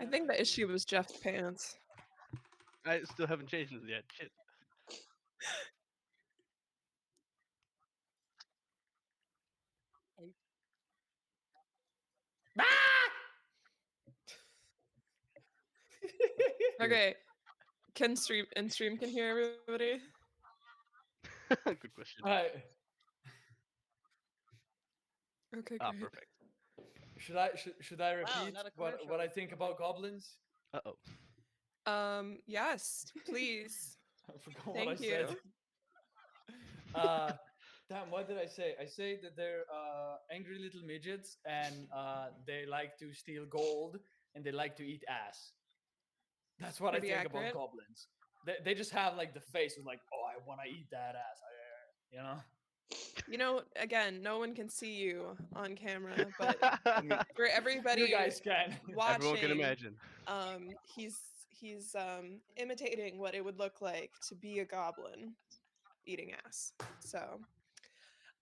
I think the issue was Jeff's pants. I still haven't changed it yet. Shit. Okay, stream can hear everybody? Good question. Okay, Ah, great. perfect. Should I repeat not a what commercial. I think about goblins? Yes, please. I forgot what I Thank said. you. Damn, what did I say? I say that they're angry little midgets and they like to steal gold and they like to eat ass. That's what Pretty I think about accurate. goblins. They just have like the face of like, oh, I want to eat that ass. You know? You know, again, no one can see you on camera, but for everybody You guys can. watching, Everyone can imagine. He's imitating what it would look like to be a goblin eating ass. So,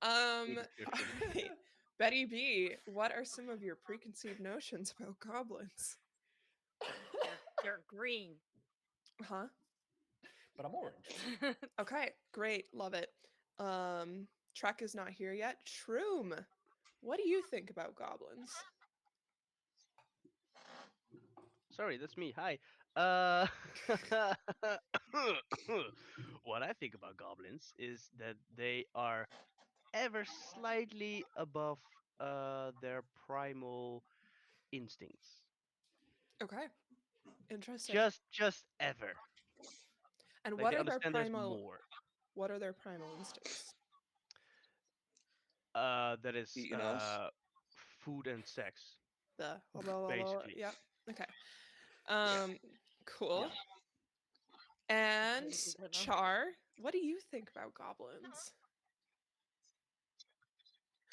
all right. Betty B, what are some of your preconceived notions about goblins? They're green. Huh? But I'm orange. Okay, great, love it. Trek is not here yet. Shroom, what do you think about goblins? Sorry, that's me. Hi. What I think about goblins is that they are ever slightly above their primal instincts. Okay, interesting. Just ever. And Like what they are their understand there's primal? more. What are their primal instincts? That is Eating ass. food and sex, The basically. Yep. Okay. Cool. Yeah. And Easy to know. Char, what do you think about goblins?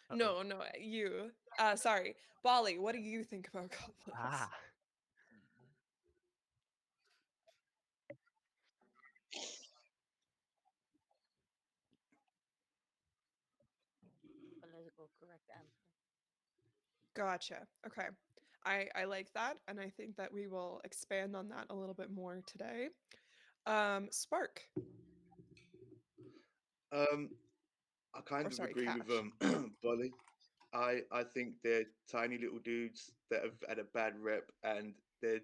Uh-oh. No, you. Sorry, Bali, what do you think about goblins? Ah. Political correct answer. Gotcha. Okay. I like that, and I think that we will expand on that a little bit more today. Spark. I kind Or of sorry, agree Cash. with Bolly. I think they're tiny little dudes that have had a bad rep and they're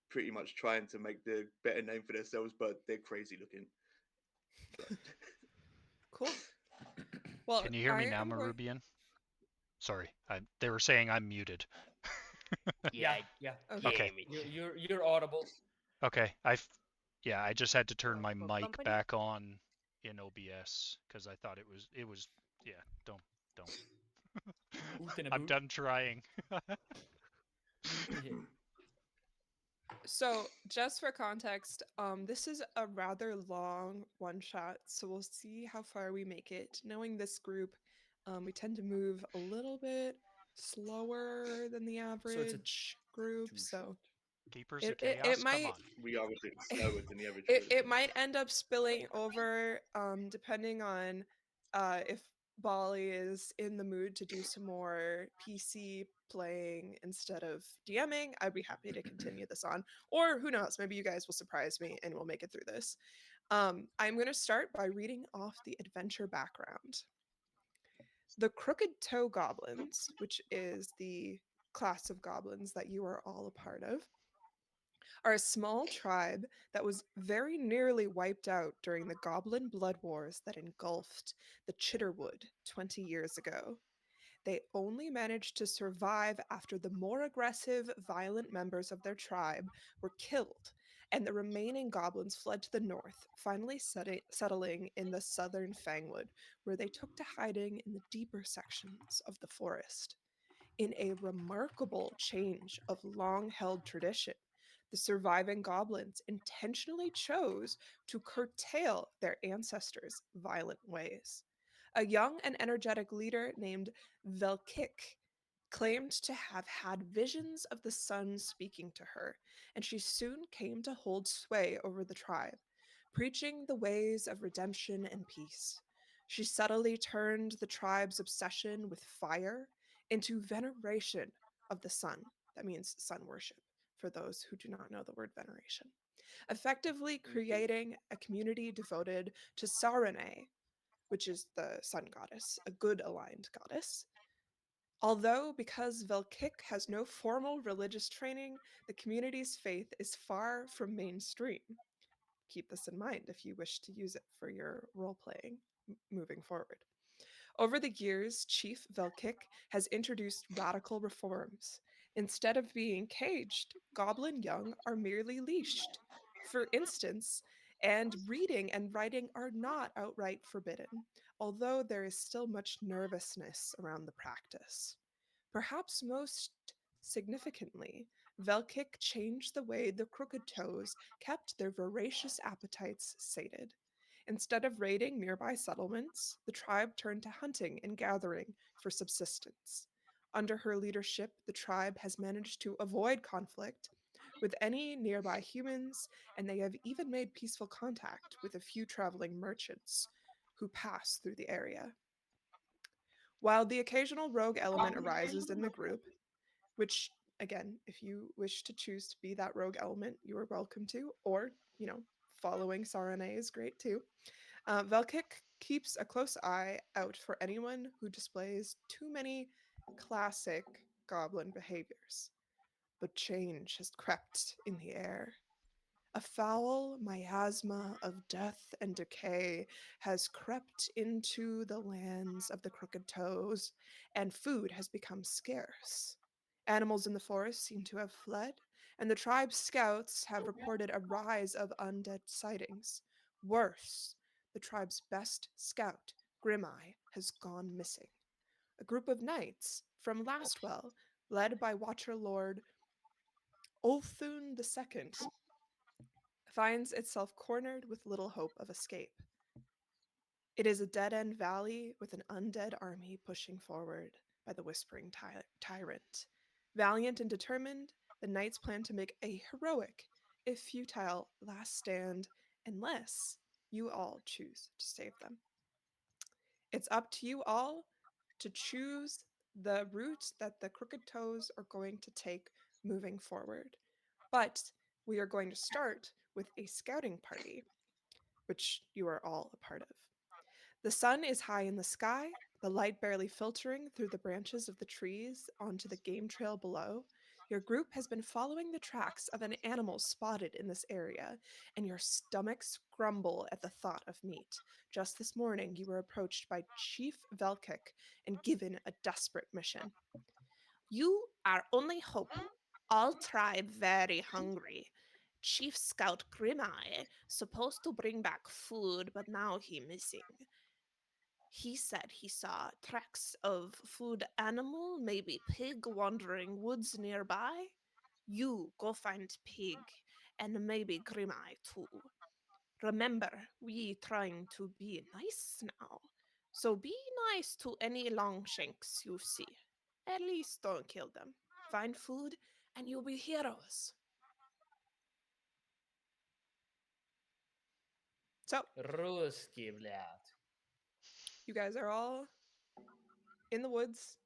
pretty much trying to make the better name for themselves, but they're crazy looking. Cool. Well, Can you hear me I now, am going- Marubian? Sorry, they were saying I'm muted. Yeah. Okay. You're audible. Okay, I just had to turn my For mic company? back on in OBS because I thought it was yeah. Don't. Boot in a I'm boot. done trying. So, just for context, this is a rather long one shot, so we'll see how far we make it. Knowing this group, we tend to move a little bit slower than the average group, so Keepers of it Chaos, come might on. We are a bit slower than the average. it might end up spilling over, depending on if Bali is in the mood to do some more PC playing instead of DMing. I'd be happy to continue this on. Or who knows, maybe you guys will surprise me and we'll make it through this. I'm going to start by reading off the adventure background. The Crooked Toe Goblins, which is the class of goblins that you are all a part of, are a small tribe that was very nearly wiped out during the Goblin Blood Wars that engulfed the Chitterwood 20 years ago. They only managed to survive after the more aggressive, violent members of their tribe were killed, and the remaining goblins fled to the north, finally settling in the southern Fangwood, where they took to hiding in the deeper sections of the forest. In a remarkable change of long held tradition, the surviving goblins intentionally chose to curtail their ancestors' violent ways. A young and energetic leader named Velkik claimed to have had visions of the sun speaking to her, and she soon came to hold sway over the tribe, preaching the ways of redemption and peace. She subtly turned the tribe's obsession with fire into veneration of the sun. That means sun worship. for those who do not know the word veneration, effectively Thank you. creating a community devoted to Sarene, which is the sun goddess, a good aligned goddess. Although, because Velkik has no formal religious training, the community's faith is far from mainstream. Keep this in mind if you wish to use it for your role playing moving forward. Over the years, Chief Velkik has introduced radical reforms. Instead of being caged, goblin young are merely leashed. For instance, and reading and writing are not outright forbidden, although there is still much nervousness around the practice. Perhaps most significantly, Velkik changed the way the crooked toes kept their voracious appetites sated. Instead of raiding nearby settlements, the tribe turned to hunting and gathering for subsistence. Under her leadership, the tribe has managed to avoid conflict with any nearby humans, and they have even made peaceful contact with a few traveling merchants who pass through the area. While the occasional rogue element arises in the group, which, again, if you wish to choose to be that rogue element, you are welcome to, or, following Sarane is great too. Velkik keeps a close eye out for anyone who displays too many classic goblin behaviors. But change has crept in the air. A foul miasma of death and decay has crept into the lands of the Crooked Toes, and food has become scarce. Animals in the forest seem to have fled, and the tribe's scouts have reported a rise of undead sightings. Worse, the tribe's best scout, Grimeye, has gone missing. A group of knights from Lastwell, led by Watcher Lord Ulthun II, finds itself cornered with little hope of escape. It is a dead end valley with an undead army pushing forward by the whispering tyrant. Valiant and determined, the knights plan to make a heroic, if futile, last stand unless you all choose to save them. It's up to you all to choose the route that the Crooked Toes are going to take moving forward. But we are going to start with a scouting party, which you are all a part of. The sun is high in the sky, the light barely filtering through the branches of the trees onto the game trail below. Your group has been following the tracks of an animal spotted in this area, and your stomachs grumble at the thought of meat. Just this morning, you were approached by Chief Velkik and given a desperate mission. You are only hope. All tribe very hungry. Chief Scout Grimeye supposed to bring back food, but now he missing. He said he saw tracks of food animal, maybe pig wandering woods nearby. You go find pig, and maybe Grimeye too. Remember, we trying to be nice now. So be nice to any longshanks you see. At least don't kill them. Find food, and you'll be heroes. So, Ruski, блядь. you guys are all in the woods,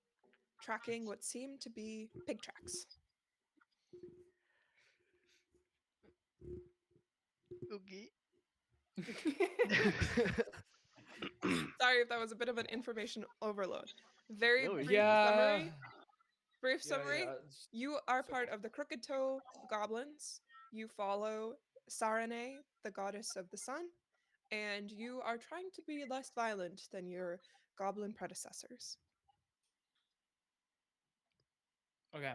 tracking what seem to be pig tracks. Okay. Sorry if that was a bit of an information overload. Very No brief issues. Yeah. summary. Brief Yeah, summary. yeah. You are So part of the Crooked Toe Goblins. You follow Sarene, the goddess of the sun, and you are trying to be less violent than your goblin predecessors. okay.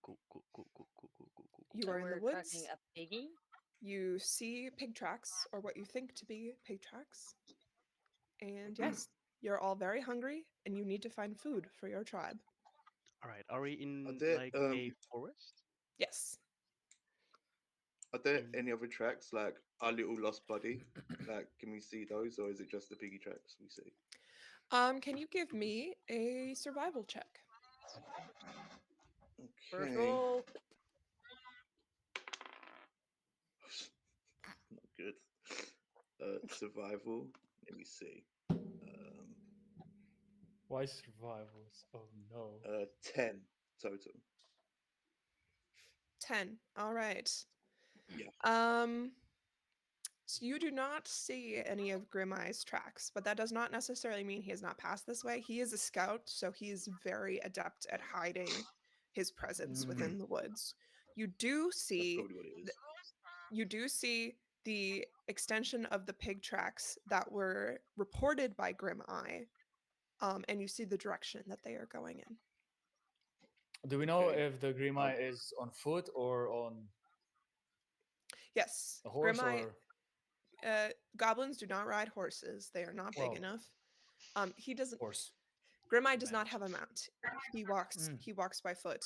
Cool, cool, cool, cool, cool, cool, cool, cool, cool, You So are cool. in the we're tracking woods. a piggy. You see pig tracks, or what you think to be pig tracks. And yes, you're all very hungry, and you need to find food for your tribe. All right. Are we Are in there like a forest? Yes. are there And any other tracks like our little lost buddy? Like, can we see those, or is it just the piggy tracks we see? Can you give me a survival check? First Okay, roll. not good. Survival. Let me see. Um, Why survivals? Oh no. 10 total. 10. All right. Yeah. So you do not see any of Grimeye's tracks, but that does not necessarily mean he has not passed this way. He is a scout, so he is very adept at hiding his presence within the woods. You do That's see probably what it is. you do see the extension of the pig tracks that were reported by Grimeye, and you see the direction that they are going in. Do we know Okay. if the Grima is on foot or on Yes, a horse Grimeye. or Goblins do not ride horses; they are not big well, enough. He doesn't. horse? Grimeye does not have a mount. He walks. Mm, He walks by foot.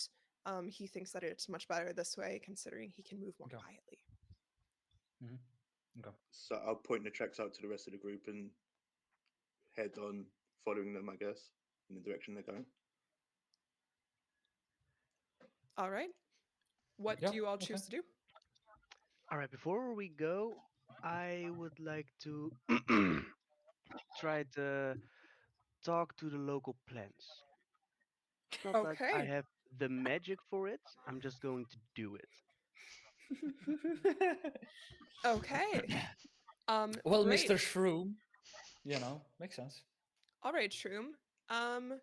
He thinks that it's much better this way, considering he can move more okay. quietly. Okay. So I'll point the tracks out to the rest of the group and head on following them, I guess, in the direction they're going. All right. What Yeah. do you all Okay. choose to do? All right, before we go, I would like to try to talk to the local plants. It's not like I Okay. have the magic for it. I'm just going to do it. Okay. Well, Great. Mr. Shroom, makes sense. All right, Shroom. Um,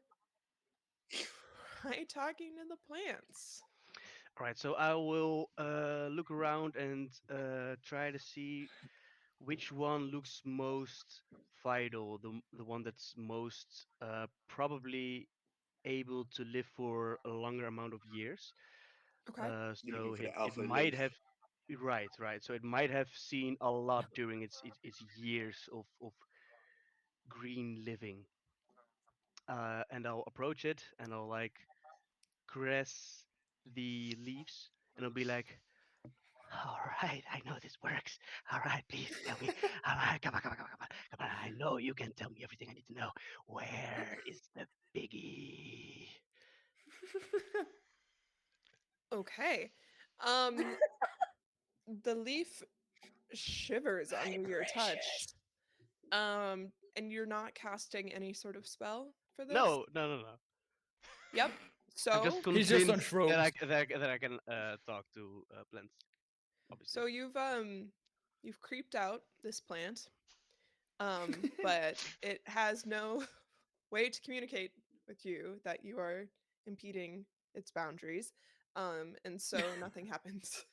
try talking to the plants. All right, so I will look around and try to see which one looks most vital, the one that's most probably able to live for a longer amount of years. Okay. You're looking So for the it alpha might leaf. have, right. So it might have seen a lot during its years of green living. And I'll approach it and I'll like caress the leaves and I'll be like, all right, I know this works. All right, please tell me. All right, come on. I know you can tell me everything I need to know. Where is the biggie? Okay. The leaf shivers under your touch. And you're not casting any sort of spell for this? No. Yep. I'm just So, He's just on convinced that shrooms. I can talk to plants. Obviously. so you've creeped out this plant. But it has no way to communicate with you that you are impeding its boundaries. And so nothing happens.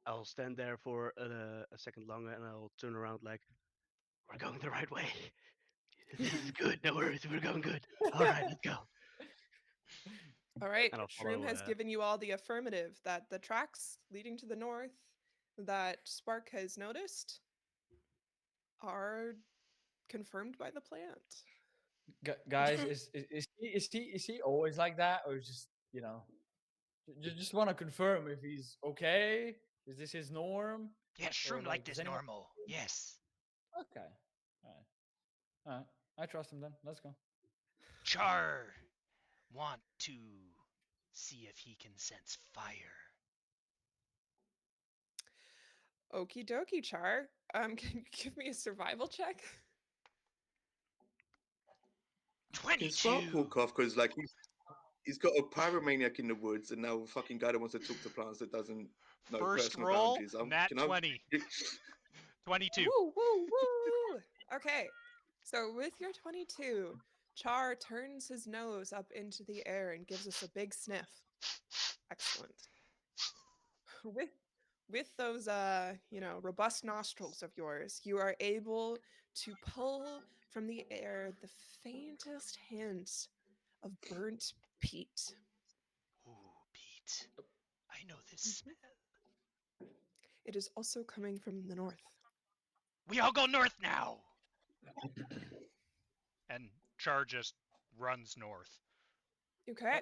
I'll stand there for a second longer and I'll turn around like, we're going the right way. This is good. No worries, we're going good. All right, let's go. All right, And I'll Shroom follow. has given you all the affirmative that the tracks leading to the north that Spark has noticed are confirmed by the plant. Guys, is he always like that, or just just want to confirm if he's okay? Is this his norm? Yeah, Or Shroom like like, does this anyone? normal. Yes. Okay, all right. I trust him then. Let's go. Char want to see if he can sense fire. Okie dokie, Char. Can you give me a survival check? Can Spark 22. walk off? Because like he's got a pyromaniac in the woods, and now a fucking guy that wants to talk to plants that doesn't know First personal roll, boundaries. nat Can I? 20. 22. Woo, woo, woo! Okay, so with your 22, Char turns his nose up into the air and gives us a big sniff. Excellent. With those robust nostrils of yours, you are able to pull from the air the faintest hint of burnt peat. Ooh, Pete. I know this Mhm. smell. It is also coming from the north. We all go north now. And Char just runs north. Okay.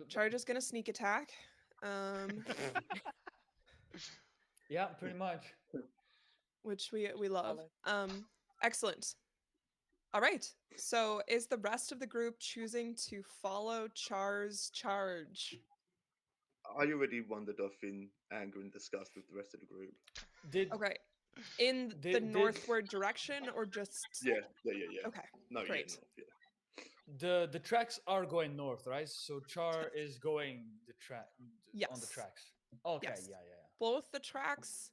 Charge gonna sneak attack. Yeah, pretty much. Which we love. Solid. Excellent. All right. So is the rest of the group choosing to follow Char's charge? I already wandered off in anger and disgust with the rest of the group. Did Okay. In the did northward direction or just Yeah. okay, No, great. yeah, no, yeah. the tracks are going north, right? So Char is going the track on the Yes. tracks. Okay, Yes. yeah. Both the tracks,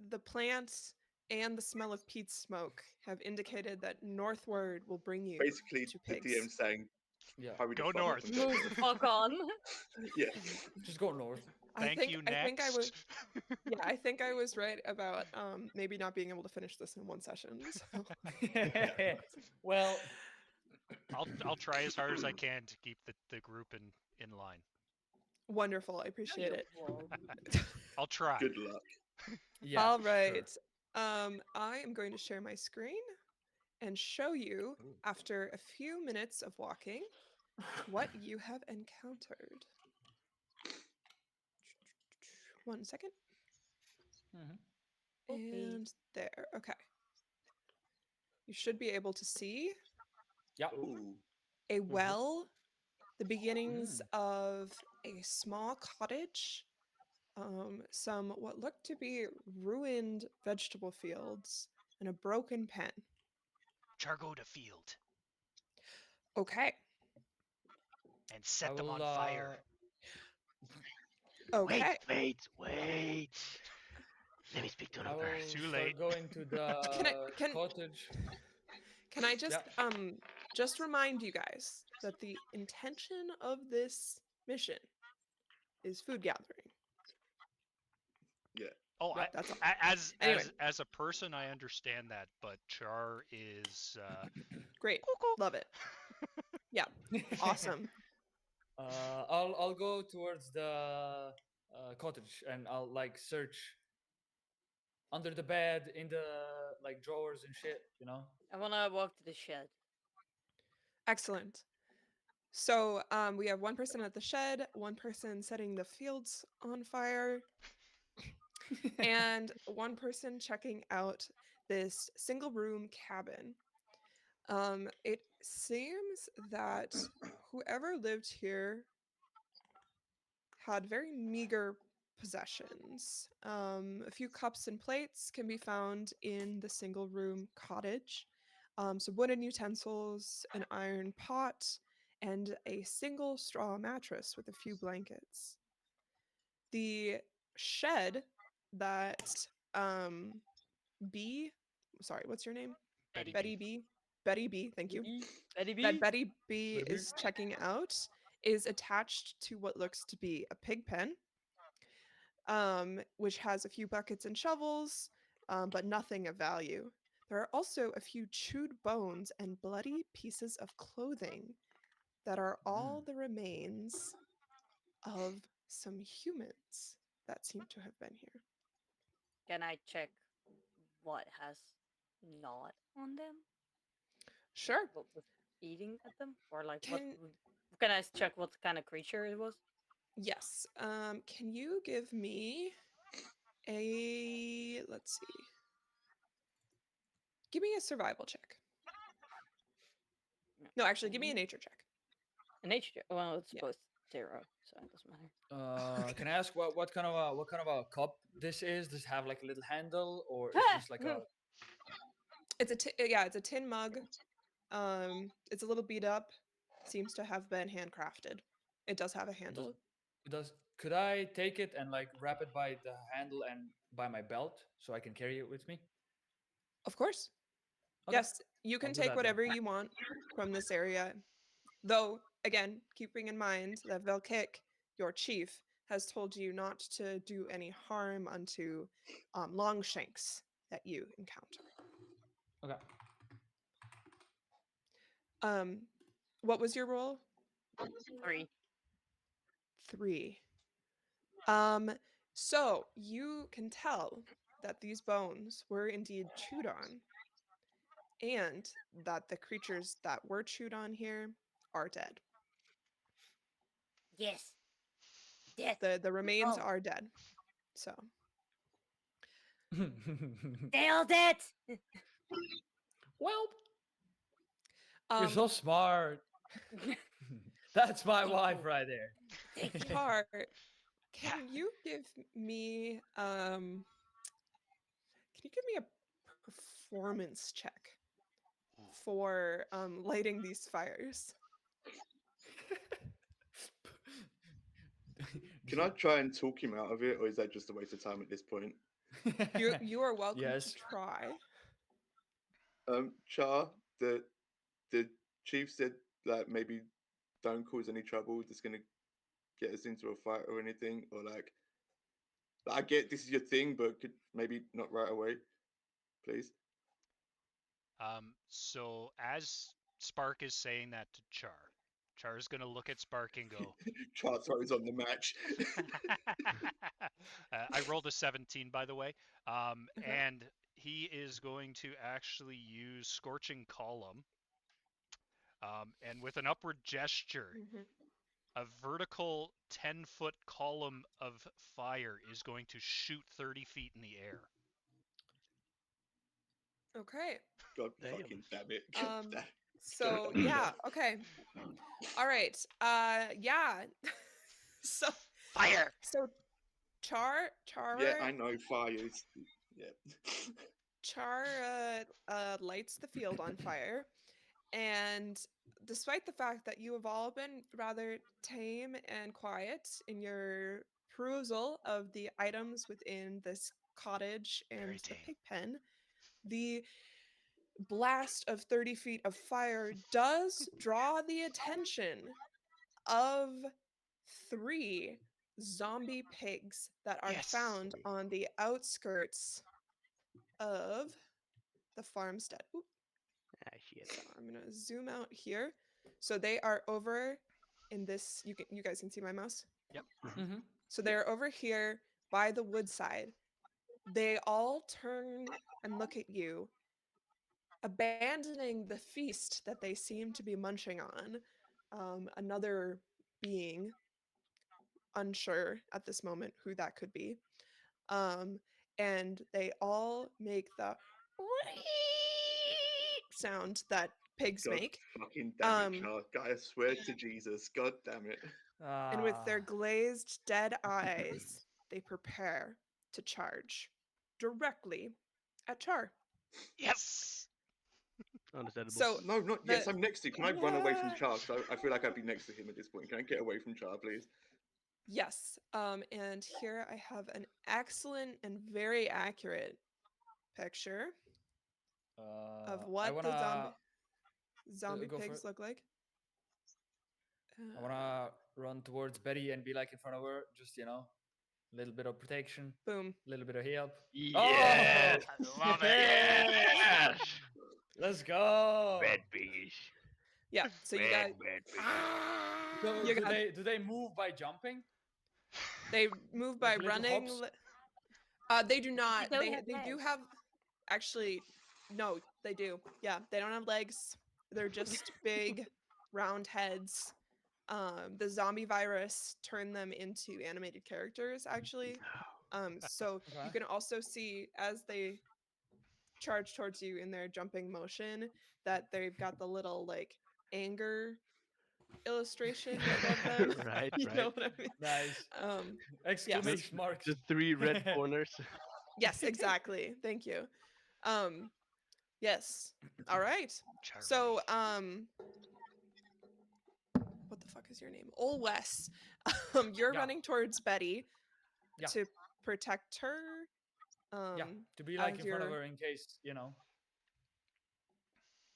the plant, and the smell of peat smoke have indicated that northward will bring you Basically, to the DM pigs. saying, Yeah. "Hurry the Go fuck up north. and go." Move the fuck on. Yeah. Just go north. Thank you. I think I was Next. yeah, I think I was right about maybe not being able to finish this in one session. So Well, I'll try as hard as I can to keep the group in line. wonderful. I appreciate it. I'll try. Good luck. yeah. All sure. right. I am going to share my screen and show you Ooh. after a few minutes of walking what you have encountered. 1 second. Mhm. Okay. And there. Okay. You should be able to see Yeah. Ooh. a well, the beginnings Mm. of a small cottage, some what look to be ruined vegetable fields, and a broken pen. Char, go to field Okay. and I set them will. on fire. Okay. Wait. Let me speak to an I ogre. will Too start late. going to Can I the can cottage. can I Yeah. just remind you guys that the intention of this mission is food gathering. Yeah. Oh, Yeah. That's all. as Anyway, as a person, I understand that, but Char is great. cuckoo. Love it. Yeah. Awesome. I'll go towards the cottage and I'll like search under the bed, in the like drawers and shit. You know. I wanna walk to the shed. Excellent. So we have one person at the shed, one person setting the fields on fire, and one person checking out this single room cabin. It seems that whoever lived here had very meager possessions. A few cups and plates can be found in the single room cottage. Some wooden utensils, an iron pot, and a single straw mattress with a few blankets. The shed that B, sorry, what's your name? Betty Betty B. B. Betty B, thank you. Betty That B. Betty B Maybe. is checking out is attached to what looks to be a pig pen, which has a few buckets and shovels, but nothing of value. There are also a few chewed bones and bloody pieces of clothing that are all Mm. the remains of some humans that seem to have been here. Can I check what has not on them? Sure. What was eating at them? Or like what Can can I check what kind of creature it was? yes. Can you give me a let's see. Give me a survival check. No, actually, give me a nature check. A nature check. Well, it's Yeah. both 0, so it doesn't matter. Can I ask what kind of a cup this is? Does it have like a little handle, or is this like a? Yeah, it's a tin mug. It's a little beat up. Seems to have been handcrafted. It does have a It does. handle. It does. Could I take it and like wrap it by the handle and by my belt so I can carry it with me? Of course. Okay. Yes, you I'll can do take that then. whatever you want from this area. Though, again, keeping in mind that Velkik, your chief, has told you not to do any harm unto Longshanks that you encounter. Okay. Um, what was your roll? 3. 3. Um, so you can tell that these bones were indeed chewed on, and that the creatures that were chewed on here are dead. Yes. Yes. The remains Oh. are dead. So They all dead. Well, you're um so smart. That's my wife right there. Char, Yeah. can you give me can you give me a performance check? Ooh. for lighting these fires. Can I try and talk him out of it, or is that just a waste of time at this point? You are welcome to Yes. try. Char, the chief said like maybe don't cause any trouble. That's gonna get us into a fight or anything, or like I get this is your thing, but could maybe not right away, please. So as Spark is saying that to Char, Char is going to look at Spark and go, Char throws on the match. I rolled a 17, by the way. Uh-huh. And he is going to actually use Scorching Column. And with an upward gesture, Mhm. a vertical 10-foot column of fire is going to shoot 30 feet in the air. Okay. God Damn. fucking damn it. Um, So yeah, okay. All right. Yeah. so Fire! so Char Yeah, I know fires. Yeah. lights the field on fire, and despite the fact that you have all been rather tame and quiet in your perusal of the items within this cottage Very and the tame. pig pen, the blast of 30 feet of fire does draw the attention of 3 zombie pigs that are Yes. found on the outskirts of the farmstead. Oop. Ah, shit. So I'm gonna zoom out here. So they are over in this. You guys can see my mouse. Mm-hmm. So they're over here by the woodside. They all turn and look at you, abandoning the feast that they seem to be munching on. Another being, unsure at this moment who that could be. Um, and they all make the sound that pigs God make. fucking damn it, Um, Char. I swear to Jesus. God damn it. and with their Ah. glazed, dead eyes, they prepare to charge directly at Char. Yes. Understandable. So No, not the yes. I'm next to. Can I run away from Char? Because I feel like I'd be next to him at this point. Can I get away from Char, please? yes, and here I have an excellent and very accurate picture of I what the wanna zombie go for pigs it. look like. I wanna run towards Betty and be like in front of her, just a little bit of protection, Boom. a little bit of help. Yes. Oh! I love it. Yes. Let's go. Bad piggish. Yeah. So you Bad, got bad piggish. So you do got they move by jumping? they move by Like little running. hops? They do not. don't They have they do legs. have actually no, they do. Yeah, they don't have legs. They're just big round heads. The zombie virus turned them into animated characters actually. So you Okay. can also see as they charge towards you in their jumping motion that they've got the little like anger illustration above them. Right, You know right. what I mean? Nice. Yes. The, Exclamation marks. the 3 red corners. Yes, exactly. Thank you. Um, yes. All right. So, Charlie. what the fuck is your name? Ol Wes. You're Yeah. running towards Betty Yeah. to protect her. Yeah. To be As like in front of you're her in case,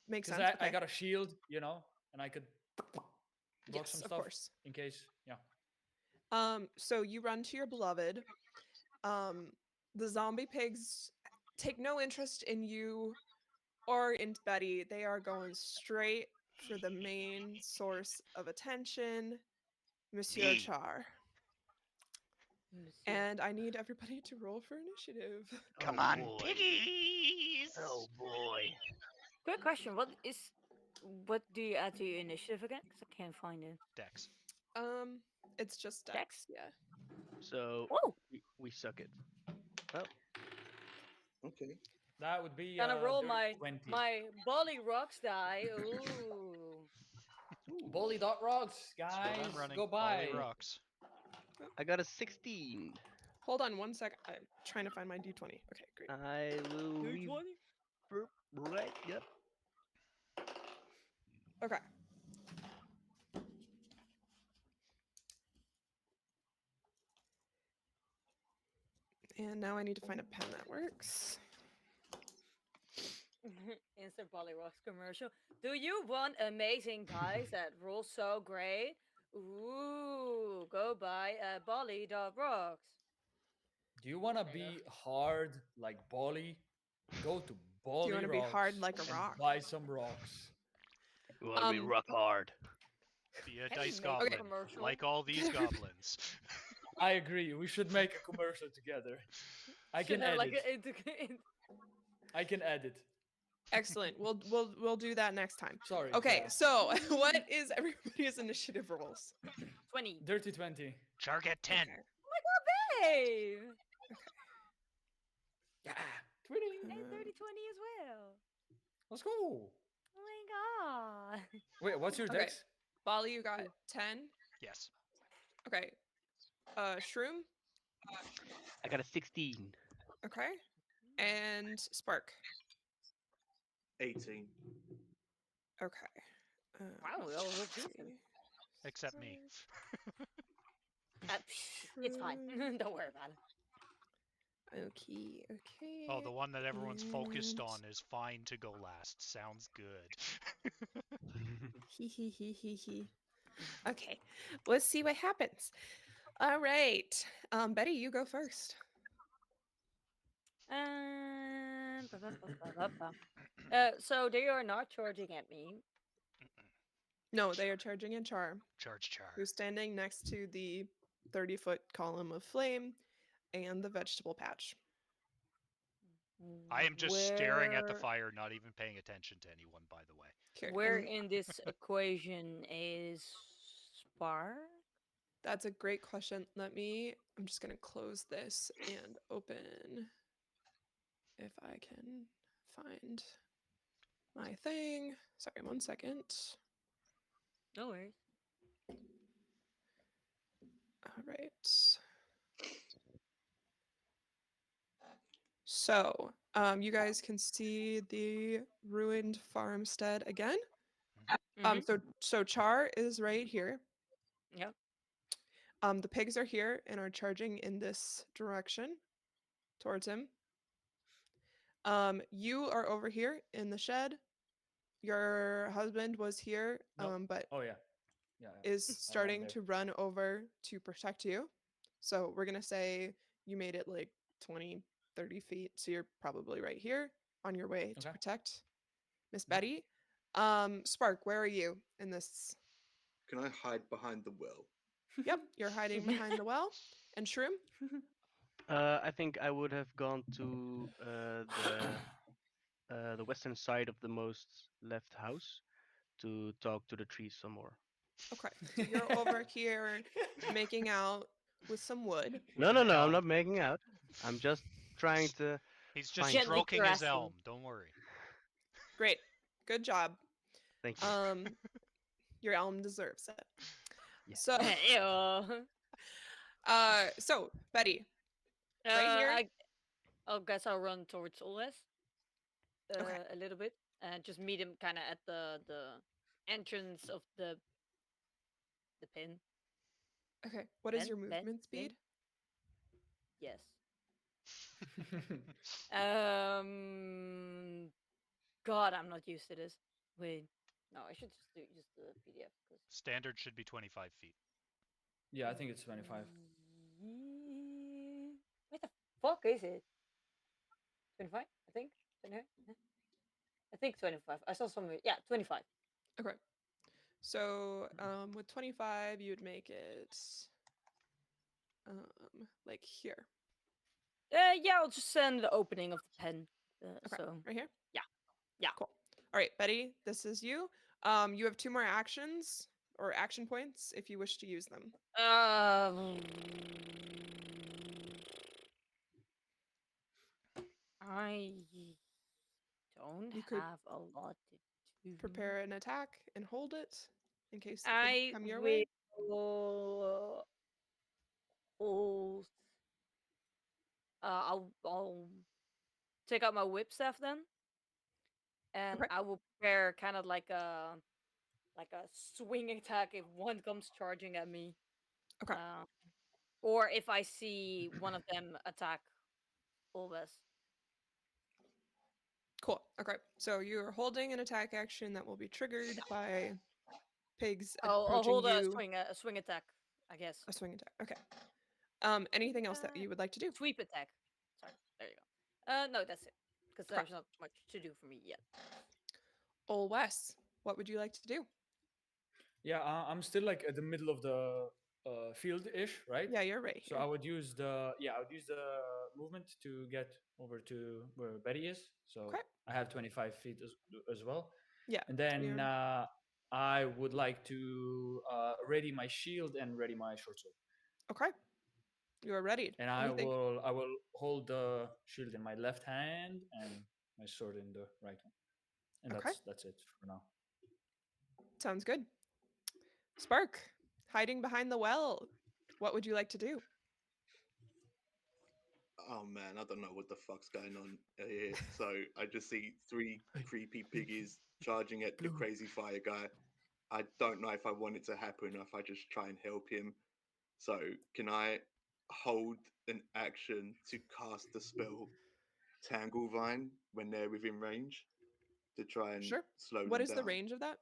makes because sense. I Okay. got a shield, and I could block Yes, some of stuff course. in case. Yeah. So you run to your beloved. The zombie pigs take no interest in you or in Betty. They are going straight for the main source of attention, Monsieur Me. Char. Monsieur. And I need everybody to roll for initiative. Come Oh on, boy. piggies. Oh boy. Quick question. What do you add to your initiative again? Because I can't find it. Dex. It's just Dex? Dex, yeah. So Oh, we suck it. Oh, Okay. That would be gonna roll dirty my 20. my Bolly Rocks die. Ooh. Bully dot rocks, That's what guys. I'm running. Go Volley by. rocks. I got a 16. Hold on one sec. I'm trying to find my d20. Okay, great. I will Do re 20? right. Yep. Okay. And now I need to find a pen that works. Insert Rocks commercial. Do you want amazing dice that roll so great? Ooh, go buy Rocks. Do you want to There you be hard like Bolly? Go to Do you want Bolly to be hard Rocks like a and rock? buy some rocks. You want to be Um. rock hard. Be a Can we dice make a Okay. goblin, commercial? like all these goblins. I agree. We should make a commercial together. I Should can have like edit. I can edit. Excellent. We'll do that next time. Sorry. Okay. Yeah. So, what is everybody's initiative rolls? 20. Dirty 20. Char get 10. Okay. Oh my god, babe! Yeah. 20. And Uh, 30 20 as well. Let's go. Oh my god. Wait, what's your Okay. dex? Bali, you got 10. Yes. Okay. Shroom. I got a 16. Okay. And Spark. 18. Okay. Wow, we all rolled let's decent. see. Except me. It's fine. Shroom. Don't worry about it. Okay. Okay. Oh, the one that everyone's focused and- on is fine to go last. Sounds good. Hee hee hee hee hee. Okay. Let's see what happens. All right. Betty, you go first. Ba, ba, ba, ba, ba, ba. So they are not charging at me. No, they are charging in Char, Charge char. who's standing next to the 30-foot column of flame and the vegetable patch. I am just staring at the Where- fire, not even paying attention to anyone, by the way. Okay, Where and in this equation is Spark? that's a great question. I'm just going to close this and open if I can find my thing. Sorry, 1 second. No worries. All right. So, you guys can see the ruined farmstead again. Mhm. So Char is right here. Yep. The pigs are here and are charging in this direction towards him. You are over here in the shed. Your husband was here, Nope. but Oh yeah. Yeah. is I ran starting there. to run over to protect you. So we're gonna say you made it like 20, 30 feet. So you're probably right here on your way to Okay. protect Miss Mhm. Betty. Spark, where are you in this? Can I hide behind the well? Yep, you're hiding behind the well. And Shroom? I think I would have gone to the western side of the most left house to talk to the trees some more. Okay, so you're over here making out with some wood. No, no, no. I'm Elm. not making out. I'm just trying to He's just find. Gently stroking his caressing. elm. Don't worry. Great, good job. Thank you. Your elm deserves it. Yeah. So, Ew. so Betty, right here. I guess I'll run towards Oles Okay. a little bit and just meet him kind of at the entrance of the pin. Okay, what is Ben? your Ben? movement Ben? speed? Yes. Um. God, I'm not used to this. Wait. No, I should just do the PDF because. Standard should be 25 feet. Yeah, I think it's 25. What the fuck is it? 25, I think. 25? I think 25. I saw somewhere. Yeah, 25. Okay. So, with 25, you would make it like here. Yeah, I'll just send the opening of the pen. Okay, So right here. yeah. Yeah. Cool. All right, Betty, this is you. You have 2 more actions or action points if you wish to use them. I don't You could have a lot to do. prepare an attack and hold it in case the pigs I come your way. will hold. I'll take out my whip staff then, and Okay. I will prepare kind of like a like a swing attack if one comes charging at me. Okay. Uh, or if I see one of them attack Ulvis. Cool. Okay. So you're holding an attack action that will be triggered by pigs I'll approaching hold you. a swing attack, I guess. A swing attack. Okay. Anything else that you would like to do? Sweep attack. Sorry. There you go. No, that's it. Because Okay. there's not much to do for me yet. Ol Wes, what would you like to do? Yeah, I'm still like at the middle of the field-ish, right? Yeah, you're right So here. I would use the movement to get over to where Betty is. So Okay. I have 25 feet as well. Yeah. And then you're- I would like to ready my shield and ready my short sword. Okay. You are ready. And Let me think. I will hold the shield in my left hand and my sword in the right one. And Okay. that's it for now. Sounds good. Spark, hiding behind the well. What would you like to do? Oh man, I don't know what the fuck's going on here. So I just see three creepy piggies charging at the Blue. crazy fire guy. I don't know if I want it to happen or if I just try and help him. So can I hold an action to cast the spell Tangle Vine when they're within range to try and Sure. slow What them is the down? range of that?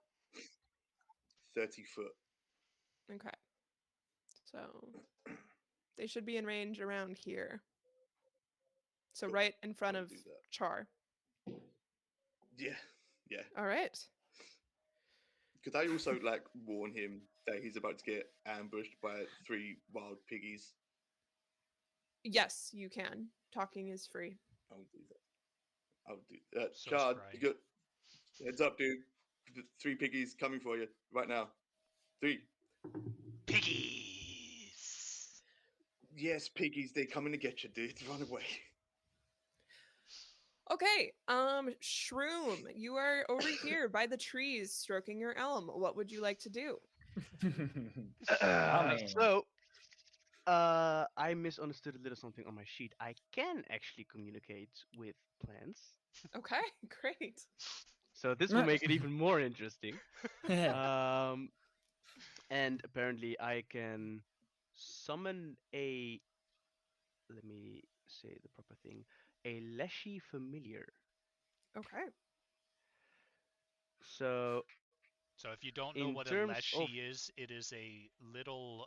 30 foot. Okay. So they should be in range around here. So Cool. right in front I'll of do that. Char. Yeah, yeah. All right. Could I also like warn him that he's about to get ambushed by three wild piggies? Yes, you can. Talking is free. I'll do that. I'll do that. So Chard, scrying. you got heads up, dude. Three piggies coming for you right now. 3. Piggies. Yes, piggies, they're coming to get you, dude. Run away. Okay. Shroom, you are over here by the trees stroking your elm. What would you like to do? My man. So, I misunderstood a little something on my sheet. I can actually communicate with plants, Okay, great. so this will make it even more interesting. Um, and apparently, I can summon a. Let me say the proper thing. A leshy familiar. Okay. So, So if you don't know in what a terms of leshy is, it is a little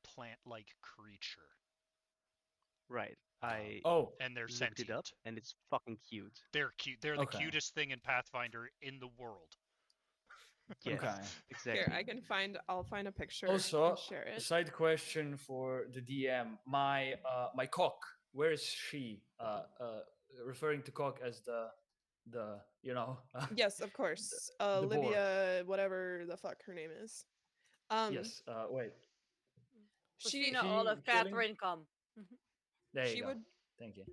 plant-like creature, right, I Oh, and they're looked it up, sentient. and it's fucking cute. They're cute. They're the okay. cutest thing in Pathfinder in the world. Yes, Okay. Here, exactly. I'll find a picture Also, and share it. side question for the DM. My cock. Where is she? Referring to cock as the Yes, of course. the boar. Olivia, whatever the fuck her name is. Yes. Wait. She Is Christina, she Olive, chilling? Catherine, come. There you she go. would Thank you.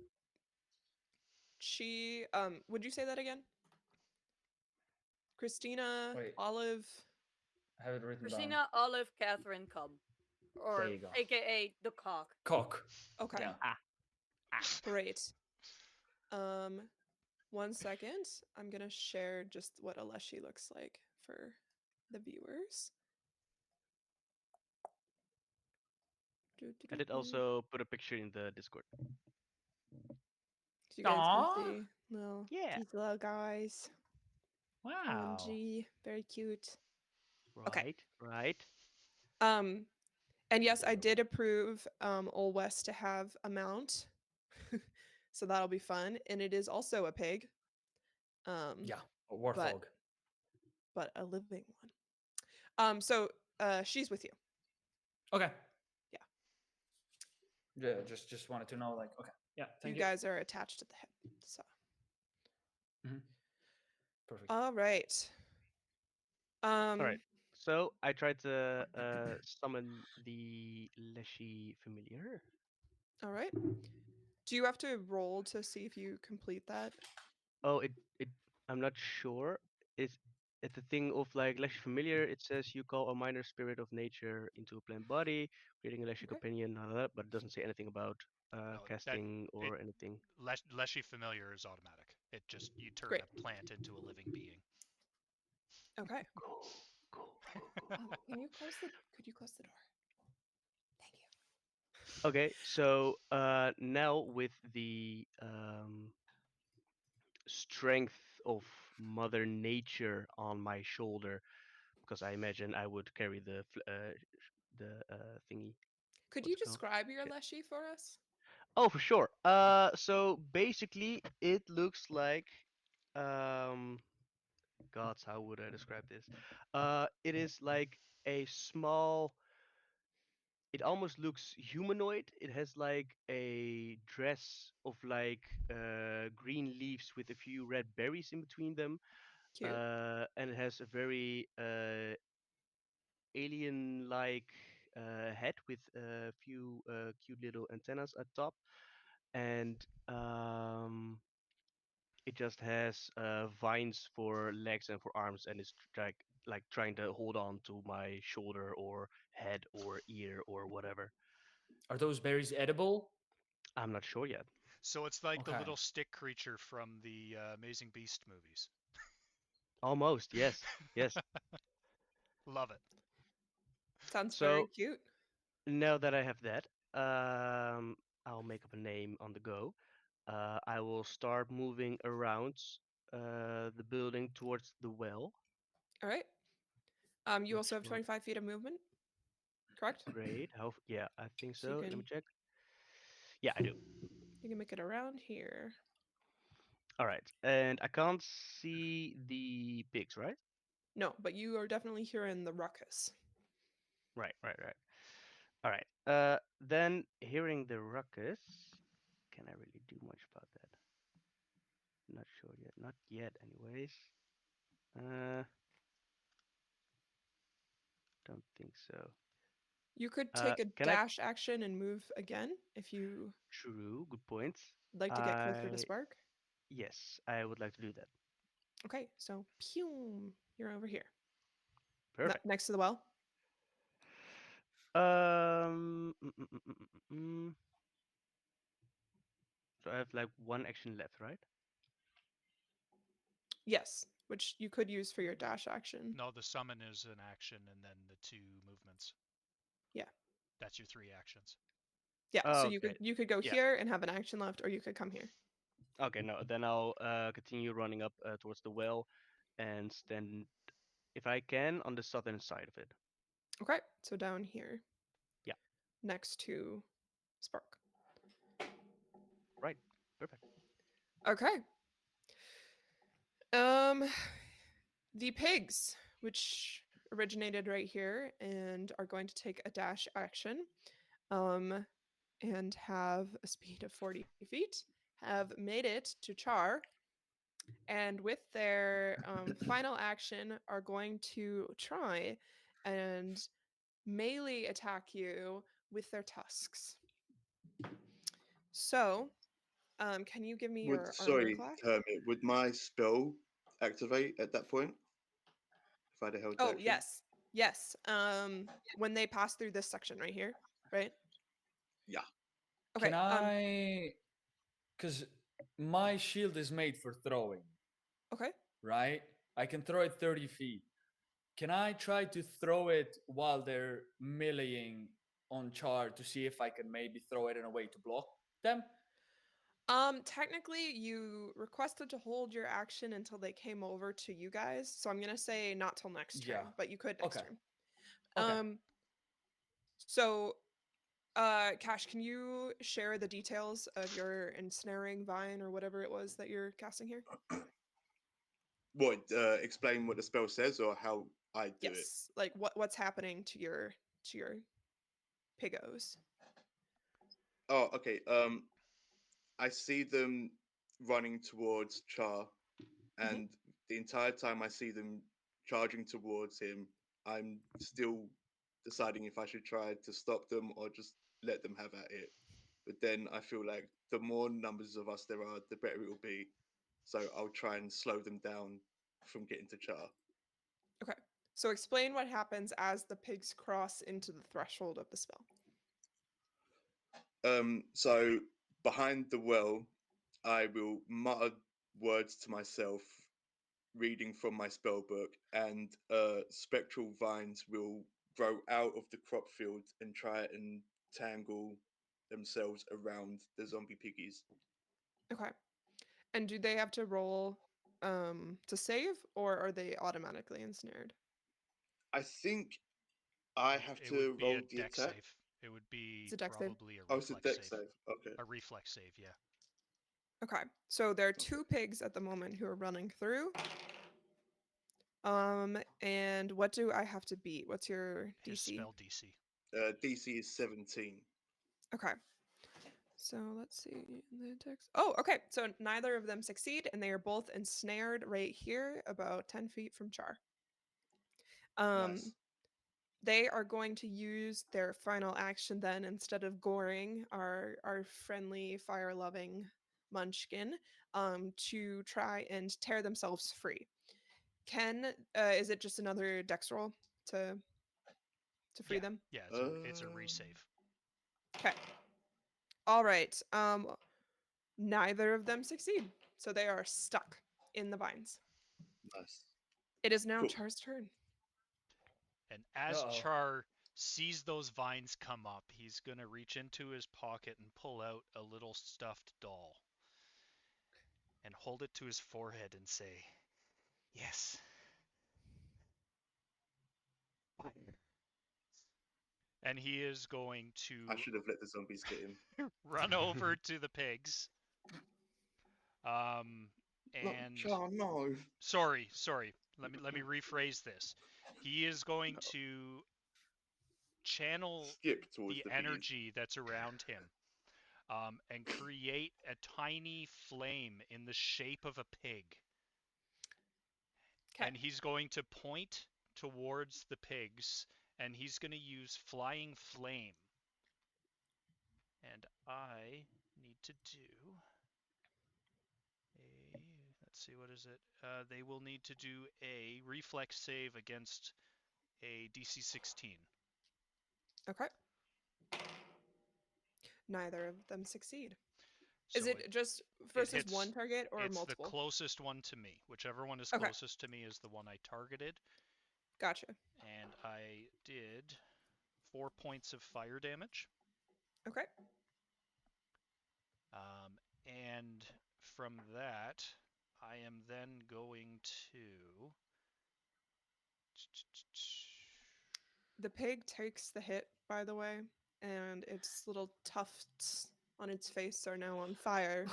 she would you say that again? Christina, Wait, Olive. I have it written down. Christina, Olive, Catherine, come. There Or you go. AKA the cock. Cock. Okay, Yeah. great. Um, 1 second. I'm gonna share just what Aleshi looks like for the viewers. I did So also put a picture in the Discord. you guys can Aww. see Yeah. these little guys. Wow. OMG, very cute. Okay. Right, right. Um, and yes, I did approve Ol West to have a mount. So that'll be fun. And it is also a pig. Yeah. A But warthog. but a living one. So she's with you. Okay. Yeah. Yeah. Just wanted to know. Like. Okay. Yeah. Thank You you. guys are attached at the hip. So Perfect. all right. All right. Um So I tried to summon the Leshy familiar. all right. Do you have to roll to see if you complete that? Oh, it. I'm not sure. It's the thing of like Leshy familiar. It says you call a minor spirit of nature into a plant body, creating a Leshy Okay. companion, but it doesn't say anything about No, that casting it or anything. Leshy familiar is automatic. It just you turn Great. a plant into a living being. Okay. Go, go, go. Can you close the? Could you close the door? Thank you. Okay, so now with the strength of Mother Nature on my shoulder, because I imagine I would carry the thingy. Could you What's it called? describe your Shit. leshy for us? Oh, for sure. So basically, it looks like, um, gods, how would I describe this? It is like a small. It almost looks humanoid. It has like a dress of like green leaves with a few red berries in between them, Cute. and it has a very alien-like head with a few cute little antennas at top, and it just has vines for legs and for arms, and it's like trying to hold on to my shoulder or head or ear or whatever. Are those berries edible? I'm not sure yet. So it's like the Okay. little stick creature from the Amazing Beast movies. Almost, yes, yes. Love it. Sounds very So cute. now that I have that, I'll make up a name on the go. I will start moving around the building towards the well, All right. You also which have will 25 feet of movement, correct? great. Yeah, I think So you so. Let me can check. Yeah, I do. make it around here. All right, and I can't see the pigs, right? No, but you are definitely hearing the ruckus. Right. All right. Then hearing the ruckus, can I really do much about that? Not sure yet. Not yet, anyways. Uh, don't think so. You could take a Can I? dash action and move again if you True. Good point. would like to get closer to I Spark. Yes, I would like to do that. Okay, so pew, you're over here, Perfect. next to the well. Um. mm, mm, mm, mm, mm, mm. So I have like one action left, right? Yes, which you could use for your dash action. No, the summon is an action, and then the two movements. Yeah, That's your three actions. yeah. So Okay. you could go Yeah. here and have an action left, or you could come here. Okay. No. Then I'll continue running up towards the well, and stand, if I can, on the southern side of it. Okay, so down here Yeah. next to Spark. Right. Perfect. Okay. Um, the pigs, which originated right here and are going to take a dash action, um, and have a speed of 40 feet, have made it to Char, and with their final action are going to try and melee attack you with their tusks. So, can you give me Would your armor sorry, class? Hermit, would my spell activate at that point if I'd have held the Oh, action? yes. Yes. When they pass through this section right here, right? Yeah. Okay. Can I? Because my shield is made for throwing, Okay. right? I can throw it 30 feet. Can I try to throw it while they're meleeing on Char to see if I can maybe throw it in a way to block them? Technically, you requested to hold your action until they came over to you guys, so I'm gonna say not till next Yeah. turn, but you could next Okay. turn. Okay. So, Cash, can you share the details of your ensnaring vine or whatever it was that you're casting here? What? Explain what the spell says or how I do it. Yes, like what's happening to your pigos. Oh, okay. I see them running towards Char, Hmm. and the entire time I see them charging towards him, I'm still deciding if I should try to stop them or just let them have at it. But then I feel like the more numbers of us there are, the better it will be. So I'll try and slow them down from getting to Char. Okay. So explain what happens as the pigs cross into the threshold of the spell. So behind the well, I will mutter words to myself reading from my spell book, and spectral vines will grow out of the crop field and try and tangle themselves around the zombie piggies. Okay. And do they have to roll to save, or are they automatically ensnared? I think I have It would to be roll a the deck attack. save. It would It's be a dex save. probably a Oh, it's a reflex deck save. save. Okay. A reflex save, yeah. Okay. So there are Okay. 2 pigs at the moment who are running through. And what do I have to beat? What's your His DC? spell DC. DC is 17. Okay. So let's see the text. Oh, okay. So neither of them succeed, and they are both ensnared right here, about 10 feet from Char. Nice. They are going to use their final action then, instead of goring our friendly, fire-loving munchkin, to try and tear themselves free. Is it just another dex roll to free Yeah, them? yeah, it's a Um, resave. Okay. All right. Neither of them succeed, so they are stuck in the vines. nice. It is now Cool. Char's turn. And as Uh-oh. Char sees those vines come up, he's going to reach into his pocket and pull out a little stuffed doll and hold it to his forehead and say, "Yes." And he is going I to should have let the zombies get him. run over to the pigs. Um, No, and Char, no. sorry. Let me rephrase this. He is going to channel Skip towards the the piggies. energy that's around him, and create a tiny flame in the shape of a pig. Okay. And he's going to point towards the pigs, and he's going to use Flying Flame. And I need to do a, let's see, what is it? They will need to do a reflex save against a DC 16. Okay. Neither of them succeed. Is So it just it versus one hits, target or it's the multiple? closest one to me. Whichever one is Okay. closest to me is the one I targeted. Gotcha. And I did 4 points of fire damage. Okay. And from that, I am then going to. The pig takes the hit, by the way, and its little tufts on its face are now on fire,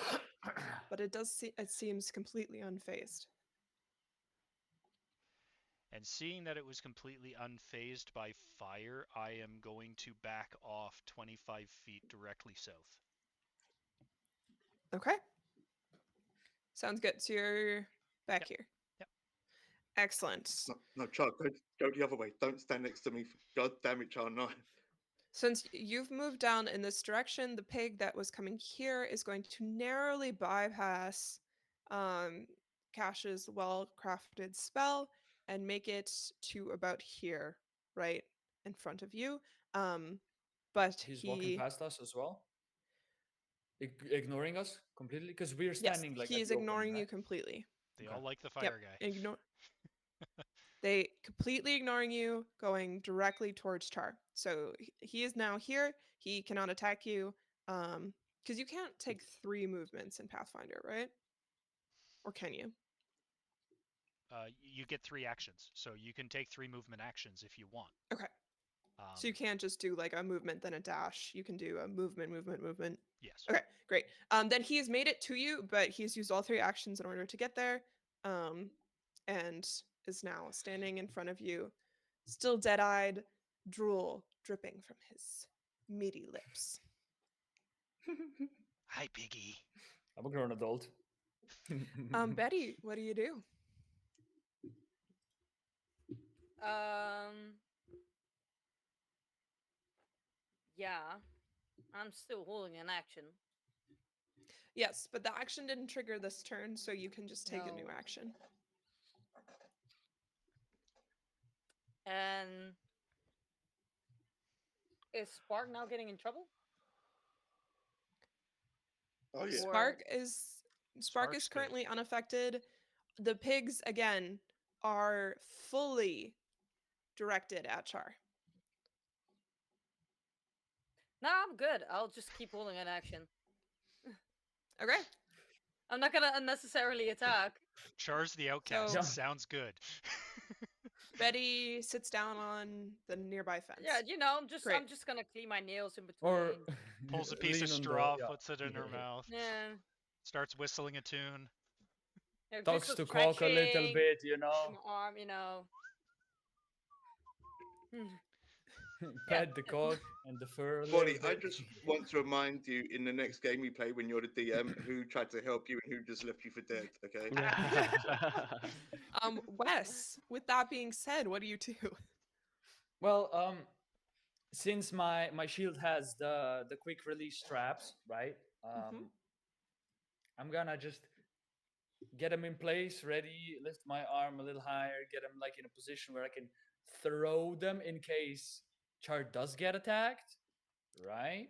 but it seems completely unfazed. And seeing that it was completely unfazed by fire, I am going to back off 25 feet directly south. Okay. Sounds good. So you're back Yep. here. Yep. Excellent. No, Char, go the other way. Don't stand next to me. God damn it, Char, no. Since you've moved down in this direction, the pig that was coming here is going to narrowly bypass um, Cash's well-crafted spell and make it to about here, right in front of you. But He's walking he, past us as well, ignoring us completely because we're yes, standing like he at is the opening, ignoring right? you completely. They Okay. all like the Yep, fire guy. they completely ignoring you, going directly towards Char. So he is now here. He cannot attack you. Because you can't take 3 movements in Pathfinder, right? Or can you? You get 3 actions, so you can take 3 movement actions if you want. Okay. So you can't just do like a movement, then a dash. You can do a movement, movement, movement. Yes. Okay, great. Then he's made it to you, but he's used all 3 actions in order to get there. And is now standing in front of you, still dead-eyed, drool dripping from his meaty lips. Hi, piggy. I'm a grown adult. Betty, what do you do? Um. Yeah, I'm still holding an action. Yes, but the action didn't trigger this turn, so you can just take a new No. action. And is Spark now getting in trouble? Oh, yeah. Or Spark is Spark's good. currently unaffected. The pigs again are fully directed at Char. No, I'm good. I'll just keep holding an action. Okay. I'm not gonna unnecessarily attack. Char's the outcast. So- Yeah. Sounds good. Betty sits down on the nearby fence. Yeah, you know, I'm Great. just gonna clean my nails in between. Or Pulls a piece lean of on the- straw, yeah. puts it in her mouth, Yeah. starts whistling a tune. Yeah, do Talks some to Cock a little stretching bit, in my arm, you know. Pet the cock and the fur a Bonnie, little I bit. just want to remind you in the next game we play when you're the DM who tried to help you and who just left you for dead, okay? Wes, with that being said, what do you do? Well, since my shield has the quick release straps, right? Mhm. I'm gonna just get him in place, ready, lift my arm a little higher, get him like in a position where I can throw them in case Char does get attacked, right?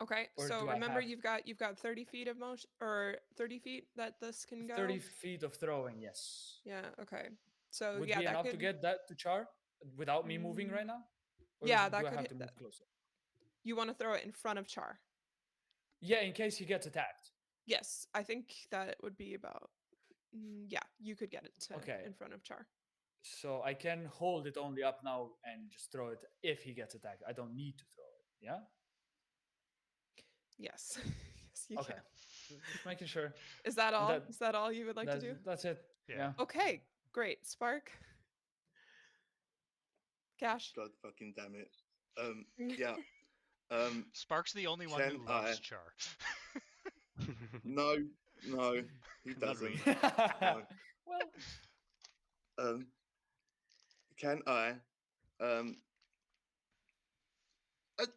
Okay, Or so do I remember have- you've got 30 feet of motion, or 30 feet that this can go. 30 feet of throwing, yes. Yeah. Okay. So Would yeah, be that enough could. to get that to Char without me moving right now? Or Yeah, do that I could have hit to that. move closer? You want to throw it in front of Char. Yeah, in case he gets attacked. Yes, I think that would be about. Yeah, you could get it to Okay. in front of Char. So I can hold it only up now and just throw it if he gets attacked. I don't need to throw it. Yeah? Yes. Yes, you Okay. can. Just making sure. Is that all? that- Is that all you would like to do? That's it. Yeah. Yeah. Okay, great. Spark. Cash. God fucking damn it. Yeah. Spark's the only one who Can loves I- Char. No, he Not doesn't. really. No. Well, Can I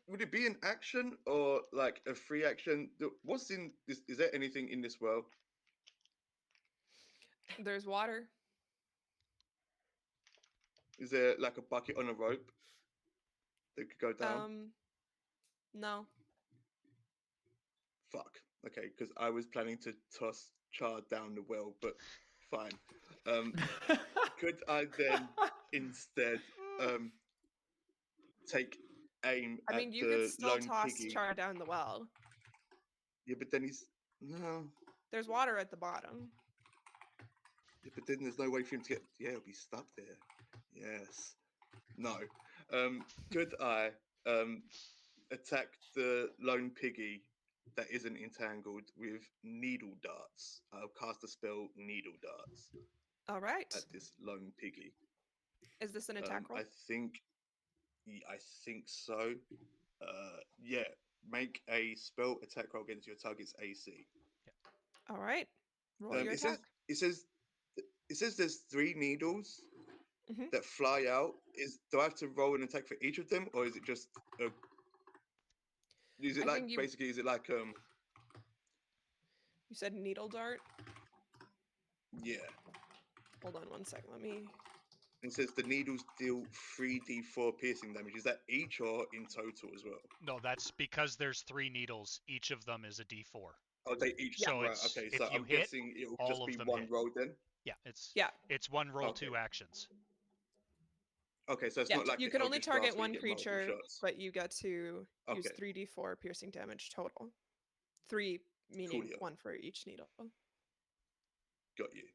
would it be an action or like a free action? What's in this? Is there anything in this world? There's water. Is there like a bucket on a rope that could go down? No. Fuck. Okay, because I was planning to toss Char down the well, but fine. Could I then instead take aim I mean, at you could the still lone toss piggy? Char down the well. Yeah, but then he's no. There's water at the bottom. Yeah, but then there's no way for him to get. Yeah, he'll be stuck there. Yes. No. Could I attack the lone piggy that isn't entangled with needle darts? I'll cast a spell, needle darts, All right. at this lone piggy. Is this an attack roll? I think so. Yeah. Make a spell attack roll against your target's AC. All right. Roll your It attack. says there's 3 needles Mhm. that fly out. Do I have to roll an attack for each of them, or is it just a? Is it I like think you- basically? Is it like You said needle dart. Yeah. Hold on one second. Let me. It says the needles deal 3d4 piercing damage. Is that each or in total as well? No, that's because there's 3 needles. Each of them is a D4. Oh, they each. So right. it's- Okay. if So you I'm hit, guessing it'll all just of be them one hit. roll then. Yeah, it's Yeah. it's one roll, Okay. 2 actions. Okay, so it's Yeah. not like You the can only Eldritch target Blast where you one get multiple creature, shots. but you get to use Okay. 3d4 piercing damage total. 3 meaning Coolio. 1 for each needle. Got you.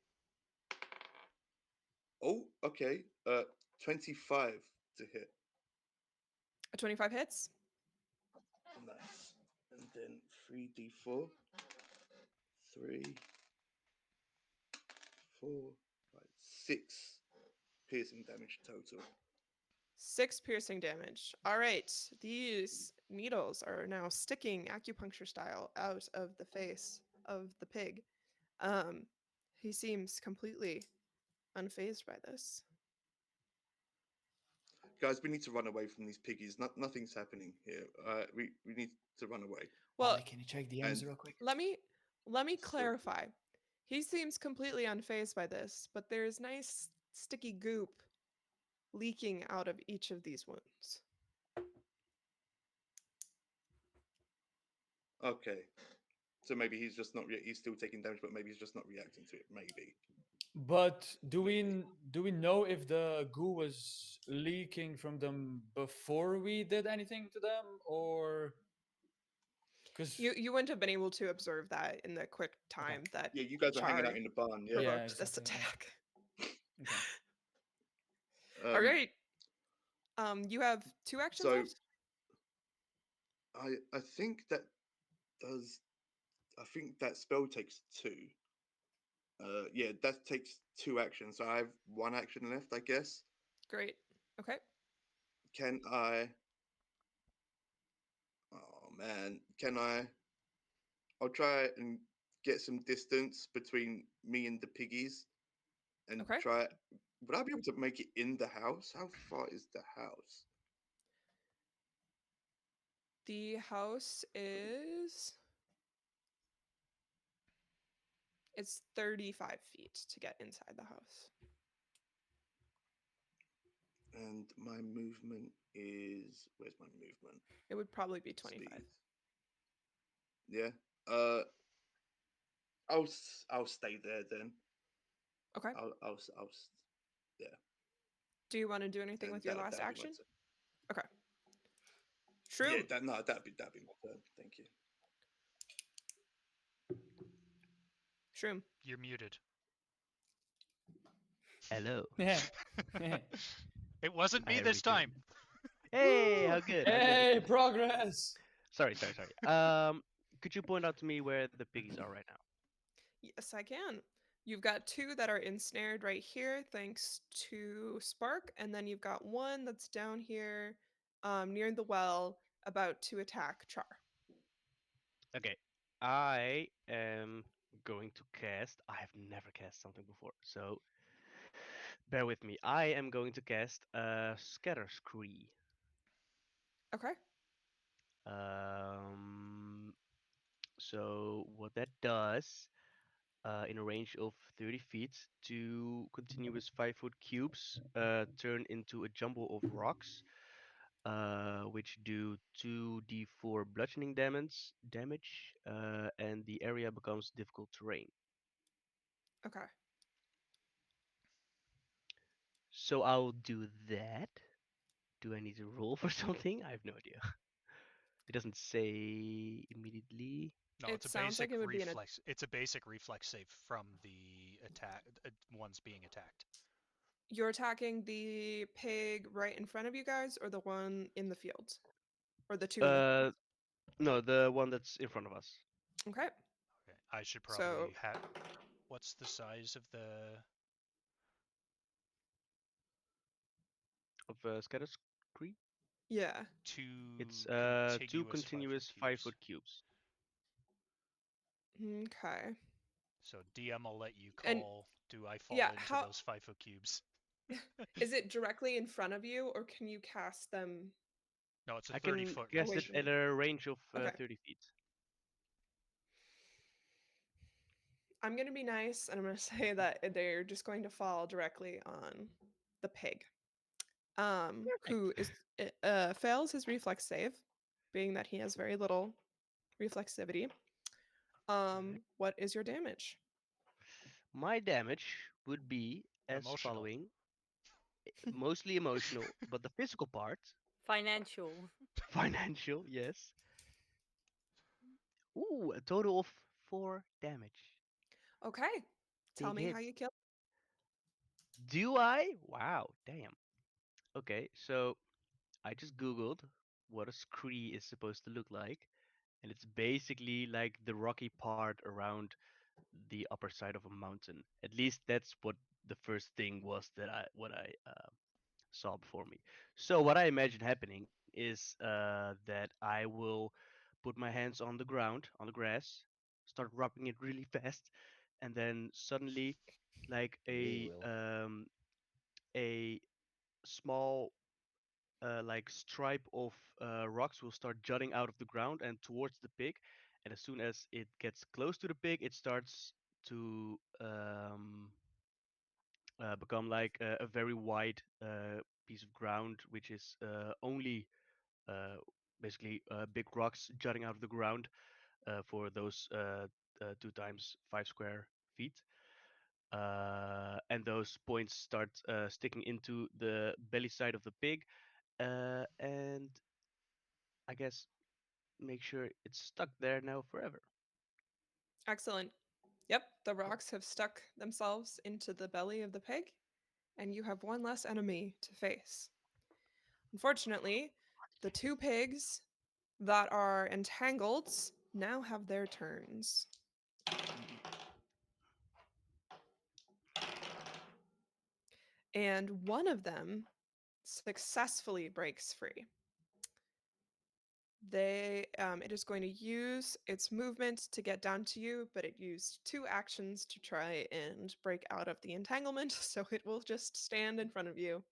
Oh, okay. 25 to hit. A 25 hits. Nice. And then 3d4. 3, 4, 5, 6 piercing damage total. 6 piercing damage. All right. These needles are now sticking acupuncture style out of the face of the pig. He seems completely unfazed by this. Guys, we need to run away from these piggies. Nothing's happening here. We need to run away. Well, Ollie, can you check the ends and- real quick? let me Sorry. clarify. He seems completely unfazed by this, but there's nice sticky goop leaking out of each of these wounds. Okay. So maybe he's just not. He's still taking damage, but maybe he's just not reacting to it. Maybe. But do we know if the goo was leaking from them before we did anything to them, or because You wouldn't have been able to observe that in the quick okay, time that Yeah, you guys are hanging out Char in the barn. Yeah. yeah, provoked this exactly, yeah, attack. okay. All Um. right. You have two actions So left. I think that does. I think that spell takes two. Yeah, that takes two actions. So I have one action left, I guess. Great. Okay. Can I? Oh man, can I? I'll try and get some distance between me and the piggies and Okay. try. Would I be able to make it in the house? How far is the house? The house is it's 35 feet to get inside the house. And my movement is. Where's my movement? It would probably be 25. Speed. Yeah. Uh, I'll stay there then. Okay. Yeah. Do you want to do anything And with your last that'll be my action? turn. Okay. Yeah, Shroom. that no, that'd be my turn. Thank you. Shroom. You're muted. Hello. Yeah. It wasn't I me have this returned. time. Hey, Woo! how good? How good? Hey, progress. Sorry. Could you point out to me where the piggies are right now? Yes, I can. You've got two that are ensnared right here, thanks to Spark, and then you've got one that's down here, near the well, about to attack Char. Okay. I am going to cast. I have never cast something before, so bear with me. I am going to cast a Scatter Scree. Okay. Um, so what that does, in a range of 30 feet, two continuous 5-foot cubes turn into a jumble of rocks, which do 2d4 bludgeoning damage, and the area becomes difficult terrain. Okay. So I'll do that. Do I need to roll for something? I have no idea. It doesn't say immediately. No, It sounds like it would be an. It's a basic reflex save from the attack ones being attacked. You're attacking the pig right in front of you guys, or the one in the field, or the two in the field. Uh, no, the one that's in front of us. Okay. Okay. I should So probably have. What's the size of the Of Scatter Scree. yeah. It's two two contiguous 5-foot continuous cubes? 5-foot cubes. Okay. So DM, I'll let you And call. Do I yeah, fall into how those 5-foot cubes? is it directly in front of you, or can you cast them No, it's a I 30 can foot cast away it range. from at you? a range of Okay. 30 feet. I'm gonna be nice, and I'm gonna say that they're just going to fall directly on the pig, Perfect. who is fails his reflex save, being that he has very little reflexivity. Okay. What is your damage? My damage would be as Emotional. following: mostly emotional, but the physical part, Financial. financial, yes. Ooh, a total of 4 damage. Okay, tell Big me how hits. you kill. Do I? Wow, damn. Okay, so I just googled what a scree is supposed to look like, and it's basically like the rocky part around the upper side of a mountain. At least that's what the first thing was that I saw before me. So what I imagine happening is that I will put my hands on the ground, on the grass, start rubbing it really fast, and then suddenly, like We will. a small like stripe of rocks will start jutting out of the ground and towards the pig. And as soon as it gets close to the pig, it starts to become like a very wide piece of ground, which is only uh, basically big rocks jutting out of the ground for those 2 times 5 square feet. and those points start sticking into the belly side of the pig, and I guess make sure it's stuck there now forever. Excellent. Yep, the rocks have stuck themselves into the belly of the pig, and you have one less enemy to face. Unfortunately, the two pigs that are entangled now have their turns. And one of them successfully breaks free. It is going to use its movement to get down to you, but it used 2 actions to try and break out of the entanglement, so it will just stand in front of you,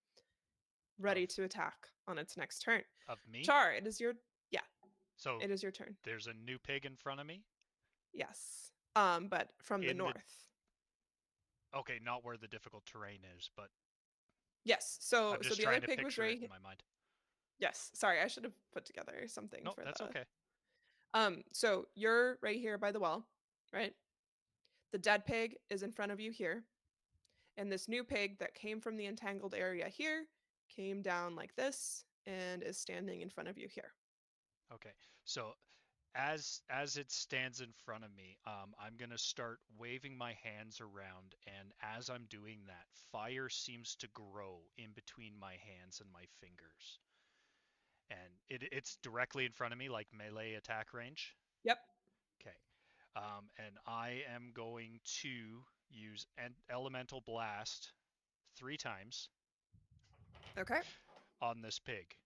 ready Of to attack on its next turn. of me. Char, it is your yeah, So it is your turn. there's a new pig in front of me. Yes. But from the In the north. Okay, not where the difficult terrain is, but Yes. So I'm just the other trying to pig was picture it right. in my mind. Yes. Sorry, I should have put together something No, for that's the. okay. So you're right here by the well, right? The dead pig is in front of you here, and this new pig that came from the entangled area here came down like this and is standing in front of you here. Okay, so as it stands in front of me, I'm gonna start waving my hands around, and as I'm doing that, fire seems to grow in between my hands and my fingers, and it's directly in front of me, like melee attack range. Yep. Okay, and I am going to use an elemental blast 3 times Okay. on this pig.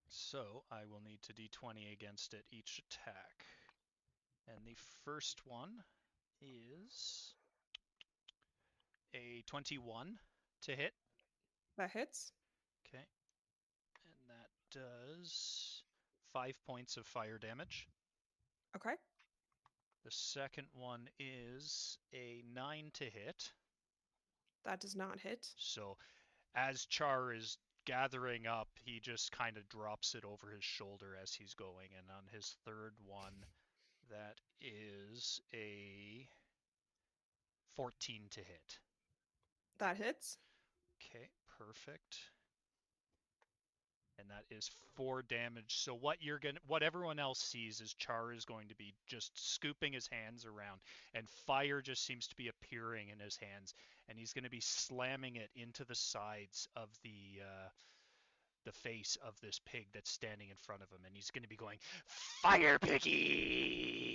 So I will need to d20 against it each attack. And the first one is a 21 to hit. That hits. Okay. And that does 5 points of fire damage. Okay. The second one is a 9 to hit. That does not hit. So as Char is gathering up, he just kind of drops it over his shoulder as he's going. And on his third one, that is a 14 to hit. That hits. Okay, perfect. And that is 4 damage. So what everyone else sees is Char is going to be just scooping his hands around, and fire just seems to be appearing in his hands, and he's going to be slamming it into the sides of the face of this pig that's standing in front of him, and he's going to be going, "Fire piggy!"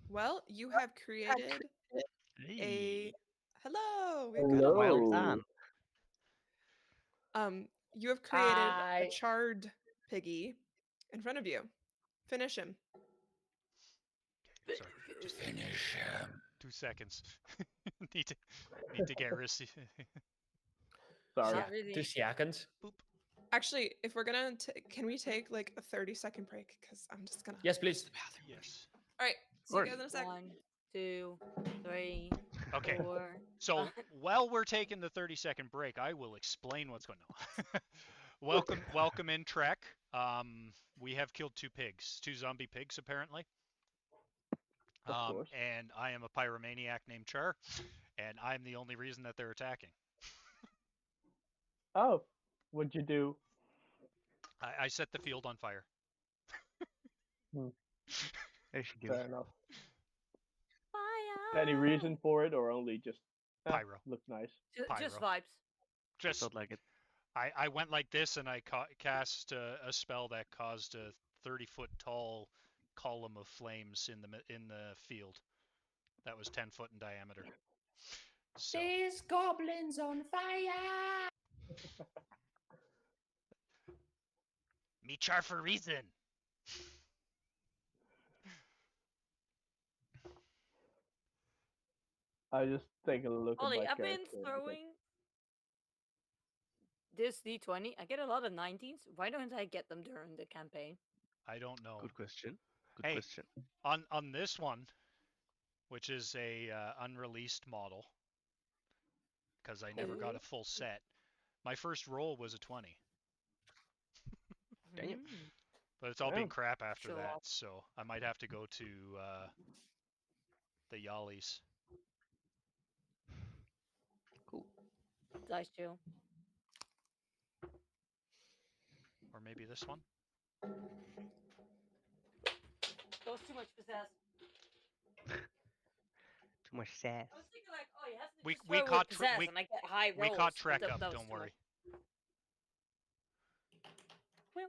Well, you have created a Hey, hello. We've got a well letter. done. You have created a I charred piggy in front of you. Finish him. Sorry, just finish him. 2 seconds. need to get Rissy. Sorry. Not really. 2 seconds. Boop. Actually, if we're gonna, can we take like a 30-second break? Because I'm just gonna. Yes, please. Yes. All right. See you guys in a sec. 1, 2, 3, Okay. 4. So while we're taking the 30-second break, I will explain what's going on. welcome in, Trek. We have killed 2 pigs, 2 zombie pigs apparently. Of course. And I am a pyromaniac named Char, and I'm the only reason that they're attacking. Oh, what'd you do? I set the field on fire. There she goes. Fair enough. Fire! Any reason for it, or only just Pyro. looks nice? Just Pyro. vibes. Just Felt like it. I went like this, and I cast a spell that caused a 30-foot tall column of flames in the field. That was 10 foot in diameter. So This goblin's on fire. me Char for reason. I just take a look Ollie, at my I've been character. And I think, throwing this d20. I get a lot of 19s. Why don't I get them during the campaign? I don't know. Good question. Good Hey. question. On this one, which is a unreleased model, because I never got a full set. My first roll was a 20, Damn. Mm. but it's all Damn. been crap after Show that. off. So I might have to go to The Yallies. Cool. Dice chill. Or maybe this one? That was too much pizzazz. Too much sass. I was thinking like, oh, you have to We- just we throw caught with Tr- pizzazz we- and I get high rolls. We caught but Trek that, up, that was don't too worry. much.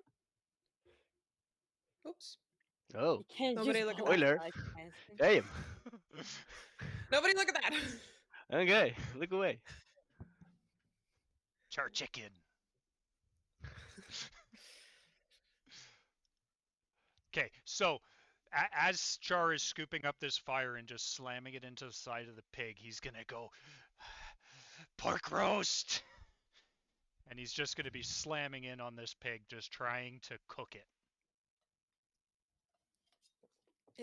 Oops. Oh, You can't Nobody use look at both that. dice, Cranston. damn. Nobody look at that. Okay, look away. Char chicken. Okay, so as Char is scooping up this fire and just slamming it into the side of the pig, he's gonna go, pork roast! And he's just gonna be slamming in on this pig, just trying to cook it.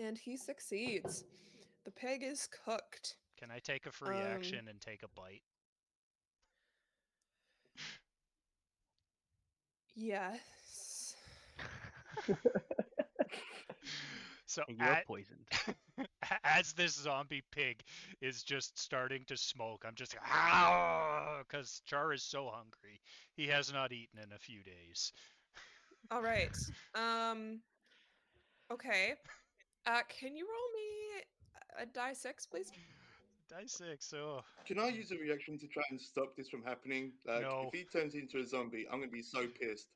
And he succeeds. The pig is cooked. Can I take a free action and take a bite? Yes. So And you're poisoned. as this zombie pig is just starting to smoke, I'm just because Char is so hungry. He has not eaten in a few days. All right. Okay. Can you roll me a die 6, please? Die 6, oh. Can I use a reaction to try and stop this from happening? Like, No. if he turns into a zombie, I'm gonna be so pissed.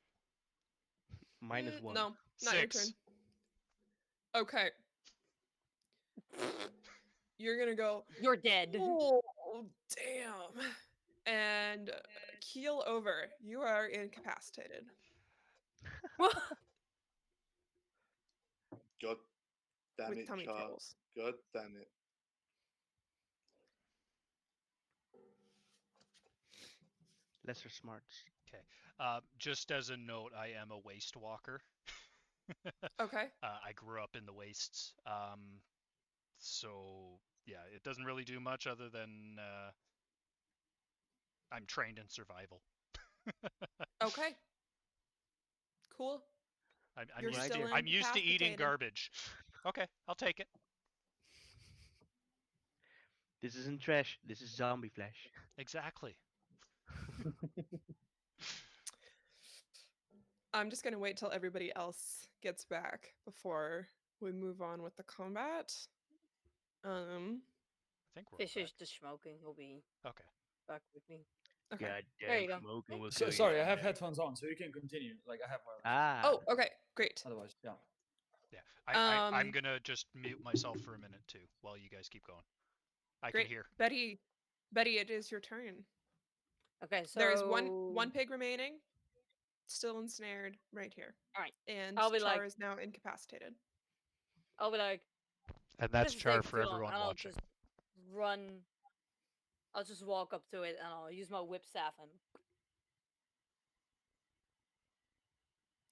-1. No, not your 6. turn. Okay. You're gonna go, You're dead. oh, damn. And keel over. You are incapacitated. God damn With it, tummy Char. troubles. God damn it. Lesser smarts. Okay. Just as a note, I am a waste walker. Okay. I grew up in the wastes. So yeah, it doesn't really do much other than I'm trained in survival. Okay. Cool. I'm You're used still to, I'm used to eating incapacitated. garbage. Okay, I'll take it. This isn't trash. This is zombie flesh. Exactly. I'm just gonna wait till everybody else gets back before we move on with the combat. I think we're all Fish is back. just smoking. He'll be Okay. back with me. Okay. God There you damn go. smoking will So, kill you sorry, I have someday. headphones on, so you can continue. Like I have wireless. Ah. Oh, okay, great. Otherwise, yeah. Yeah. I'm Um, gonna just mute myself for a minute too while you guys keep going. I Great. can hear. Betty, it is your turn. Okay, so There's one pig remaining, still ensnared right here. All right, And I'll be Char like- is now incapacitated. I'll be like, And that's this is Char taking for too long, everyone and I'll watching. just run. I'll just walk up to it and I'll use my whip staff and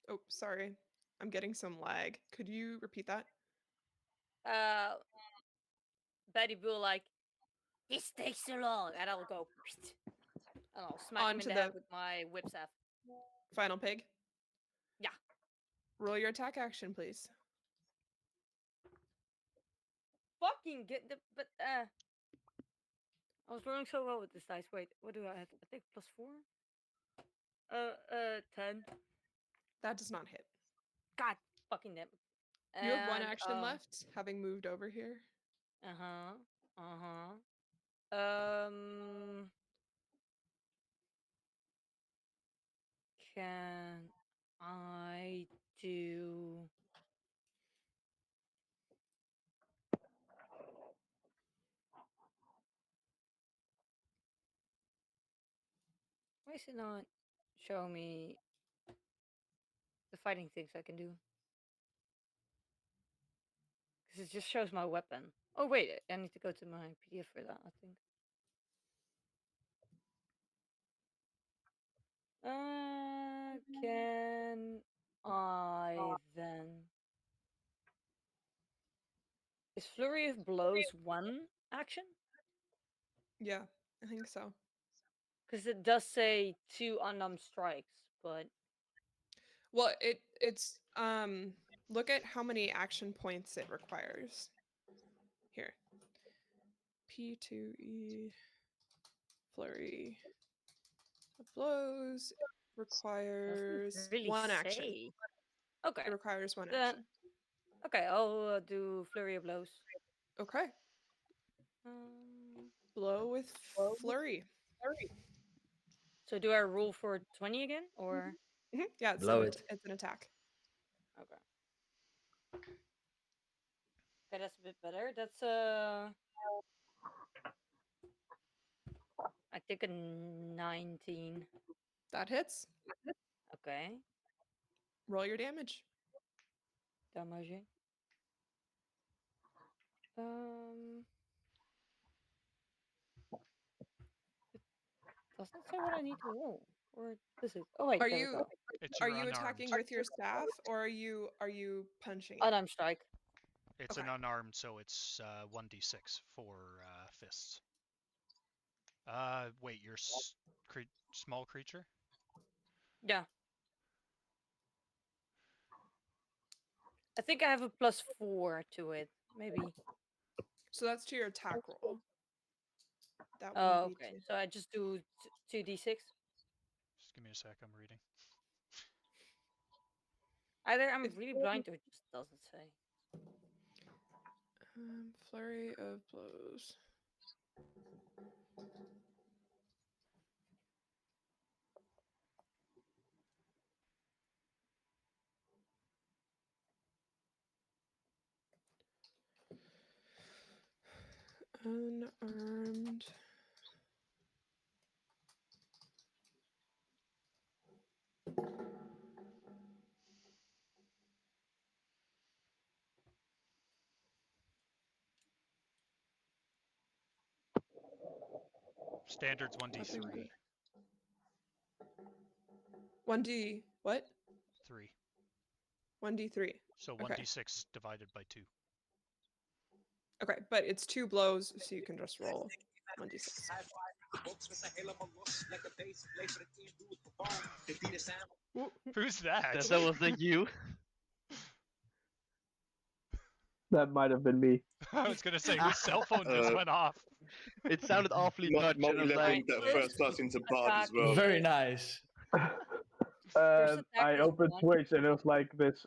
Oh, sorry. I'm getting some lag. Could you repeat that? Betty will like, this takes too long, and I'll go and I'll smack him in Onto the head the- with my whip staff. Final pig? Yeah. Roll your attack action, please. Fucking get the I was rolling so well with this dice. Wait, what do I have? I think +4. 10. That does not hit. God fucking damn. You have one action left, having moved over here. Can I do? Why is it not showing me the fighting things I can do? Because it just shows my weapon. Oh wait, I need to go to my PDF for that, I think. Can I then? Is Flurry of Blows one action? Yeah, I think so. Because it does say 2 unarmed strikes, but Well, it's look at how many action points it requires. Here. P2E flurry of blows requires Doesn't really one action. say. Okay. It requires one Then action. okay, I'll do flurry of blows. Okay. Um, Blow with flurry. so do I roll for 20 again, or Yeah, Blow it. it's an attack. okay? Okay, that's a bit better. That's I think a 19. That hits. Okay, Roll your damage. damage. Um, it doesn't say what I need to roll, or this is. Oh wait, Are there we you go. It's are your you unarmed. attacking with your staff or are you punching it? Unarmed strike. It's Okay. an unarmed, so it's 1d6 for fists. Wait, you're small creature? Yeah. I think I have a +4 to it. Maybe. So that's to your attack roll. That wouldn't Oh, be okay. to So I just do 2d6. Just give me a sec, I'm reading. Either I'm If- really blind or it just doesn't say. flurry of blows. Unarmed. Standard's Weapon 1d3. group. 1d what? 3. 1d3. So Okay. 1d6 divided by 2. Okay, but it's 2 blows, so you can just roll 1d6. Who's that? That wasn't you. That might have been me. I was gonna say, whose cell phone just Uh, went off? It sounded awfully Dutch, and I was like, multi-level that First first class into bard as attack. well. Very nice. First attack I was opened 1. Twitch and it was like this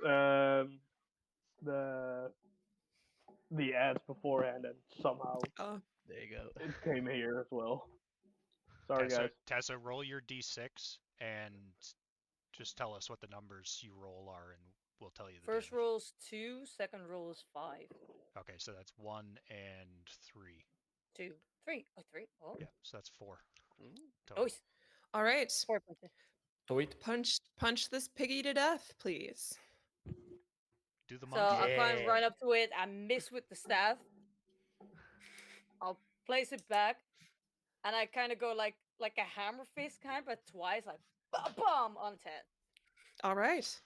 the ads beforehand, and somehow Oh, there you go. it came here as well. Sorry, guys. Tessa, roll your d6 and just tell us what the numbers you roll are, and we'll tell you the First damage. roll is 2, second roll is 5. Okay, so that's 1 and 3. 2, 3. Oh, 3. Oh, Yeah, so that's 4 Mm. total. nice. all right. 4 punches. Sweet. Punch this piggy to death, please. Do the So monkey. I'll climb Yeah. right up to it and miss with the staff. I'll place it back, and I kind of go like a hammer fist kind, but twice, like bam on its head. All right.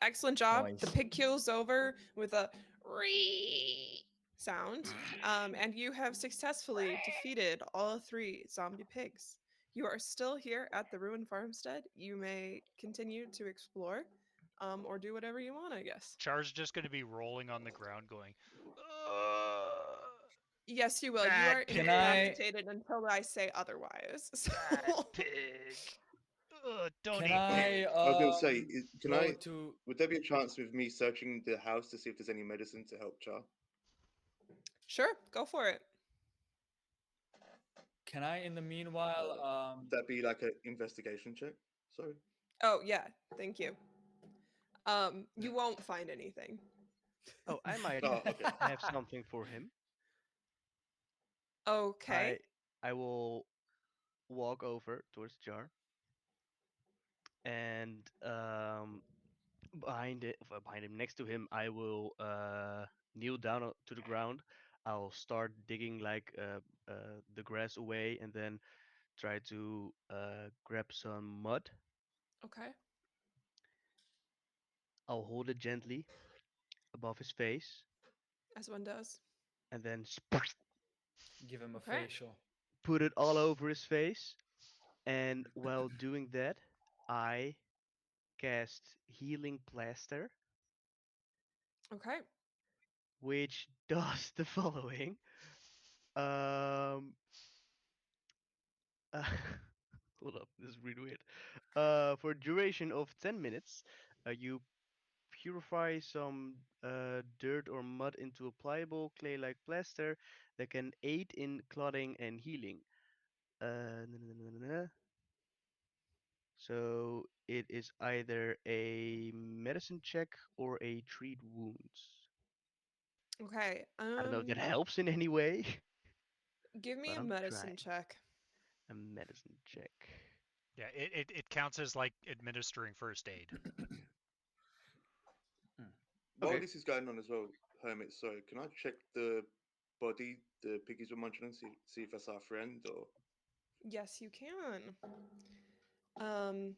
Excellent job. The Nice. pig keels over with a ree sound, and you have successfully defeated all 3 zombie pigs. You are still here at the ruined farmstead. You may continue to explore, or do whatever you want, I guess. Char's just going to be rolling on the ground going, "Ugh, Yes, you will. You bad are pig, Can I- incapacitated until I say otherwise. So bad pig. Ugh, don't Can eat I pig." I was going to say, can go I? to Would there be a chance with me searching the house to see if there's any medicine to help Char? sure, go for it. Can I in the meanwhile Would that be like an investigation check? Sorry. Oh yeah, thank you. You won't find anything. Oh, I might Oh, okay. have something for him. Okay. I will walk over towards Jar, and behind him, next to him, I will kneel down to the ground. I'll start digging like the grass away, and then try to grab some mud. Okay. I'll hold it gently above his face, As one does. and then give him a Okay. facial? put it all over his face. And while doing that, I cast Healing Plaster, Okay. which does the following. Um, uh, hold up, this is really weird. For a duration of 10 minutes, you purify some dirt or mud into a pliable clay-like plaster that can aid in clotting and healing. Na- na- na- na- na. So it is either a medicine check or a treat wounds. Okay. I don't know if that helps in any way, Give me but a I'm medicine trying. check. A medicine check. Yeah, it counts as like administering first aid. While Okay. this is going on as well, Hermit, sorry, can I check the body the piggies were munching on, see if that's our friend or. Yes, you can. Um,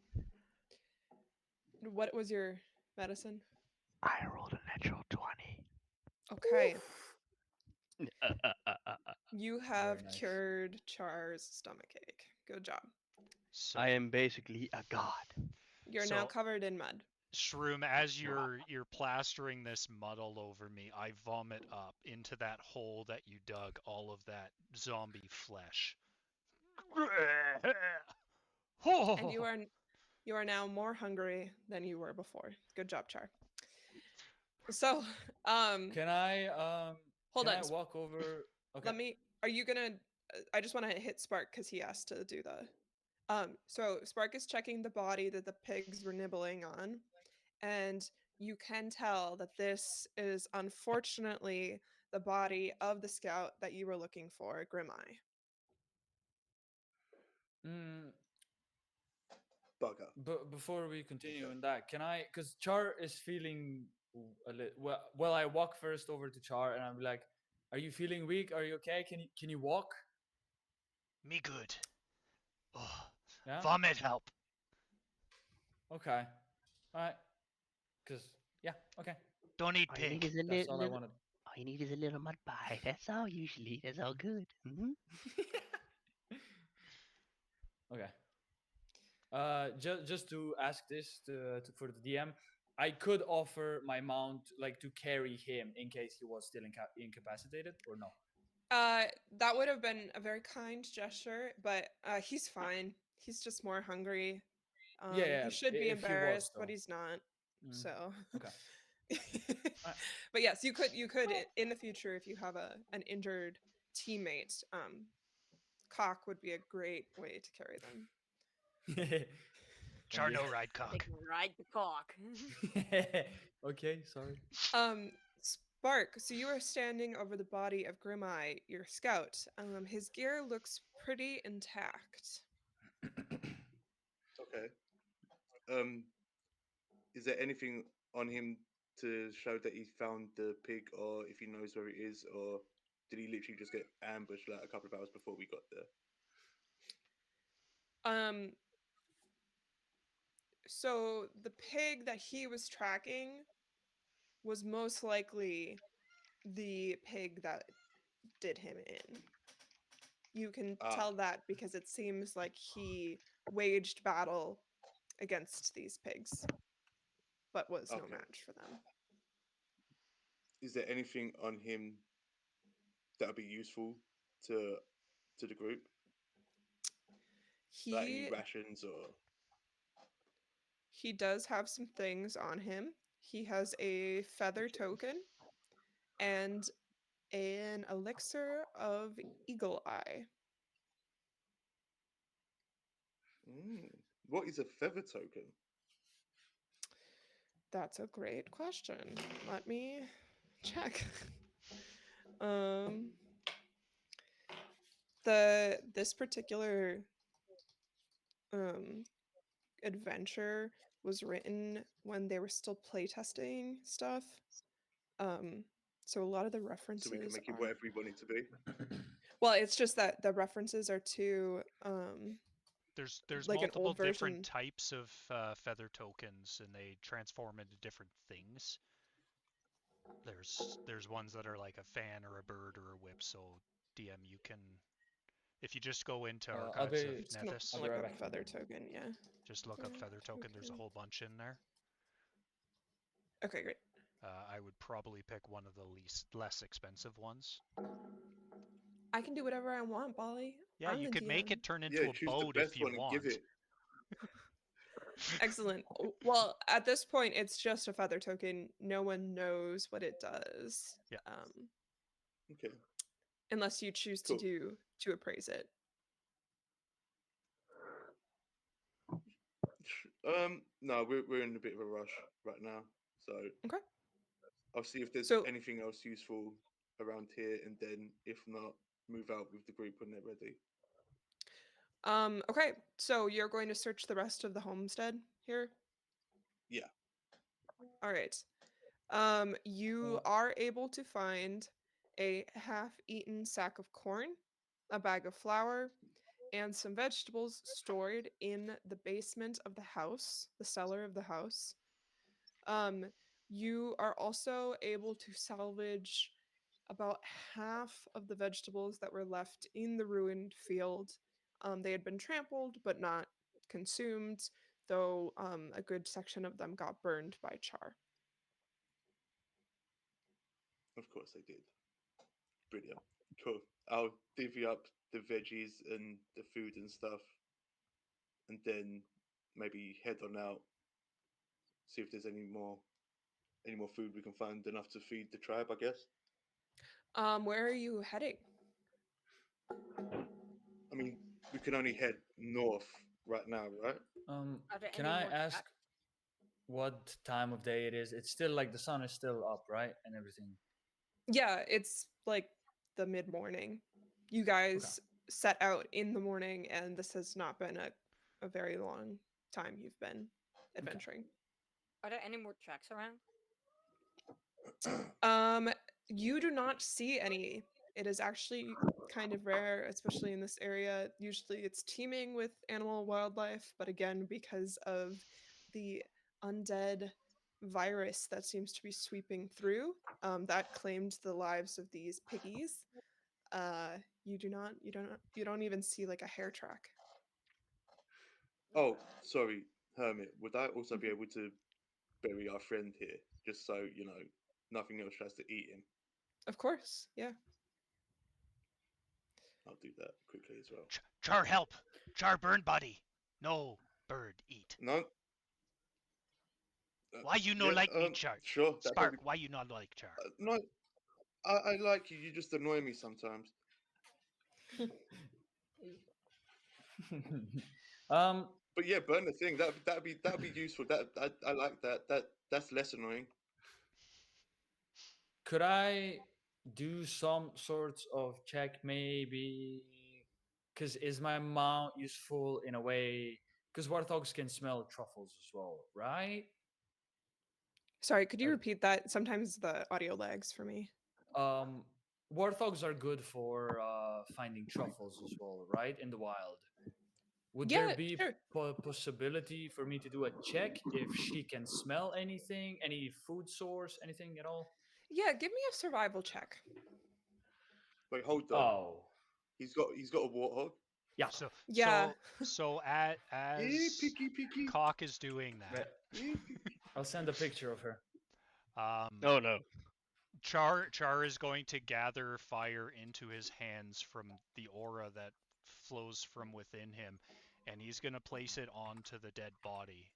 what was your medicine? I rolled a natural 20. Okay. I You Very have nice. cured Char's stomachache. Good job. So am basically a god. You're now so covered in mud. Shroom, as you're plastering this mud all over me, I vomit up into that hole that you dug all of that zombie flesh. And you are now more hungry than you were before. Good job, Char. So, Can I hold can on. I walk over? Okay. Let me. Are you gonna? I just want to hit Spark because he asked to do the. So Spark is checking the body that the pigs were nibbling on, and you can tell that this is unfortunately the body of the scout that you were looking for, Grimeye. Mm, Bugger. but before we continue in that, can I? Because Char is feeling a little. Well, I walk first over to Char and I'm like, "Are you feeling weak? Are you okay? Can you walk?" Me good. Oh, Yeah. vomit help. Okay. All right. Because yeah. Okay. Don't eat All you need pig. is a That's all I little. wanted. All you need is a little mud pie. That's all usually. That's all good. Okay. Just to ask this for the DM, I could offer my mount like to carry him in case he was still incapacitated or no. That would have been a very kind gesture, but he's fine. He's just more hungry. Yeah, yeah. He should be If he was embarrassed, but though. he's not. Mm, So, okay. Alright. but yes, you could in the future if you have an injured teammate. Cock would be a great way to carry them. Char Thank no ride They cock. can ride the cock. you. Okay, sorry. Spark, so you are standing over the body of Grimeye, your scout. His gear looks pretty intact. Okay. Um, is there anything on him to show that he found the pig, or if he knows where it is, or did he literally just get ambushed like a couple of hours before we got there? Um, so the pig that he was tracking was most likely the pig that did him in. You can Ah, tell that because it seems like he waged battle against these pigs, but was no okay. match for them. Is there anything on him that would be useful to the group, like any He rations or? he does have some things on him. He has a feather token and an elixir of eagle eye. Mm. What is a feather token? That's a great question. Let me check. um this particular um adventure was written when they were still playtesting stuff. Um so a lot of the So we can references make it are, whatever we want it to be. well, it's just that the references are to There's like an multiple old different version. types of feather tokens, and they transform into different things. There's ones that are like a fan or a bird or a whip. So DM, you can, if you just go into I'll Archives of be I'm just gonna Nethys, I'll be look right up back. feather token, yeah. just look up Feather feather token. There's a token. whole bunch in there. Okay, great. I would probably pick one of the less expensive ones. I can do whatever I want, Bali. Yeah, I'm you the could make DM. it turn into Yeah, a choose the boat if best you one and give want. it. Excellent. Well, at this point, it's just a feather token. No one knows what it does, Yeah. Okay, unless you choose cool. to appraise it. No, we're in a bit of a rush right now, so Okay. I'll see if there's So, anything else useful around here, and then if not, move out with the group when they're ready. okay. So you're going to search the rest of the homestead here. Yeah. All right. You are able to find a half-eaten sack of corn, a bag of flour, and some vegetables stored in the basement of the house, the cellar of the house. Um, you are also able to salvage about half of the vegetables that were left in the ruined field. They had been trampled but not consumed, though a good section of them got burned by char. Of course they did. Brilliant. Cool. I'll divvy up the veggies and the food and stuff, and then maybe head on out, see if there's any more food we can find enough to feed the tribe, I guess. Where are you heading? I mean, we can only head north right now, right? Are there Can any I more ask tracks? what time of day it is? It's still like the sun is still up, right? And everything. Yeah, it's like the mid morning. You Okay. guys set out in the morning, and this has not been a very long time you've been adventuring. Are there any more tracks around? Um, you do not see any. It is actually kind of rare, especially in this area. Usually it's teeming with animal wildlife, but again, because of the undead virus that seems to be sweeping through, that claimed the lives of these piggies. You don't even see like a hair track. Oh, sorry, Hermit. Would I also be Mhm. able to bury our friend here, just so nothing else tries to eat him? Of course, yeah. I'll do that quickly as well. Char, help! Char, burn body. No, bird, eat. No. Why you no Yeah. like me, Char? Sure. That Spark, probably. why you not like Char? No. I like you. You just annoy me sometimes. um, But yeah, burn the thing. That'd be useful. I like that. That's less annoying. could I do some sorts of check maybe? Because is my mount useful in a way? Because warthogs can smell truffles as well, right? Sorry, could you Like, repeat that? Sometimes the audio lags for me. um, warthogs are good for finding truffles as well, right? In the wild. Would there Yeah, be sure. possibility for me to do a check if she can smell anything, any food source, anything at all? Yeah, give me a survival check. Wait, hold on. Oh, He's got a warthog. yeah. So, Yeah. so Yeah, as picky. Cock is doing Wait, that, Yeah, picky. I'll send a picture of her. Oh no. Char is going to gather fire into his hands from the aura that flows from within him, and he's going to place it onto the dead body,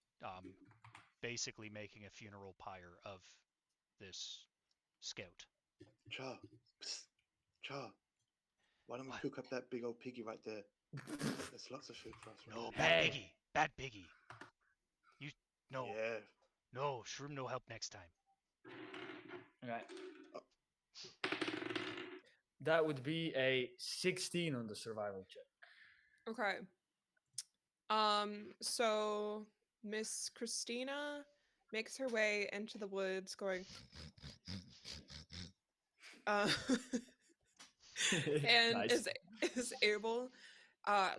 basically making a funeral pyre of this scout. Char, psst, Char. Why don't we What? cook up that big old piggy right there? There's lots of food for us right No, there. Hey, bad piggy. You no, Yeah. no shroom, no help next time. okay. Uh, That would be a 16 on the survival check. Okay. So Miss Christina makes her way into the woods going uh, and Nice. is able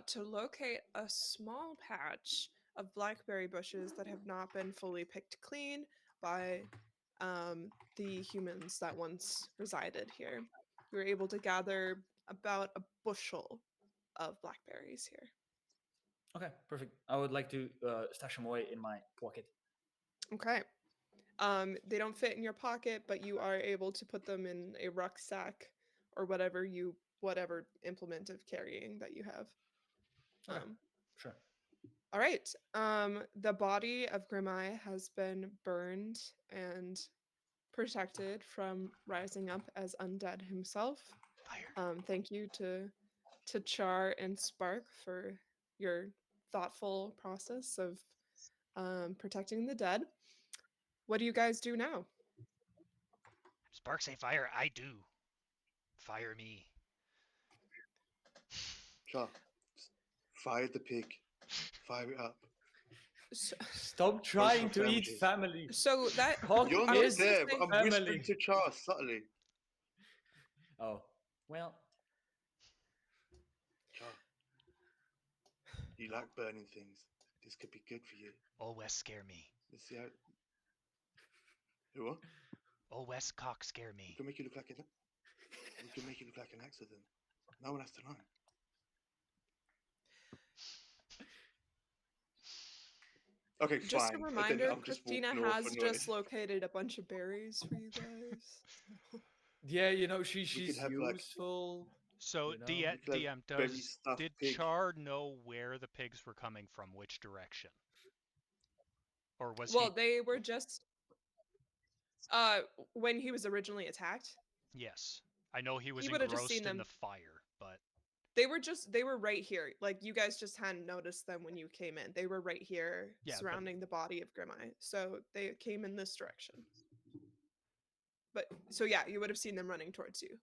to locate a small patch of blackberry bushes that have not been fully picked clean by the humans that once resided here. We were able to gather about a bushel of blackberries here. Okay, perfect. I would like to stash them away in my pocket. Okay. They don't fit in your pocket, but you are able to put them in a rucksack or whatever you whatever implement of carrying that you have. Okay. Sure. All right. The body of Grimai has been burned and protected from rising up as undead himself. Fire. Thank you to Char and Spark for your thoughtful process of protecting the dead. What do you guys do now? Sparks say fire. I do. Fire me. Char, fire the pig. Fire it up. So, Stop trying to eat sandwiches. family. so that Hog You're I not was is gonna there, say- but I'm family. whispering to Char subtly. Oh, well. Char, you like burning things. This could be good for you. Old West scare me. Let's see how. Who what? Old West cock scare We me. can make you look like an. We can make you look like an accident. No one has to know. Okay, just fine. a But then reminder, I'm just Christina walking off has annoyed. just located a bunch of berries for you guys. Yeah, you know, could she's have, like- useful. So You know, DM, we could have berry stuffed did pig. Char know where the pigs were coming from, which direction? Or was Well, they were just when he was originally attacked, Yes. I know he was He would've just engrossed seen in them. the fire, but they were right here. Like you guys just hadn't noticed them when you came in. They were right here Yeah, but- surrounding the body of Grimai. So they came in this direction. But so yeah, you would have seen them running towards you.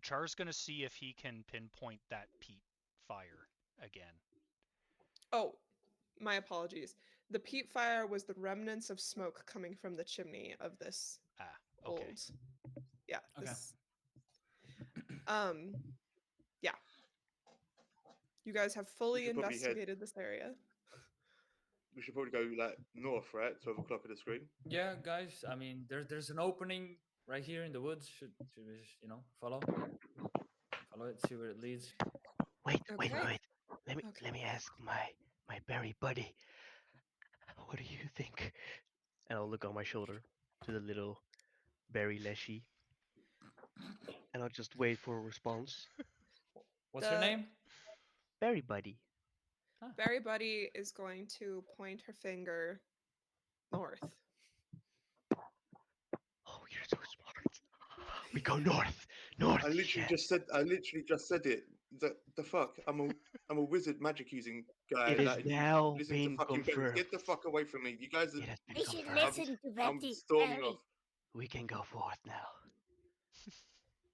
Char's gonna see if he can pinpoint that peat fire again. Oh, my apologies. The peat fire was the remnants of smoke coming from the chimney of this Ah, okay. old. Yeah. Okay. This, yeah. You guys have fully should probably head- investigated this area. We should probably go like north, right? 12 o'clock at the screen. yeah, guys. I mean, there's an opening right here in the woods. Should we just, follow it, see where it leads? Wait. Okay. Let Okay. me ask my berry buddy. What do you think? And I'll look on my shoulder to the little berry leshy, and I'll just wait for a response. What's her The- name? Berry buddy. Berry Buddy is going to point her finger north. Oh, you're so smart. We go north. North. I literally yeah. just said it. The fuck? I'm a wizard magic using guy. It is like, you now listen to being fucking berries. confirmed. Get the fuck away from me. You guys are. It has been We should confirmed. listen to I'm Betty. storming Berry. off. We can go forth now.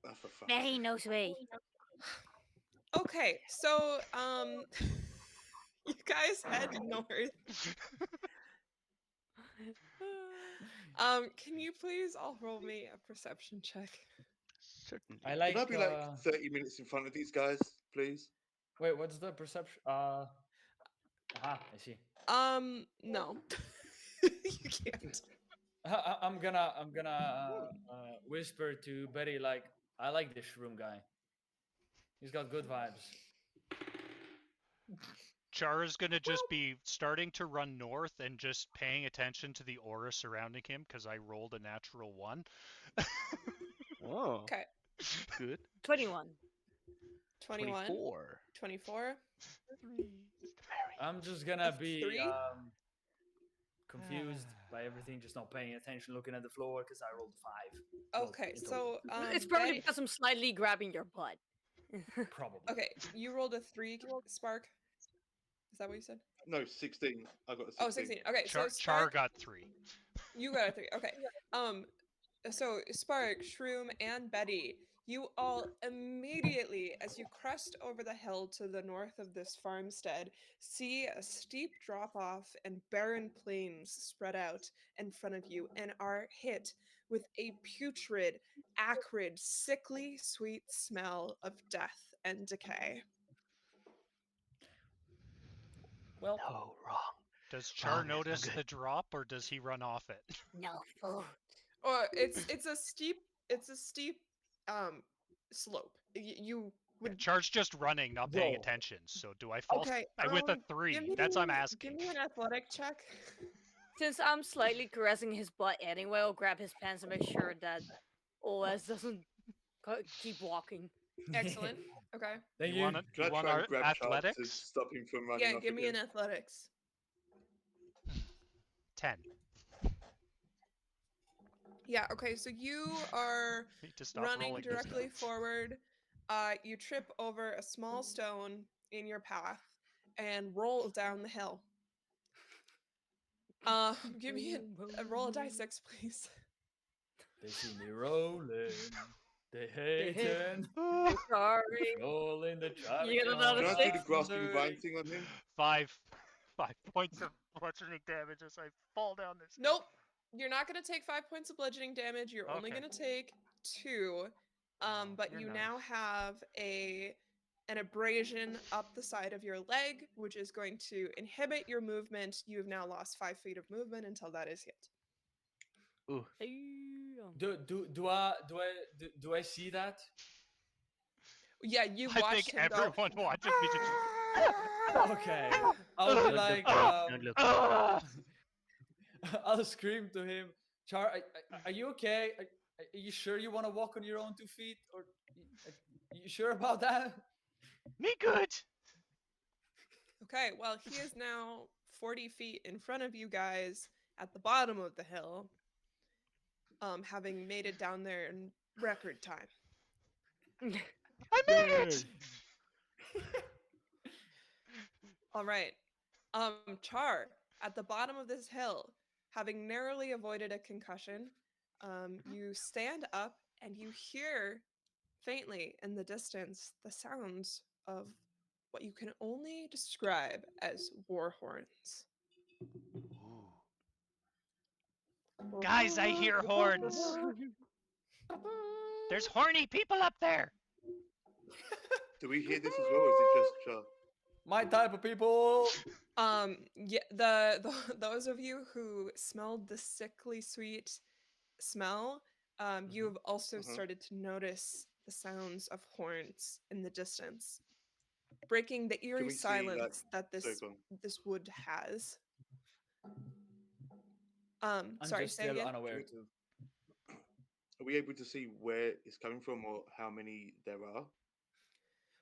Oh, for fuck. Berry knows way. Okay, so you guys head north. Can you please all roll me a perception check? Certainly. I like. Can I be like 30 minutes in front of these guys, please? Wait, what's the perception? I see. No. You can't. I'm gonna whisper to Betty like, I like this shroom guy. He's got good vibes. Char is gonna just be starting to run north and just paying attention to the aura surrounding him because I rolled a natural 1. Oh, Okay. good. 21. 21. 24. 24. I'm just gonna Of be 3? confused by everything, just not paying attention, looking at the floor because I rolled 5. Okay, in so It's probably Ben- because I'm slightly grabbing your butt. Probably. okay, you rolled a 3, Spark. Is that what you said? No, 16. I got a 16. Oh, 16. Okay, Char so Spark, got 3. you got a 3. Okay. So Spark, Shroom, and Betty, you all immediately, as you crest over the hill to the north of this farmstead, see a steep drop off and barren plains spread out in front of you and are hit with a putrid, acrid, sickly, sweet smell of death and decay. Well, No, wrong. Does Char Wrong, that's not notice good. the drop or does he run off it? No food. Or it's a steep slope. You would Char's just running, not paying Roll. attention. So do I fall okay with a give 3? me, That's I'm give asking. me an athletic check. Since I'm slightly caressing his butt anyway, I'll grab his pants and make sure that OS doesn't keep walking. Excellent. Okay. Thank You you. want it? Can You I want try and our grab Chard to athletics? stop him from running Yeah, off give me again? an athletics. 10. Yeah, okay, so you are Need to stop running rolling this directly dice. forward. You trip over a small stone in your path and roll down the hill. Give me a roll a d6, please. They see me rolling. They They hate hating. me, sorry. Rolling the traffic You get another Can I jam. do the six? grasping vine thing on him? 5. 5 points of bludgeoning damage as I fall down this hill. Nope. You're not going to take 5 points of bludgeoning damage. You're only Okay. going to take 2. Oh, But you're you nice. now have an abrasion up the side of your leg, which is going to inhibit your movement. You have now lost 5 feet of movement until that is hit. Ooh. Do I see that? Yeah, you I watched think him go. everyone watches me just. Okay. I'll be Don't like, look, don't look. I'll scream to him, Char, are you okay? Are you sure you want to walk on your own 2 feet? Or you sure about that? Me good. Okay, well, he is now 40 feet in front of you guys at the bottom of the hill, having made it down there in record time. I made it. All right. Char, at the bottom of this hill, having narrowly avoided a concussion, you stand up and you hear faintly in the distance the sounds of what you can only describe as war horns. Guys, I hear horns. There's horny people up there. Do we hear this as well, or is it just Chard? My type of people. Yeah, the those of you who smelled the sickly sweet smell, you have also started to notice the sounds of horns in the distance, breaking the Can eerie we see, like, silence that sorry, go on. this wood has. I'm Sorry, just say still again. unaware too. Are we able to see where it's coming from or how many there are?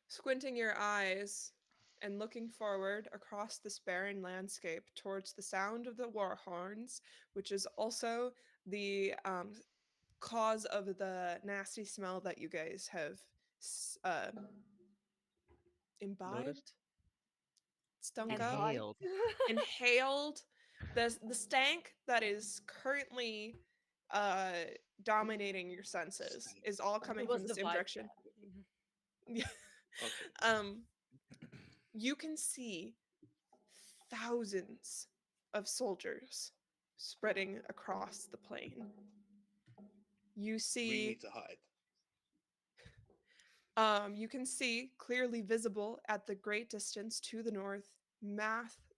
Squinting your eyes and looking forward across this barren landscape towards the sound of the war horns, which is also the cause of the nasty smell that you guys have Noticed? imbibed, stunk up, Inhaled. inhaled. The stank that is currently uh, dominating your senses Stank. is all coming It from was the the same vibe direction. check. Yeah. Okay. You can see thousands of soldiers spreading across the plain. You We see need to hide. You can see clearly visible at the great distance to the north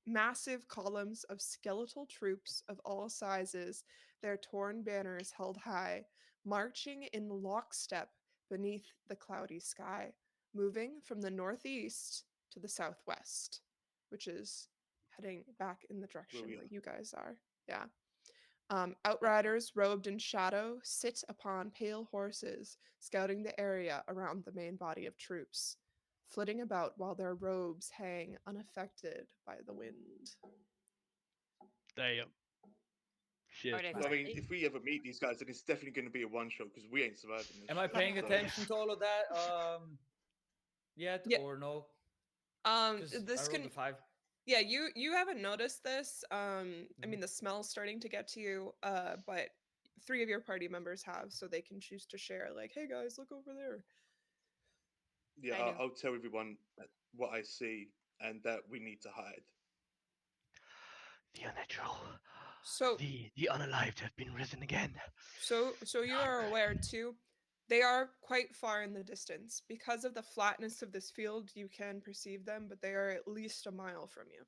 massive columns of skeletal troops of all sizes, their torn banners held high, marching in lockstep beneath the cloudy sky, moving from the northeast to the southwest, which is heading back in the direction we where are. you guys are. Yeah. Outriders robed in shadow sit upon pale horses, scouting the area around the main body of troops, flitting about while their robes hang unaffected by the wind. Damn. Shit. Are they So, I mean, friendly? if we ever meet these guys, then it's definitely going to be a one shot because we ain't surviving this Am I shit. paying So, attention to all of that yet Yeah. or no? Because I This rolled can a 5. yeah, you haven't noticed this. I mean the smell's starting to get to you, but 3 of your party members have, so they can choose to share like, "Hey guys, look over there." yeah, I do. I'll tell everyone what I see and that we need to hide. The unnatural. So The unalived have been risen again. So you are aware too. They are quite far in the distance. Because of the flatness of this field, you can perceive them, but they are at least a mile from you.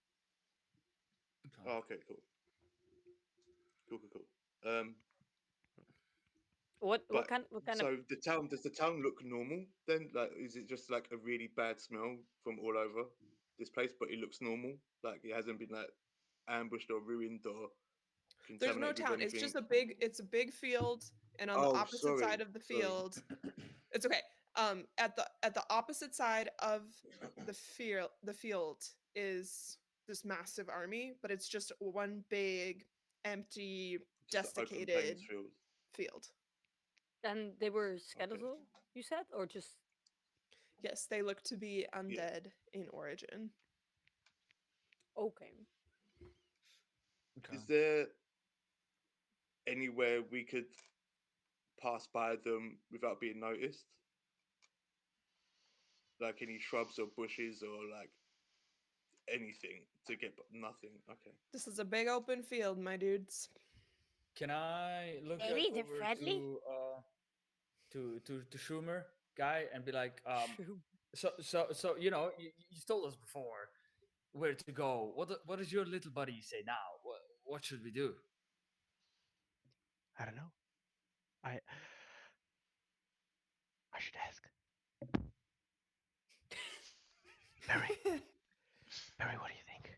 Oh, okay, cool. Cool. What But kind of so the town, does the town look normal then? Like, is it just like a really bad smell from all over this place, but it looks normal? Like, it hasn't been like ambushed or ruined or There's no contaminated with town. It's anything. just a big field, and on the Oh, opposite sorry. side of the Sorry. field, it's okay. At the opposite side of the field is this massive army, but it's just one big, empty, Just an open plains desiccated field. field. And they were skeletal, you said, or just Yes, they look to be Yeah. undead in origin. okay? Okay. Is there anywhere we could pass by them without being noticed? Like any shrubs or bushes or like anything to get, but nothing. Okay. This is a big open field, my dudes. Can I look Maybe they're over friendly? to Schumer guy and be like, True. so you told us before where to go. What does your little buddy say now? What should we do? I don't know. I I should ask. Barry, Barry, what do you think?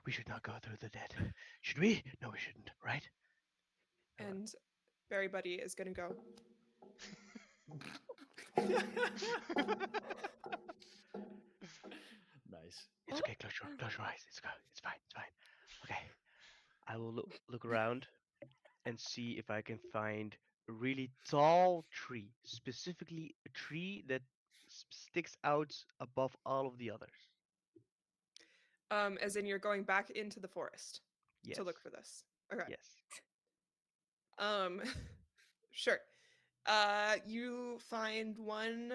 We should not go through the dead. Should we? No, we shouldn't. Right? And Berry Buddy is gonna go. Nice. It's okay. Close your eyes. It's fine. It's fine. Okay. I will look around and see if I can find a really tall tree, specifically a tree that sticks out above all of the others. As in you're going back into the forest Yes. to look for this. Okay. Yes. Um, sure. You find one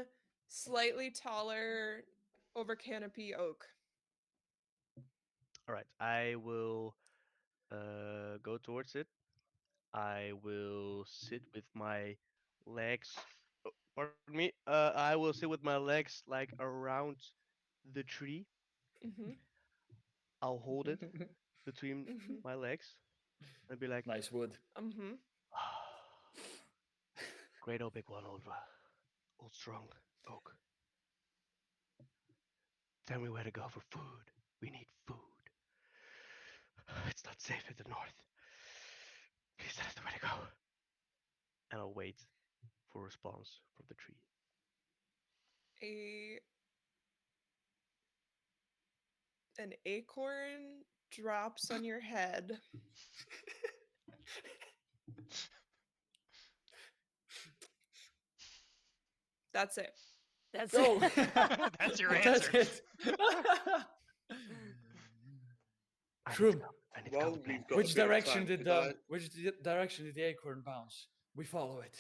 slightly taller over canopy oak. All right. I will go towards it. I will sit with my legs. Oh, pardon me. I will sit with my legs like around the tree. Mm-hmm. I'll hold it between Mm-hmm. my legs and be like, Nice wood. Mm-hmm. great old big one, old strong oak. Tell me where to go for food. We need food. It's not safe in the north. Please tell us the way to go. And I'll wait for a response from the tree. An acorn drops on your head. That's it. That's Oh, it. That's your that's answer. it. I need to Shroom, go. I need to Well, come to plan. we've got which a bit of direction time. did Could the direction did the acorn bounce? We follow it.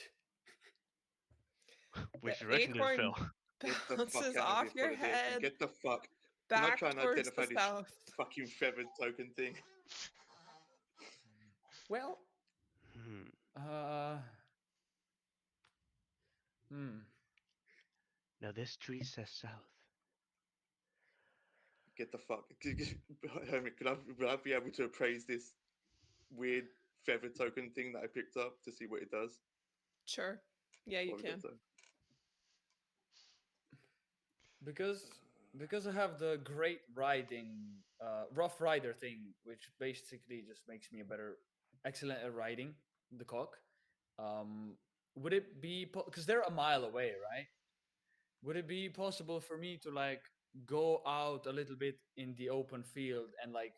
Which The direction did it acorn fell? get the fuck bounces out of off here, your Politician. head Get the fuck. Can I back try and towards identify the this south. fucking feathered token thing? Well, Hmm. uh, hmm. Now this tree says south. Get the fuck. Hermit, will I be able to appraise this weird feathered token thing that I picked up to see what it does? Sure. Yeah, you What have we can. got to- because because I have the great riding, rough rider thing, which basically just makes me a better, excellent at riding the cock. Would it be because they're a mile away, right? Would it be possible for me to like go out a little bit in the open field and like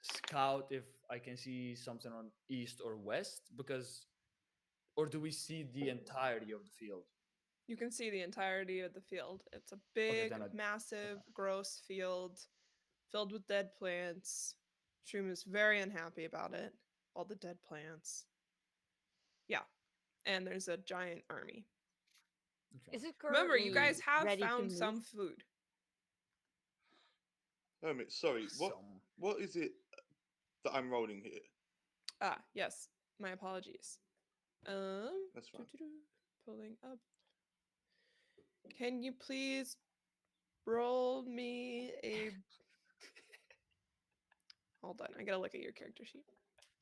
scout if I can see something on east or west? Because or do we see the entirety of the field? You can see the entirety of the field. It's a Okay, big, then I massive, okay. gross field filled with dead plants. Shroom is very unhappy about it. All the dead plants. Yeah. And there's a giant army. Okay. Is it Remember, you guys currently have ready to found move? some food. Hermit, sorry. Some. What is it that I'm rolling here? Ah, yes. My apologies. That's fine. Pulling up. Can you please roll me a... Hold on, I gotta look at your character sheet.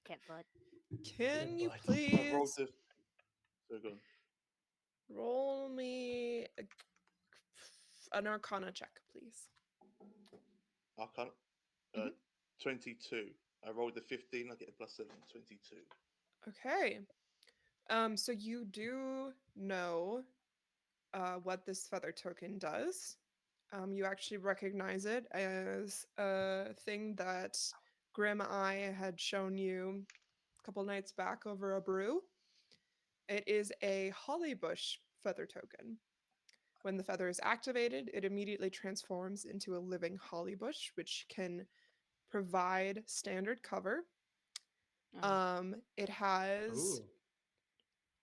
Can't bud. Can you But I've rolled please the. So go on. roll me an Arcana check, please? I can't. Mhm. 22. I rolled a 15. I get a +7, 22. Okay. So you do know what this feather token does. You actually recognize it as a thing that Grim Eye had shown you a couple nights back over a brew. It is a holly bush feather token. When the feather is activated, it immediately transforms into a living holly bush, which can provide standard cover. It has Ooh.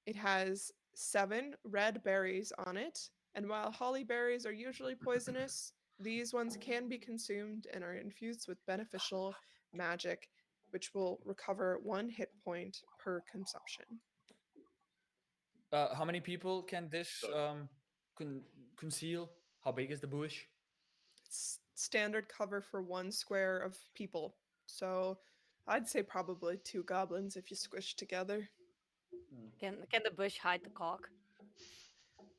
It has 7 red berries on it, and while holly berries are usually poisonous, these ones can be consumed and are infused with beneficial magic, which will recover 1 hit point per consumption. How many people can this So, conceal? How big is the bush? It's standard cover for 1 square of people, so I'd say probably 2 goblins if you squish together. Can the bush hide the cock?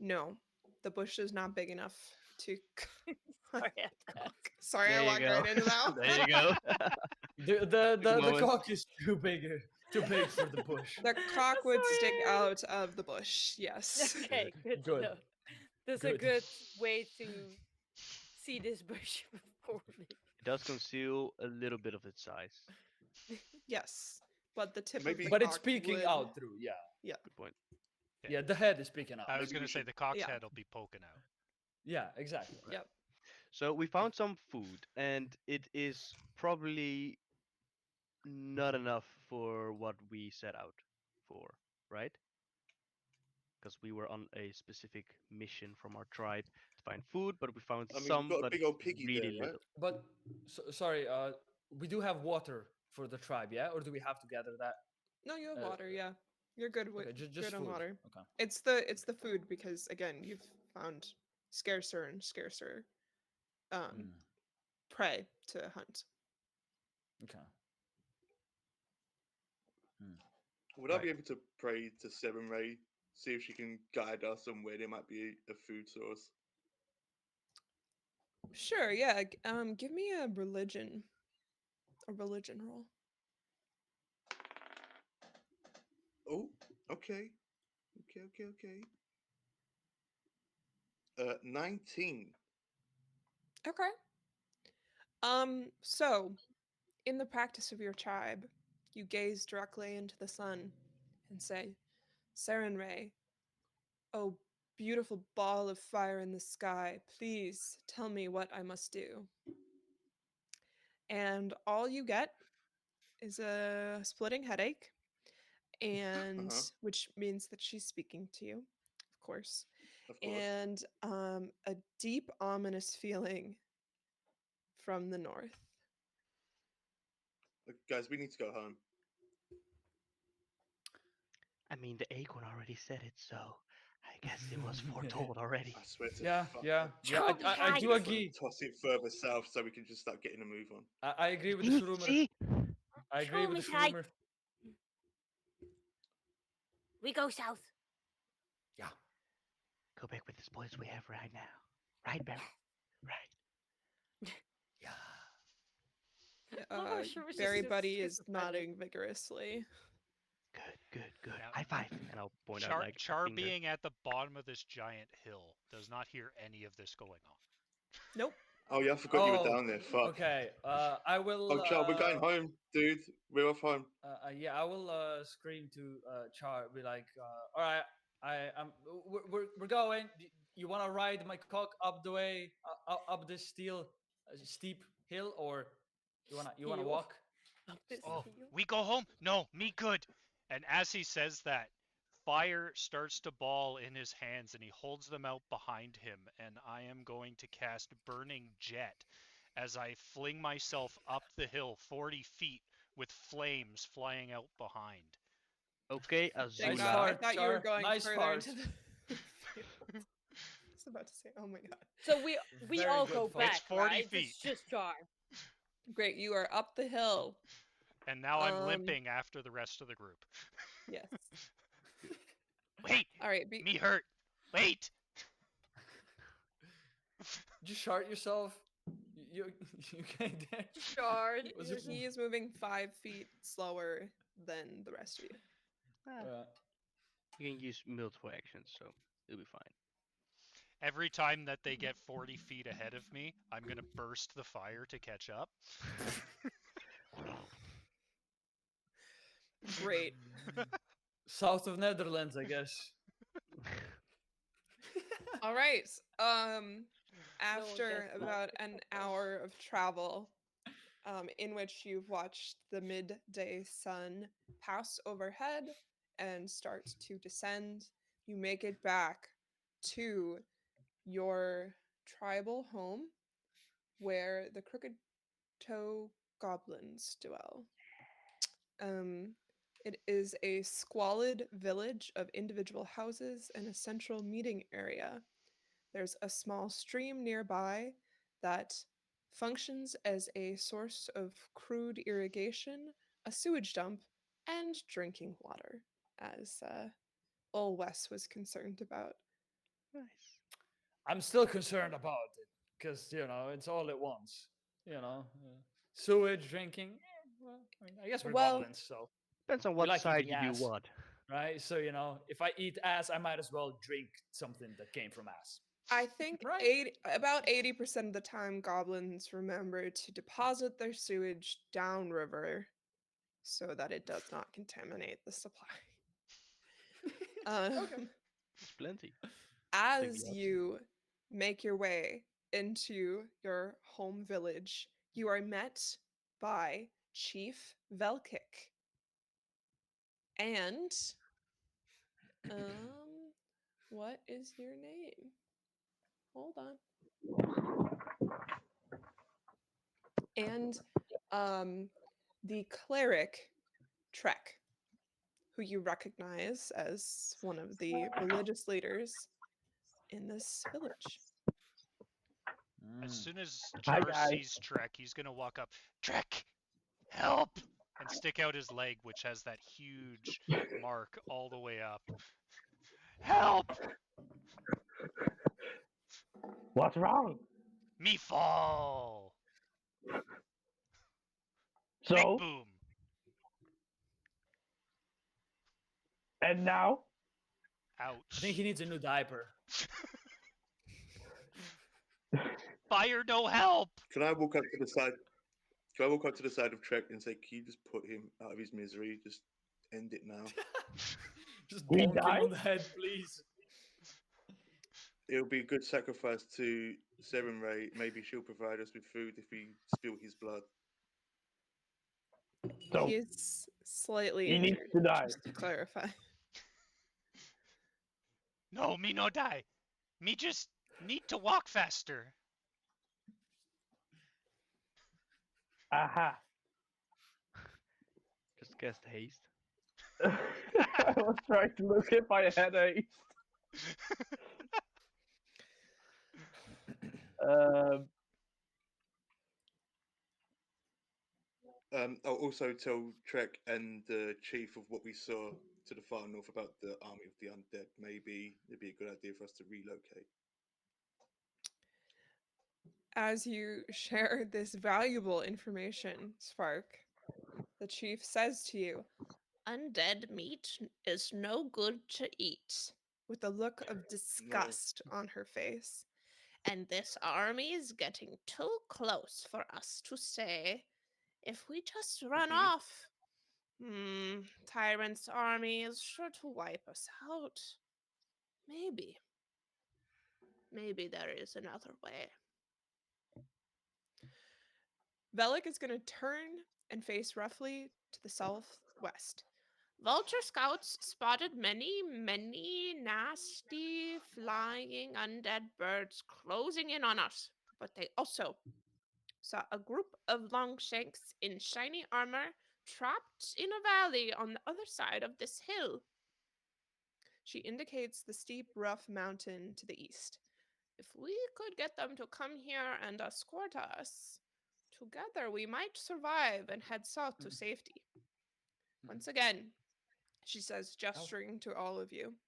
No, the bush is not big enough to. Sorry, I had to ask. Sorry, There I you walked go. right into that There you one. go. The moment. cock is too big, too big for the bush. The cock would stick Sorry. out of the bush, yes. Okay, good to Good. know. There's a Good. good way to see this bush before me. It does conceal a little bit of its size. Yes, but the tip of Maybe- the But it's cock peeking would. out through. Yeah. Yeah, Good point. Yeah. The head is peeking out. I was Maybe going we to say should- the cock's Yeah. head will be poking out. Yeah. Exactly. yep. So we found some food, and it is probably not enough for what we set out for, right? Because we were on a specific mission from our tribe to find food, but we found I mean, some, we've got a but big old piggy really there, right? little. But sorry. We do have water for the tribe, yeah? Or do we have to gather that? No, you have Uh, water. Yeah, you're good with Okay, just good on food. water. Okay. It's the food because again you've found scarcer and scarcer Mm, prey to hunt. okay. Mm. Would I Right. be able to pray to Seven Ray, see if she can guide us on where there might be a food source? Sure. Yeah. Give me a religion roll. Oh, okay. Okay. 19. Okay. So in the practice of your tribe, you gaze directly into the sun and say, Sarenrae, oh beautiful ball of fire in the sky, please tell me what I must do. And all you get is a splitting headache, and Uh-huh. which means that she's speaking to you, of course, Of course. and a deep ominous feeling from the north. Guys, we need to go home. I mean, the acorn already said it, so I guess it was foretold already. I swear to Yeah. fuck. Yeah. Yeah. Toby I do Heights. agree. Toss it further south so we can just start getting a move on. I agree with the See? Shroomer. See? I agree with the Toby Heights. Shroomer. We go south. Yeah. Go back with the boys we have right now. Right, Barry? Right. Yeah. Uh, Sure, it's just- Berry Buddy it's is a friendly. nodding vigorously. Good. Now, High five. And I'll point out Char, like a Char finger. being at the bottom of this giant hill does not hear any of this going on. Nope. Oh yeah, I forgot you were Oh, down there. Fuck. Okay. I will. Oh, Char, we're going home, dude. We're off home. Yeah, I will scream to Char. Be like, all right, we're going. You want to ride my cock up the way, up this steep hill, or you wanna Heel. walk? Up this Oh, hill. we go home? No, me good. And as he says that, fire starts to ball in his hands and he holds them out behind him. And I am going to cast Burning Jet as I fling myself up the hill 40 feet with flames flying out behind. Okay, Thank Nice God. Azula. I fart, thought you were Char. going Nice further fart. into the field. I was about to say, oh my God. So we Very all good go fart. back, It's 40 right? feet. It's just Char. Great, you are up the hill. And now I'm Um, limping after the rest of the group. Yes. Wait, All right. me hurt. Wait. Did you shart yourself? You you can't dare. Shard, Was you're it- He is moving 5 feet slower than the rest of you. Ah, Uh, you can use multiple actions, so it'll be fine. Every time that they get 40 feet ahead of me, I'm gonna burst the fire to catch up. Great. South of Netherlands, I guess. All right. one After gets about left an to hour of travel, in which you've watched the midday sun pass overhead and start to descend, you make it back to your tribal home where the Crooked Toe goblins dwell. Um, it is a squalid village of individual houses and a central meeting area. There's a small stream nearby that functions as a source of crude irrigation, a sewage dump, and drinking water, as Ol Wes was concerned about. Nice. I'm still concerned about it because it's all at once. Sewage, drinking. Well, I guess we're Well, goblins, so Depends on we what like side eating you do ass, what. right? So if I eat ass, I might as well drink something that came from ass, I think right? about 80% of the time goblins remember to deposit their sewage downriver so that it does not contaminate the supply. Um, Okay. It's plenty. Take as the odds. you make your way into your home village, you are met by Chief Velkick. And what is your name? Hold on. And the cleric Trek, who you recognize as one of the religious leaders in this village. As Mm. soon as Hi, Char guys. sees Trek, he's gonna walk up. Trek, help! And stick out his leg, which has that huge mark all the way up. Help! What's wrong? Me fall! Big So, boom! and now? I think he Ouch. needs a new diaper. Fire, no help! Can I walk up to the side? Can I walk up to the side of Trek and say, "Can you just put him out of his misery? Just end it now." Just He bonk him died? on the head, please. It'll be a good sacrifice to Seven Ray. Maybe she'll provide us with food if we spill his blood. So, He is slightly he needs injured, to die. just to clarify. No, me no die. Me just need to walk faster. Aha. Just cast haste. I was trying to look if I had a. Um, I'll also tell Trek and the chief of what we saw to the far north about the army of the undead. Maybe it'd be a good idea for us to relocate. As you share this valuable information, Spark, the chief says to you, "Undead meat is no good to eat," with a look of disgust on her face. "And this army is getting too close for us to stay. If we just run Mhm. off, Tyrant's army is sure to wipe us out. Maybe. Maybe there is another way." Velik is going to turn and face roughly to the southwest. "Vulture scouts spotted many, many nasty flying undead birds closing in on us, but they also saw a group of longshanks in shiny armor trapped in a valley on the other side of this hill." She indicates the steep, rough mountain to the east. "If we could get them to come here and escort us, together we might survive and head south to safety." Once again, she says, gesturing to all of you,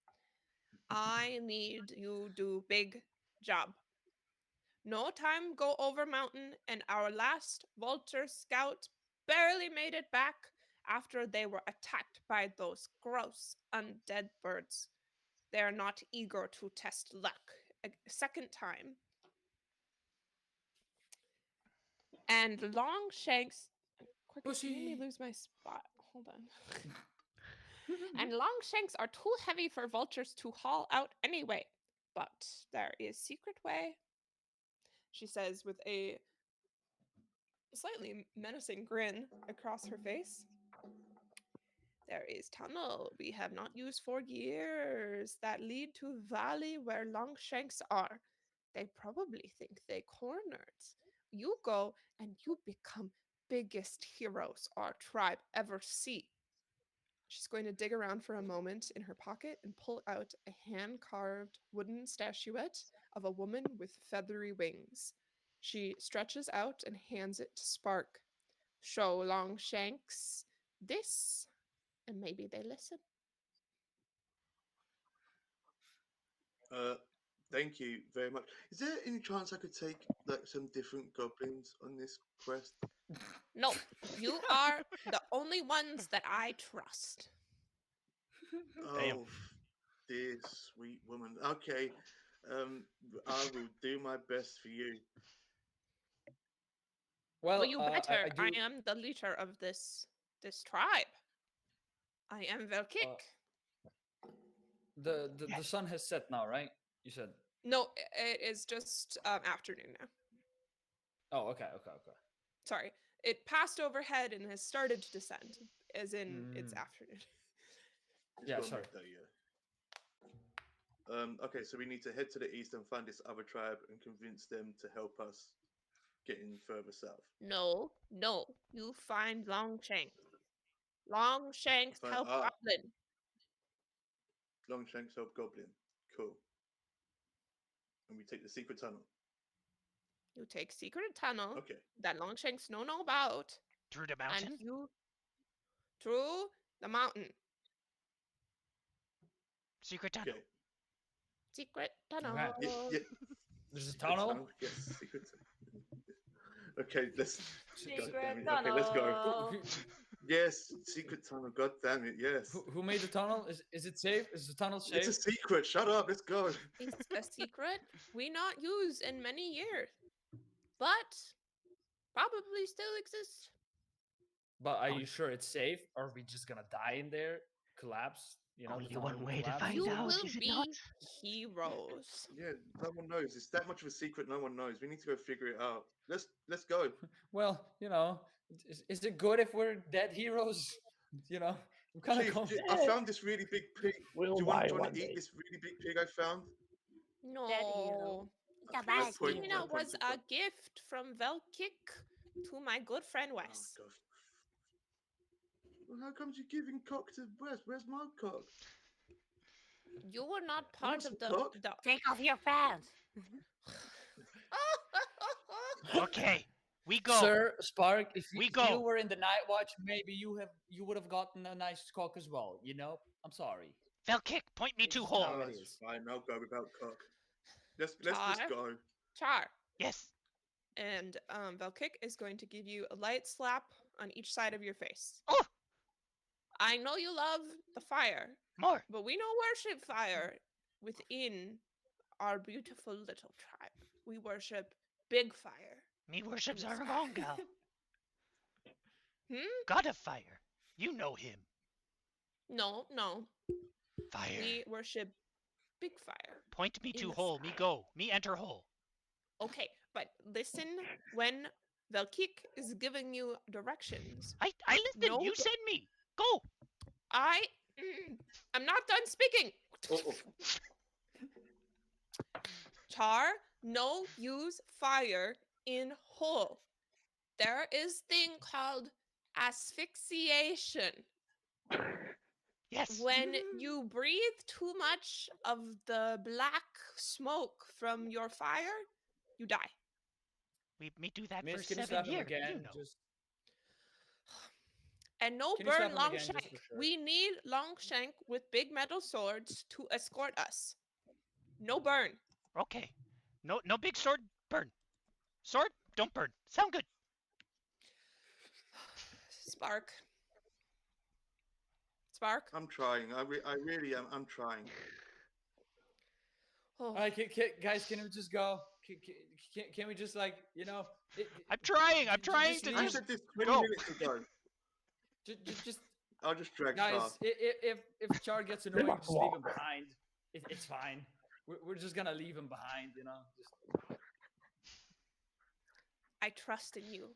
"I need you do big job. No time go over mountain, and our last vulture scout barely made it back after they were attacked by those gross undead birds. They are not eager to test luck a second time. And Longshanks. Quick, you made me Pussy. lose my spot. Hold on. And Longshanks are too heavy for vultures to haul out anyway. But there is secret way, she says with a slightly menacing grin across her face. There is tunnel we have not used for years that lead to valley where Longshanks are. They probably think they cornered. You go and you become biggest heroes our tribe ever see. She's going to dig around for a moment in her pocket and pull out a hand-carved wooden statuette of a woman with feathery wings. She stretches out and hands it to Spark. Show Longshanks this, and maybe they listen. Uh, Thank you very much. Is there any chance I could take like some different goblins on this quest? No, you are the only ones that I trust. Damn. Oh, dear sweet woman. Okay, I will do my best for you. Well, you better. I I do. am the leader of this tribe. I am Velkik. The sun has set now, right? You said. No, it is just afternoon now. Oh, okay. Sorry, it passed overhead and has started to descend, as in it's afternoon. Just Yeah, gotta sorry. make that, yeah. Okay, so we need to head to the east and find this other tribe and convince them to help us get in further south. No, you find Longshanks. Longshanks help Goblin. Longshanks help Goblin. Cool. And we take the secret tunnel. You take secret tunnel Okay. that Longshanks know about, Through the and mountain? you through the mountain. Secret tunnel. Okay. Secret tunnel. Okay. Yeah. There's a Secret tunnel. Yes, secret tunnel. Okay, let's. God damn Secret it. Okay, let's go. tunnel. Yes, secret tunnel. God damn it. Yes. Who made the tunnel? Is it safe? Is the tunnel safe? It's a secret. Shut up. Let's go. It's a secret we not use in many years, but probably still exists. But are you sure it's safe? Or are we just gonna die in there? Collapse? You know, Only the tunnel one will way to collapse? find You out, will is it be not? heroes. Yeah, no one knows. It's that much of a secret. No one knows. We need to go figure it out. Let's go. Well, you know, is it good if we're dead heroes? You know, I'm kind Chief, of. I found this really big pig. We'll Do you die want one to eat day. this really big pig I found? Dead hero. No. It's a Okay, bad point- Christina hero. point was to a God. gift from Velkik to my good friend Oh, Wes. God. Well, how comes you're giving cock to Wes? Where's my cock? You were not I want part some of the. cock. Take off your pants. Okay, we go. Sir Spark, if We if go. you were in the night watch, maybe you would have gotten a nice cock as well. You know, I'm sorry. Velkik, point me It's to just hole. how it That's is. fine. I'll go without cock. Let's just Char. go. Char. Yes. And Velkik is going to give you a light slap on each side of your face. Oh, I know you love the fire, more. but we don't worship fire within our beautiful little tribe. We worship big fire. Me worships in the sky. Arvangal, Hmm? god of fire. You know him. No. Fire. We worship big fire. Point me in to the hole. sky. Me go. Me enter hole. Okay, but listen when Velkik is giving you directions. I listen. No, You send me. Go. I'm not done speaking. Uh-oh. Char, no use fire in hole. There is thing called asphyxiation. Yes. When you breathe too much of the black smoke from your fire, you die. Me do that Miss, for can you 7 slap him years. again? You know. Just And no Can you slap burn him again, just Longshank. for sure? We need Longshank with big metal swords to escort us. No burn. Okay. No big sword burn. Sword, don't burn. Sound good. Spark. Spark. I'm trying. I really am. I'm trying. Oh, All right, guys, can we just go? Can we just like I'm trying. I'm trying just to leave? I just said this 20 go. minutes ago. Just I'll just drag guys, Char. if Char gets They annoying, must just leave him walk. behind. It's fine. We're just gonna leave him behind, Just I trust in you.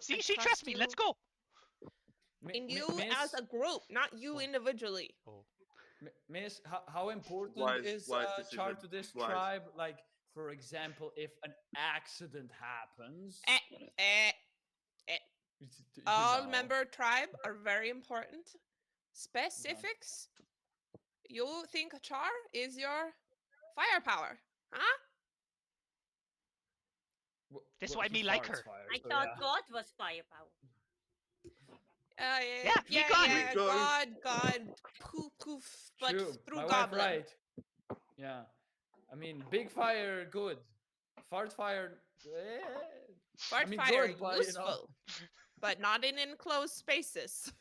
See, I she trust trusts me. you. Let's go. In you Miss, as a group, not you individually. Oh. Miss, how important Why is is this Char even- to this why is- tribe? Like, for example, if an accident happens, you All know. member tribe are very important. Specifics. You think Char is your firepower, huh? That's Well, why he me like farts her. fire, I so thought yeah. God was firepower. Yeah, me God. Yeah, We go. God, poof, poof, but True, through my Goblin. wife right. Yeah, I mean, big fire, good. Fart fire, Fart I mean, fire, good, but useful, but not in enclosed spaces.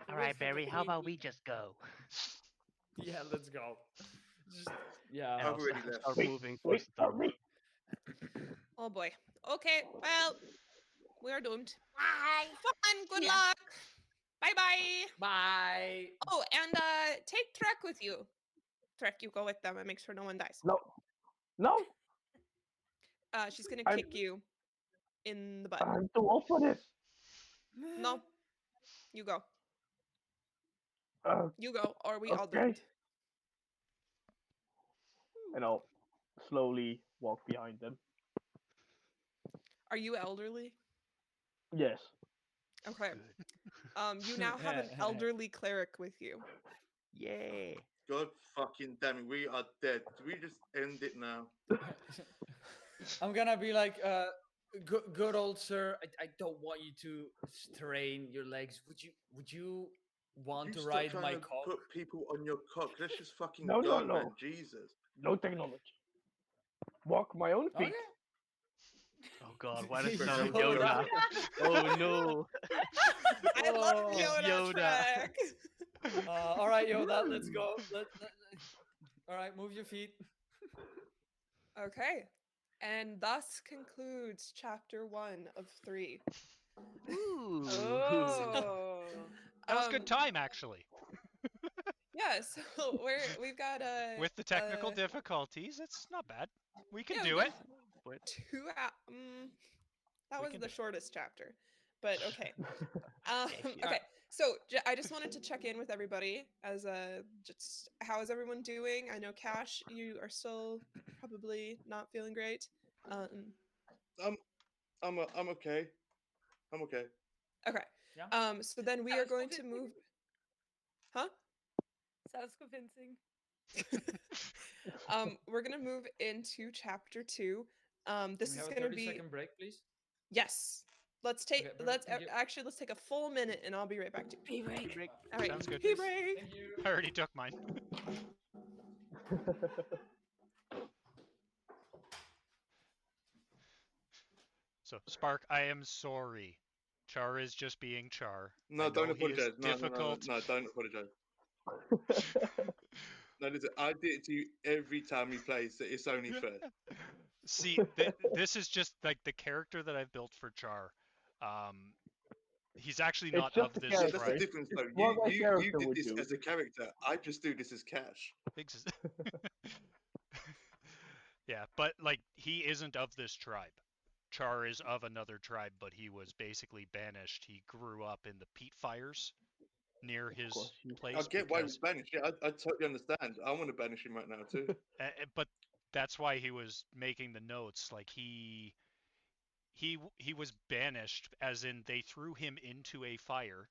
All right, Barry. How about we just go? Yeah, let's go. Just yeah. I've already left. Start Wait, moving for wait, stuff. hurry. Oh boy. Okay, well, we're doomed. Bye. Fun, good Yeah. luck. Bye bye. Bye. Oh, and take Trek with you. Trek, you go with them and make sure no one dies. No, She's gonna I'm- kick you in the butt. I'm too old for this. No, you go. Uh, You go, or we all okay. doomed. And I'll slowly walk behind them. Are you elderly? Yes. Okay. You now have an elderly cleric with you. Yay. God fucking damn it. We are dead. Do we just end it now? I'm gonna be like, good old sir. I don't want you to strain your legs. Would you want You to stop ride trying my to cock? put people on your cock. Let's just fucking No, go, no, no. man. Jesus. No technology. Walk my own feet. Okay. Oh God, why does it Yoda. sound like Yoda? Oh no. I love Oh, Yoda, Yoda. Trek. All right, Yoda, let's go. All right, move your feet. Okay. And thus concludes chapter 1 of 3. Ooh. Oh. That was a good time, actually. Yeah, so we've got With the technical difficulties, it's not bad. We can yeah, do we've it. got 2 that We was can the do it. shortest chapter. But okay. Heck yeah. Okay. So I just wanted to check in with everybody as just how is everyone doing? I know Cash, you are still probably not feeling great. I'm okay. I'm okay. Okay. Yeah. So then we are going to move. Huh? Sounds convincing. We're gonna move into chapter 2. This Can we is have a gonna 30 be second break, please? yes. Let's take Okay, perfect, let's thank you. actually let's take a full minute and I'll be right back to you. Pee break. Break. All right. Sounds good. Pee break. Thank you. I already took mine. So, Spark, I am sorry. Char is just being Char. No, I know don't he is apologize. No, difficult. no, don't apologize. No, listen, I did it to you every time we play, so it's only fair. See, this is just like the character that I've built for Char. He's actually It's not just of a this Yeah, character. that's the tribe. difference, though. It's what my You character did would this do. as a character. I just do this as Cash. Ex- Yeah, but like he isn't of this tribe. Char is of another tribe, but he was basically banished. He grew up in the peat fires near his course, you- I place get why he was because banished. Yeah, I totally understand. I want to banish him right now, too. but that's why he was making the notes like he was banished as in they threw him into a fire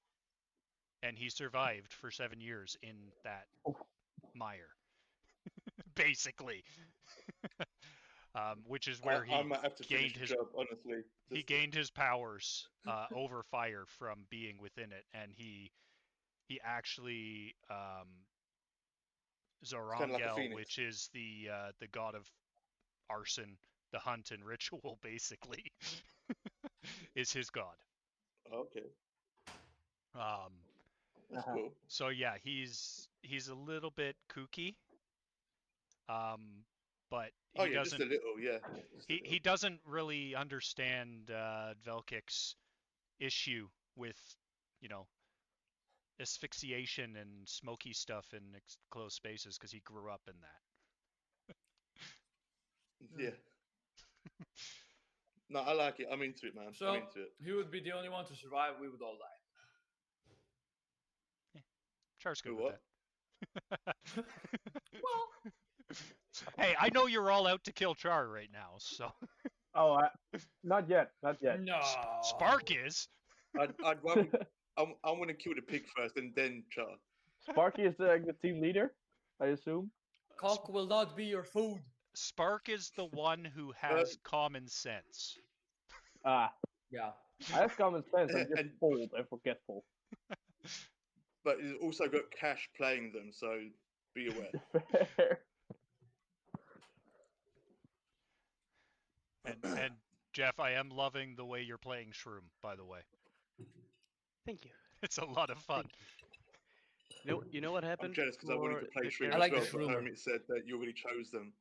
and he survived for 7 years in that Oh. mire basically. Which is where I he might have to finish gained the his job, honestly. he gained his powers over fire from being within it, and he actually kinda like a Zorongel, phoenix. which is the god of arson, the hunt and ritual, basically, is his god. Okay, that's Uh-huh. cool. So yeah, he's a little bit kooky, but Oh he yeah, just a doesn't little. Yeah, just a he little. he doesn't really understand Velkic's issue with, you know, asphyxiation and smoky stuff in closed spaces because he grew up in that. Yeah. No, I like it. I'm into it, man. I'm So into it. he would be the only one to survive. We would all die. Char's good Who, with what? that. Well, Hey, I know you're all out to kill Char right now, so Oh, not yet. Not yet. no. Spark is. I'd rather. I want to kill the pig first and then Char. Sparky is the team leader, I assume. Cock will not be your food. Spark is the one who has common sense. Ah, Yeah. I have common sense. I'm just And- bold and forgetful. But it's also got Cash playing them, so be aware. Fair. And Jeff, I am loving the way you're playing Shroom, by the way. Thank you. It's a lot of fun. You know what I'm happened? jealous because I wanted to for play the Shroom I as like well, the but Shroomer. Hermit said that you already chose them.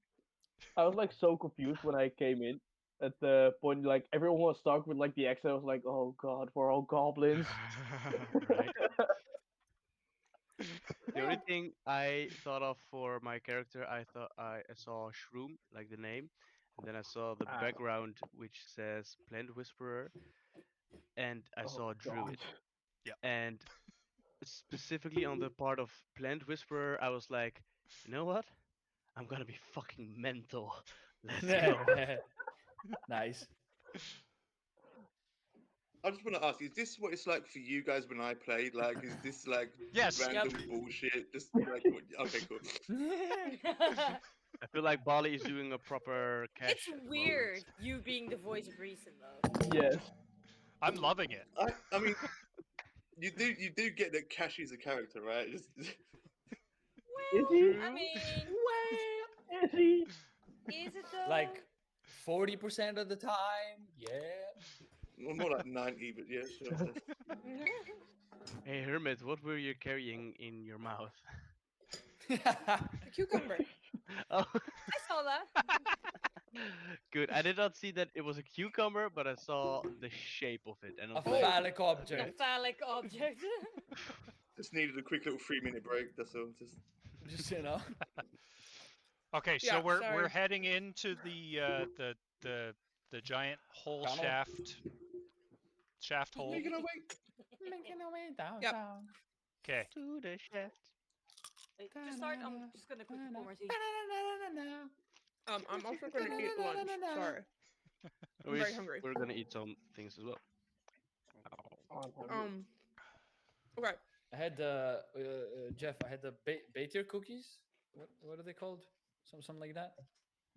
I was like so confused when I came in. At the point, like everyone was stuck with like the X. I was like, oh god, we're all goblins. Right. The only thing I thought of for my character, I saw Shroom, like the name, and then I saw the Ah. background which says Plant Whisperer, and I Oh, saw Druid. God. And specifically on the part of Plant Whisperer, I was like, you know what? I'm gonna be fucking mental. Let's go. Nice. I just want to ask: is this what it's like for you guys when I played? Like, is this like Yes. random Yep. bullshit? Just like, okay, cool. I feel like Bali is doing a proper cash. It's at the weird moment. you being the voice of reason though. Yes. I'm loving it. I mean, you do get that Cash is a character, right? Just, Is he? I mean, Well, Is he? is it though? like 40% of the time, yeah. well, more like 90, but yeah, sure. Hey Hermit, what were you carrying in your mouth? A cucumber. Oh, I saw that. good. I did not see that it was a cucumber, but I saw the shape of it, and I A was like, phallic The object. phallic object. Just needed a quick little 3-minute break. That's all. Just Just, you know. Okay, so Yeah, we're sorry. heading into the giant hole Tunnel. shaft hole. making our way. Making our way downtown. Okay. to the shaft. Wait, just start. I'm just gonna quickly pour my tea. I'm also gonna eat lunch. Sorry. I'm We- very hungry. We're gonna eat some things as well. Oh, I'm hungry. Okay. I had Jeff. I had the Baitier cookies. What are they called? Something like that.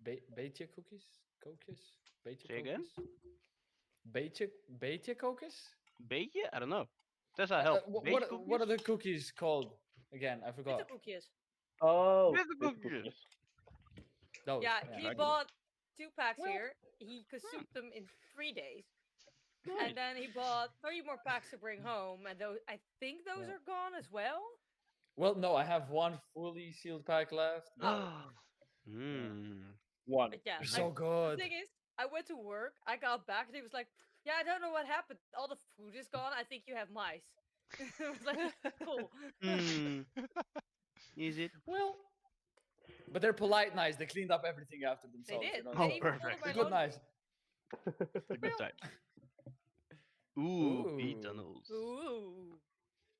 Baitier cookies. Cookies. Baitier Say again? cookies. Baitier cookies. Bacon? I don't know. Tessa, help. What are the cookies called? Again, I It's forgot. a cookies. Oh, There's the big cookies. cookies. Those. Yeah, I he get it. bought 2 packs Well, here. He consumed them in 3 days. Nice. And then he bought 3 more packs to bring home. And those, I think those Yeah. are gone as well. Well, no, I have one fully sealed pack left. But Mmm. One. But yeah, they're I- so the good. thing is, I went to work. I got back and he was like, "Yeah, I don't know what happened. All the food is gone. I think you have mice." I was like, "Cool." Mmm. Is it? Well, but they're polite nice. They cleaned up everything after They themselves. did. You know, Oh, They even perfect. folded my good laundry. nice. A good time. Ooh, bee Ooh. tunnels. Ooh.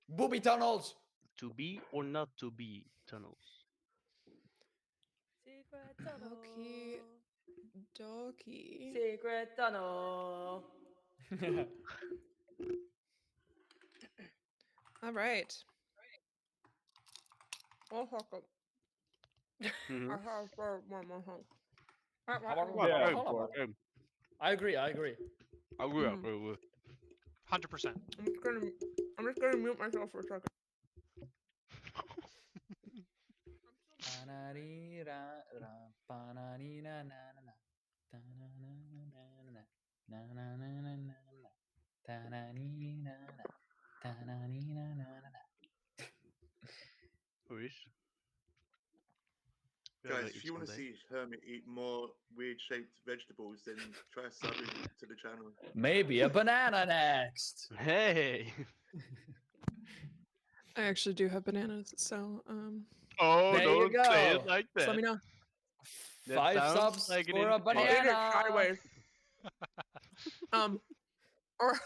Booby tunnels. To be or not to be tunnels. Secret tunnel. Okie dokie. Secret tunnel. All right. I'll hook up. Mhm. I have one more home. Yeah, of course. I agree. I agree. I will. I will. 100%. I'm just gonna mute myself for a second. Hurish, you have Guys, an if you want evil to day. see Hermit eat more weird shaped vegetables, then try subbing to the channel. Maybe a banana next. Hey! I actually do have bananas, so Oh, There you don't say it go. like just let that. me know. That 5 sounds subs like an for a I'll invitation. eat it banana. sideways. Or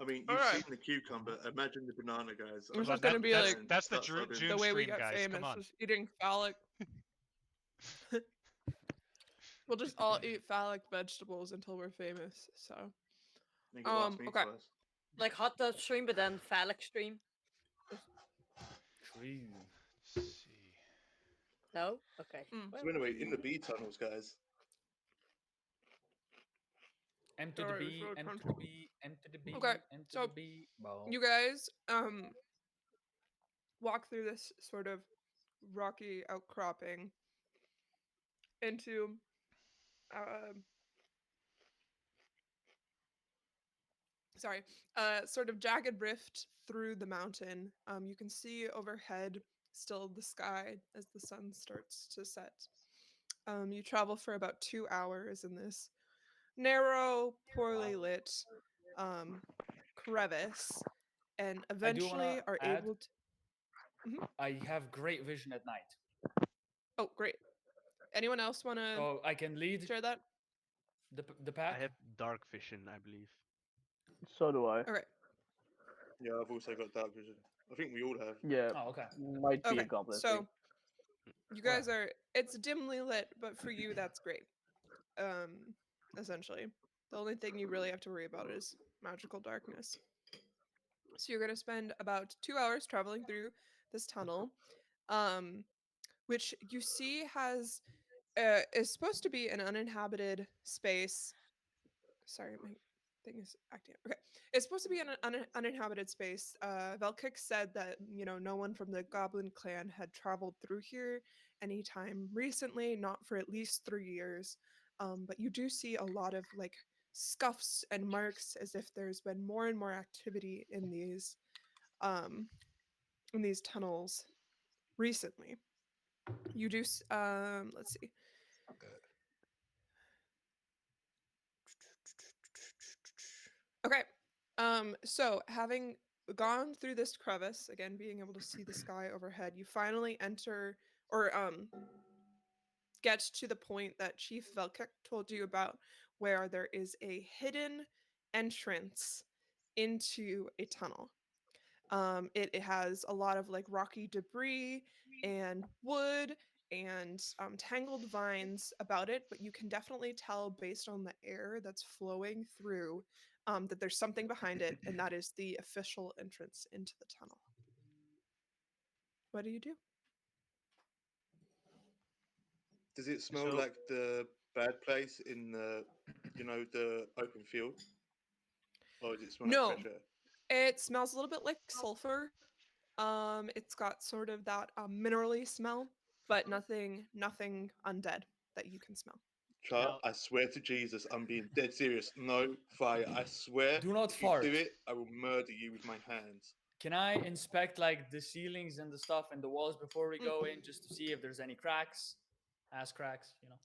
I mean, all you've right, seen the cucumber. Imagine the banana, guys. it's I'm Well, just sorry, gonna that be that's like and that's the start subbing. the June way we stream, got guys. Come famous, on. just eating phallic. We'll just all eat phallic vegetables until we're famous. So, You got to ask me okay. twice. Like hot dog stream, but then phallic stream. True. Let's see. No? Okay. Mm. So anyway, in the bee tunnels, guys. M to the Alright, B, so M time to the B, M to the B, Okay, M to so the B. Well, you guys walk through this sort of rocky outcropping into uh, sorry, sort of jagged rift through the mountain. You can see overhead still the sky as the sun starts to set. You travel for about 2 hours in this narrow, poorly lit um, crevice, and I do want to eventually are add, able to. Mhm. I have great vision at night. Oh, great. Anyone else want to So I can lead share that? the I pack. have dark vision, I believe. So do I. Okay. Yeah, I've also got dark vision. I think we all have. Yeah, Oh, okay. might be a Okay. goblin thing. So you Okay. guys are. It's dimly lit, but for you, that's great. Essentially, the only thing you really have to worry about is magical darkness. So you're gonna spend about 2 hours traveling through this tunnel, um, which you see has is supposed to be an uninhabited space. Sorry, my thing is acting up. Okay, it's supposed to be an uninhabited space. Velkik said that no one from the Goblin clan had traveled through here anytime recently, not for at least 3 years. But you do see a lot of like scuffs and marks, as if there's been more and more activity um, in these tunnels recently. You do. Let's see. Okay. So having gone through this crevice, again being able to see the sky overhead, you finally enter or get to the point that Chief Velkek told you about, where there is a hidden entrance into a tunnel. It has a lot of like rocky debris and wood and tangled vines about it, but you can definitely tell based on the air that's flowing through that there's something behind it, and that is the official entrance into the tunnel. What do you do? Does it smell So, like the bad place in the open field, or does it smell like No, fresh air? it smells a little bit like sulfur. It's got sort of that minerally smell, but nothing undead that you can smell. Char, Now, I swear to Jesus, I'm being dead serious. No fire. I swear, Do not if you do fart. it, I will murder you with my hands. Can I inspect like the ceilings and the stuff and the walls before we Mm. go in, just to see if there's any cracks, ass cracks, you know?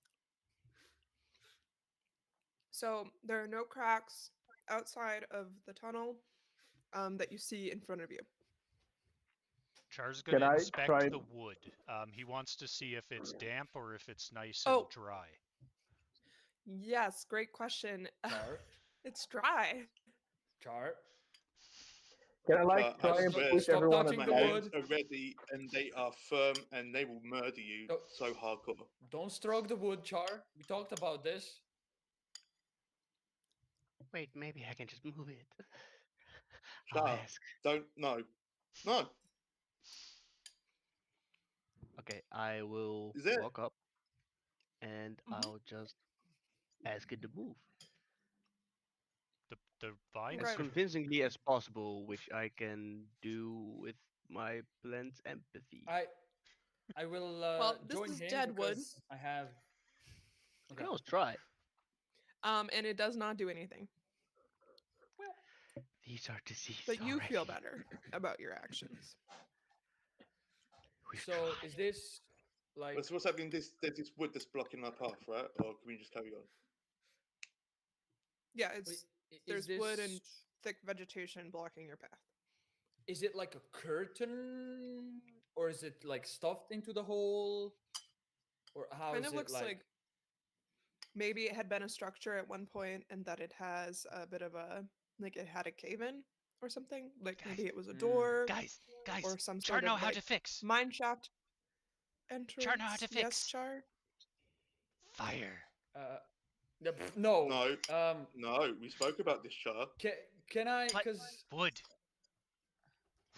So there are no cracks outside of the tunnel that you see in front of you. Char's Can gonna I try inspect and the wood. He wants to see if it's damp or if it's nice and Oh, dry. yes, great question. Char, It's dry. Char. can I like Char, I try No, and no, swear, push stop everyone touching at my the bay? hands wood. are ready and they are firm and they will murder you No, so hardcore. don't stroke the wood, Char. We talked about this. wait, maybe I can just move it. I'll Char, ask. don't, no. No, Okay, I will is it? walk up and Mhm. I'll just ask it to move The as vines Okay. are convincingly as possible, which I can do with my blend empathy. I I will Well, this join is him dead wood, because I have. You Okay. can always try. and it does not do anything. Well, These are diseased But you already. feel better about your actions. We've so tried. is this like? So what's happening? There's this wood that's blocking our path, right? Or can we just carry on? Yeah, Wait, it's is there's wood this? and thick vegetation blocking your path. Is it like a curtain, or is it like stuffed into the hole, or how Kind is of it looks like? like maybe it had been a structure at one point and that it has a bit of a like it had a cave in or something. Like Guys, maybe it was a Mm, door guys, or some Char sort know of how like to fix. mine shaft Char know how entrance. to Yes, fix. Char. Fire. no. No, Um. no, we spoke about this, Char. Can can I? But Cause wood.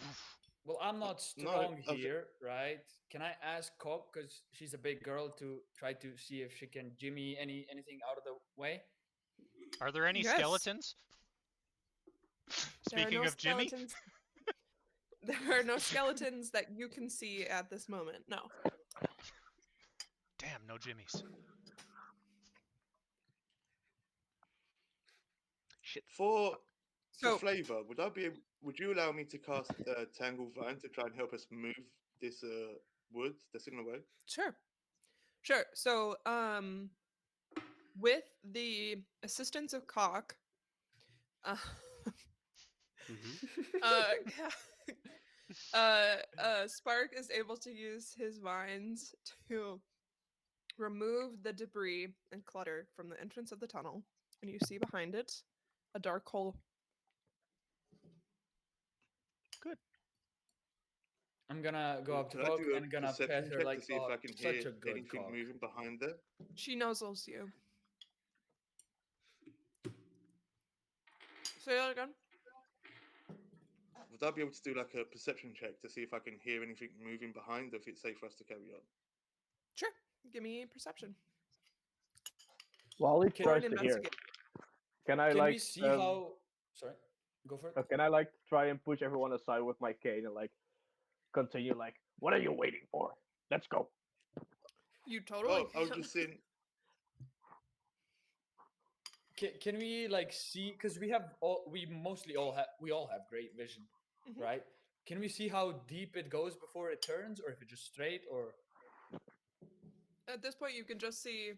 Oof. well, I'm not No, strong here, right? Can I ask Cock, cause she's a big girl, to try to see if she can jimmy anything out of the way? Are there any Yes. skeletons? There are Speaking no of Jimmy, skeletons. There are no skeletons that you can see at this moment. No. damn, no Jimmys. Shit. for So flavor, would you allow me to cast Tangle Vine to try and help us move this wood that's in the way? sure. Sure. So with the assistance of Cock, uh, Mm-hmm. uh, Spark is able to use his vines to remove the debris and clutter from the entrance of the tunnel, and you see behind it a dark hole. Good. I'm gonna go Cool. up to Can I Cock do a and gonna pet perception her check to like, see if oh, I can such hear a good anything Cock. moving behind there? She nuzzles you. Say that again. Would I be able to do like a perception check to see if I can hear anything moving behind, or if it's safe for us to carry on? Sure. Give me perception While he Can or tries an to hear, investigate. can I can we like see how? Sorry, go for it. can I like try and push everyone aside with my cane and like continue like, what are you waiting for? Let's go. You totally Oh, I was can. just saying. Can we like see? Because we mostly all have great vision, Mhm. right? Can we see how deep it goes before it turns, or if it's just straight, or? At this point, you can just see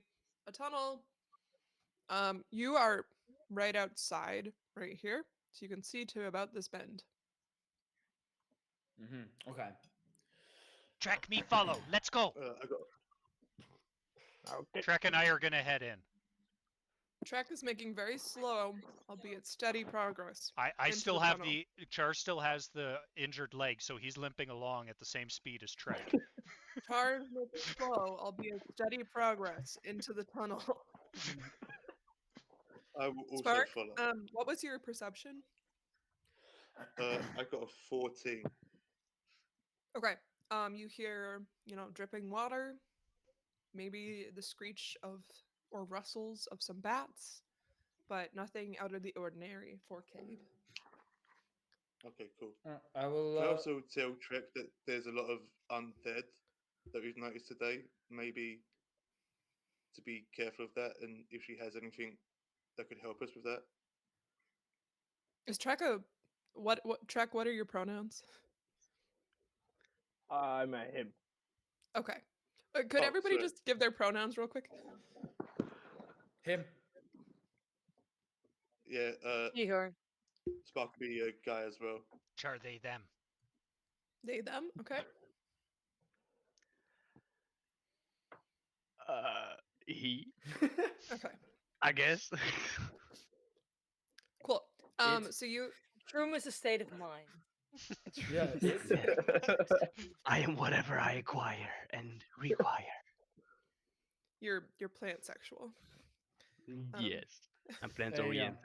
a tunnel. You are right outside, right here, so you can see to about this bend. Okay. Trek me, follow. Let's go. I got Okay. Trek and I are gonna head in. Trek is making very slow, albeit steady progress I into still the have tunnel. the Char still has the injured leg, so he's limping along at the same speed as Trek. Char is making slow, albeit steady progress into the tunnel. I will also Spark, follow. what was your perception? I got a 14. Okay. You hear, dripping water, maybe the screech of or rustles of some bats, but nothing out of the ordinary for cave. Okay, cool. I will. Can I also tell Trek that there's a lot of undead that we've noticed today? Maybe to be careful of that, and if she has anything that could help us with that. Is Trek a what Trek, what are your pronouns? I'm a him. Okay. Could Oh, everybody sorry. just give their pronouns real quick? Him. Yeah, He, her. Spark could be a guy as well. Char, they, them. They, them? Okay. He, Okay. I guess. Cool. It. So you Shroom is a state of mind. Yeah. It. I am whatever I acquire and require. you're plant sexual. Yes, I'm plants There you go.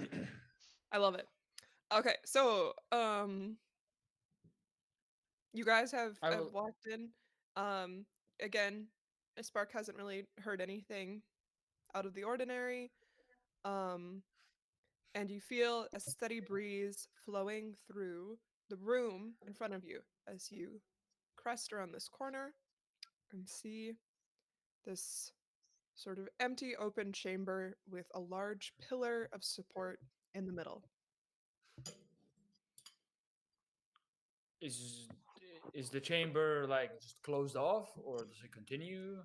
oriented. I love it. Okay, so you guys I have will. walked in. Um, again, Spark hasn't really heard anything out of the ordinary. Um, and you feel a steady breeze flowing through the room in front of you as you crest around this corner and see this sort of empty open chamber with a large pillar of support in the middle. Is is the chamber like just closed off, or does it continue?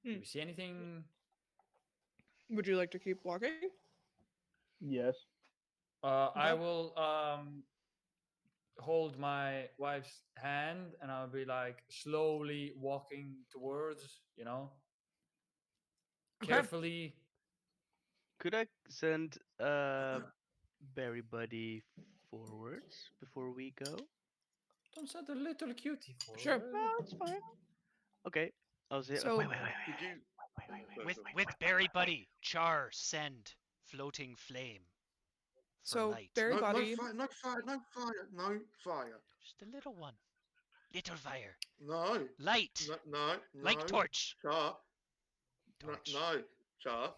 Do Hmm. we see anything? Would you like to keep walking? Yes. I Okay. will hold my wife's hand, and I'll be like slowly walking towards, Okay. carefully. Could I send Berry Buddy forwards before we go? Don't send a little cutie Sure. forward. No, it's fine. Okay. I'll say. So- Wait, wait, wait, Could wait, you? Sorry, With go on. with Berry Buddy, Char send floating flame for So light. Berry No, no Body, fire, no fire, no fire, no fire. Just a little one. Little fire. No, Light. no, Like torch. Char. Torch. No, Char.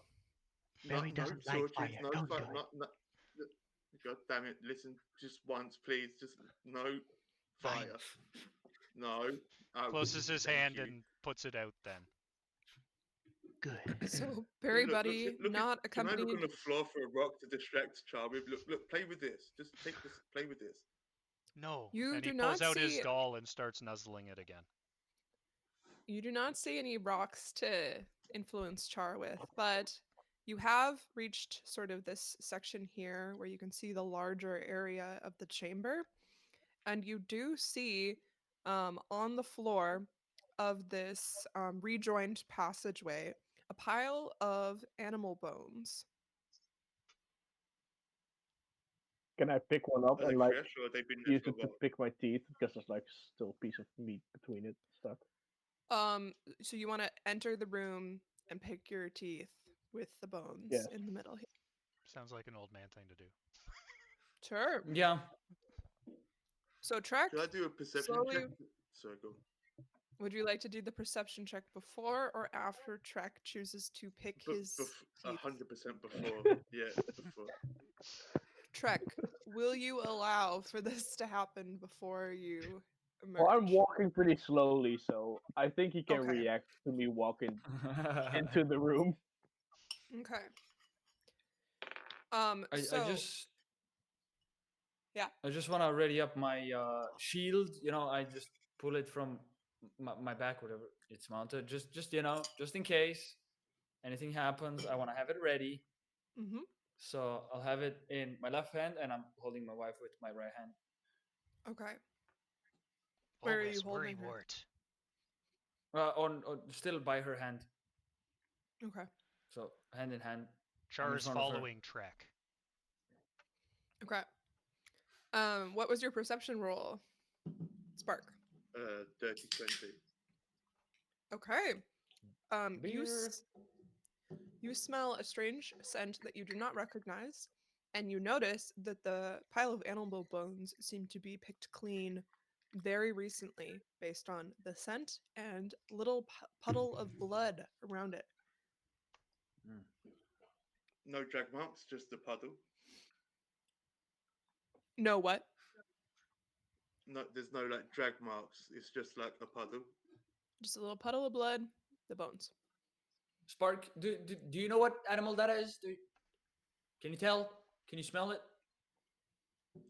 Berry No doesn't like torches, fire. no Don't fire, do it. no. God damn it! Listen, just once, please. Just no Fine. fire. No. Oh, Closes his thank hand you. and puts it out then. Good. so Berry Buddy, not Can I look accompanied. on the floor for a rock to distract Char with? Look, play with this. Just take this, play with this. No. You And do he pulls not out his see- doll and starts nuzzling it again. You do not see any rocks to influence Char with, but you have reached sort of this section here where you can see the larger area of the chamber. And you do see on the floor of this rejoined passageway a pile of animal bones. Can I pick one up Are they and like fresh or have they been there use for a it to while? pick my teeth because there's like still a piece of meat between it stuck? So you want to enter the room and pick your teeth with the bones Yes. in the middle here. Sounds like an old man thing to do. Sure. Yeah. So Trek, Should I do a perception slowly, check? Sorry, go. would you like to do the perception check before or after Trek chooses to pick his teeth? 100% before. Yeah, before. Trek, will you allow for this to happen before you emerge? Well, I'm walking pretty slowly, so I think he can Okay. react to me walking into the room. Okay. I So just yeah. I just want to ready up my shield. I just pull it from my back, whatever it's mounted. Just just in case anything happens, I want to have it ready. Mm-hmm. So I'll have it in my left hand, and I'm holding my wife with my right hand. Okay. Where are you Always holding her? worrywart. On still by her hand. Okay. So hand in hand. Char is front of her. following Trek. Okay. What was your perception roll? Spark. Dirty 20. Okay. Beer. You smell a strange scent that you do not recognize, and you notice that the pile of animal bones seem to be picked clean very recently based on the scent and little puddle of blood around it. No drag marks, just the puddle. No what? No, there's no like drag marks. It's just like a puddle. Just a little puddle of blood, the bones. Spark, do you know what animal that is? Can you tell? Can you smell it?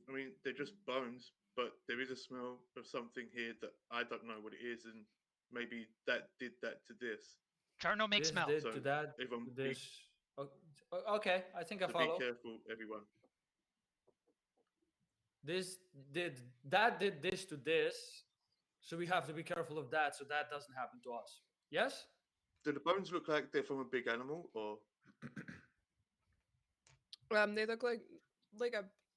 I mean, they're just bones, but there is a smell of something here that I don't know what it is, and maybe that did that to this. Char no make This smell. did So, to that. everyone To this. Okay, I think I So follow. be careful, everyone. This did this to this, so we have to be careful of that, so that doesn't happen to us. Yes. Do the bones look like they're from a big animal, or They look like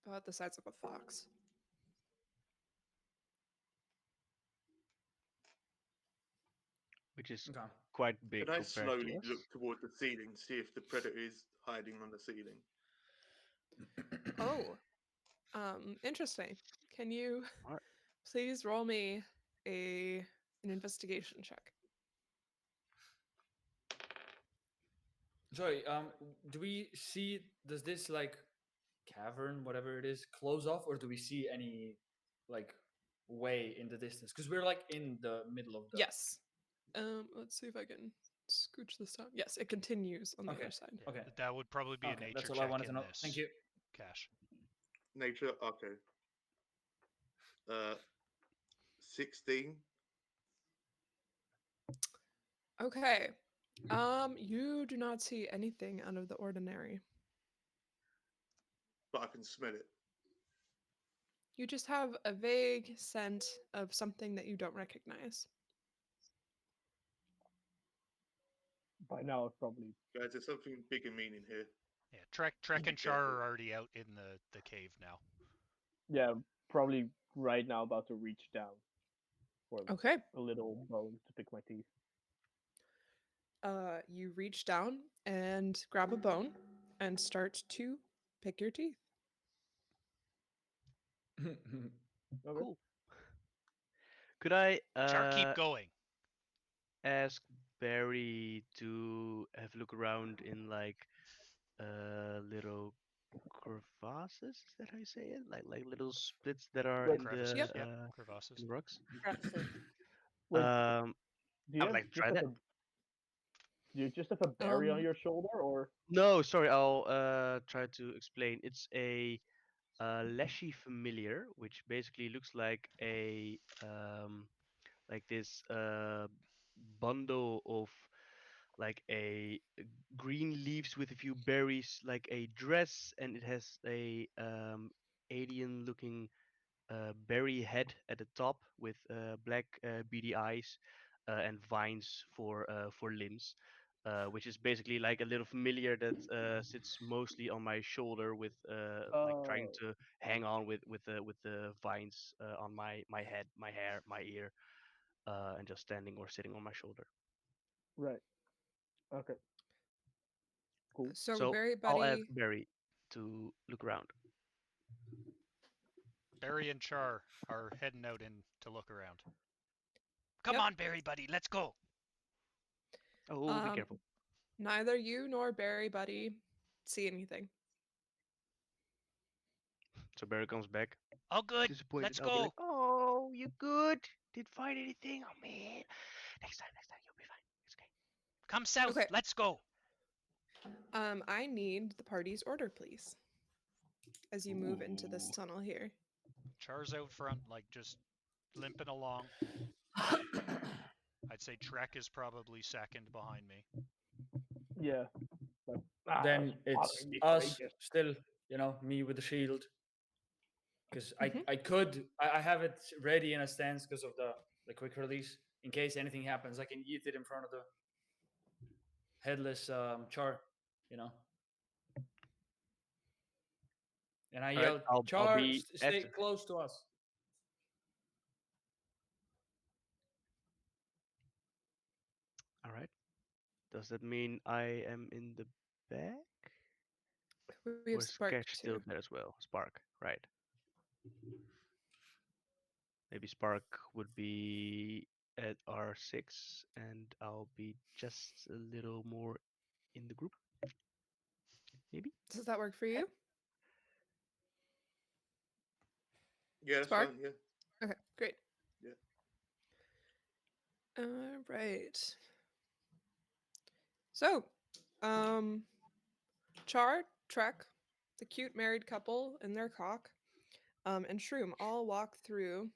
about the size of a fox. Which is Okay. quite big can I compared slowly to us. look toward the ceiling, see if the predator is hiding on the ceiling? Oh, interesting. Can you Alright. please roll me an investigation check? Sorry. Do we see? Does this like cavern, whatever it is, close off, or do we see any like way in the distance? Because we're like in the middle of the. Yes. Let's see if I can scooch this down. Yes, it continues on the Okay. other side. Yeah, Okay. that would probably be a Okay, nature that's all I check wanted to in know. Thank this, you. Cash. Nature. Okay. 16. Okay. You do not see anything out of the ordinary. But I can smell it. You just have a vague scent of something that you don't recognize. By now, it's probably Guys, there's something big and meaning here. Yeah, Trek Be and Char careful. are already out in the cave now. yeah, probably right now about to reach down for Okay. a little bone to pick my teeth. You reach down and grab a bone and start to pick your teeth. Okay. Cool. Could I Char, keep going. ask Barry to have a look around in like little crevasses? Is that how you say it? Like little splits that are Wait, in Crevices, yeah, the crevasses. rocks. Crevices. wait. Um, Do I you would have like to just try have that. a do you just have a berry on Um, your shoulder, or No, sorry. I'll try to explain. It's a leshy familiar, which basically looks like this bundle of like a green leaves with a few berries, like a dress, and it has a alien looking berry head at the top with black beady eyes and vines for limbs. Which is basically like a little familiar that sits mostly on my shoulder with like trying oh, to hang on with the vines on my head, my hair, my ear, and just standing or sitting on my shoulder. right? Okay, cool. so So Berry I'll ask Buddy, Barry to look around. Barry and Char are heading out in to look around. Come yep. on, Barry, buddy, let's go. Oh, be Um, careful. neither you nor Berry Buddy see anything. So Barry comes back All good. disappointed. Let's I'll be like, go. "Oh, you good? Didn't find anything? Oh man, next time you'll be fine. It's okay." Come south. Okay. Let's go. I need the party's order, please, as you move into this Ooh. tunnel here. Char's out front, like just limping along. I'd say Trek is probably second behind me. Yeah, but Then it's it's bothering me for us ages. still, me with the shield. Because I, Mhm. I could, I have it ready in a stance because of the quick release. In case anything happens, I can eat it in front of the headless Char, you know. And I All right, yelled, I'll Char, be stay after. close to us. All right. Does that mean I am in the back? We Or have is Spark Cash still too. there as well? Spark, right. Maybe Spark would be at R6 and I'll be just a little more in the group. Maybe? Does that work for you, Yeah, that's Spark? fine. Yeah, Okay, great. yeah. All right. So, um, Char, Trek, the cute married couple and their cock, and Shroom all walk through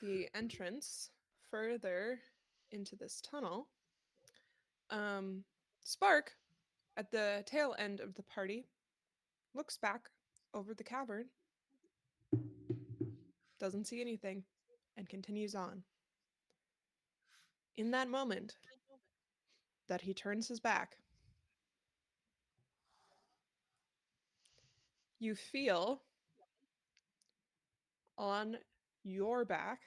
the entrance further into this tunnel. Um, Spark, at the tail end of the party, looks back over the cavern, doesn't see anything, and continues on. In that moment that he turns his back, you feel on your back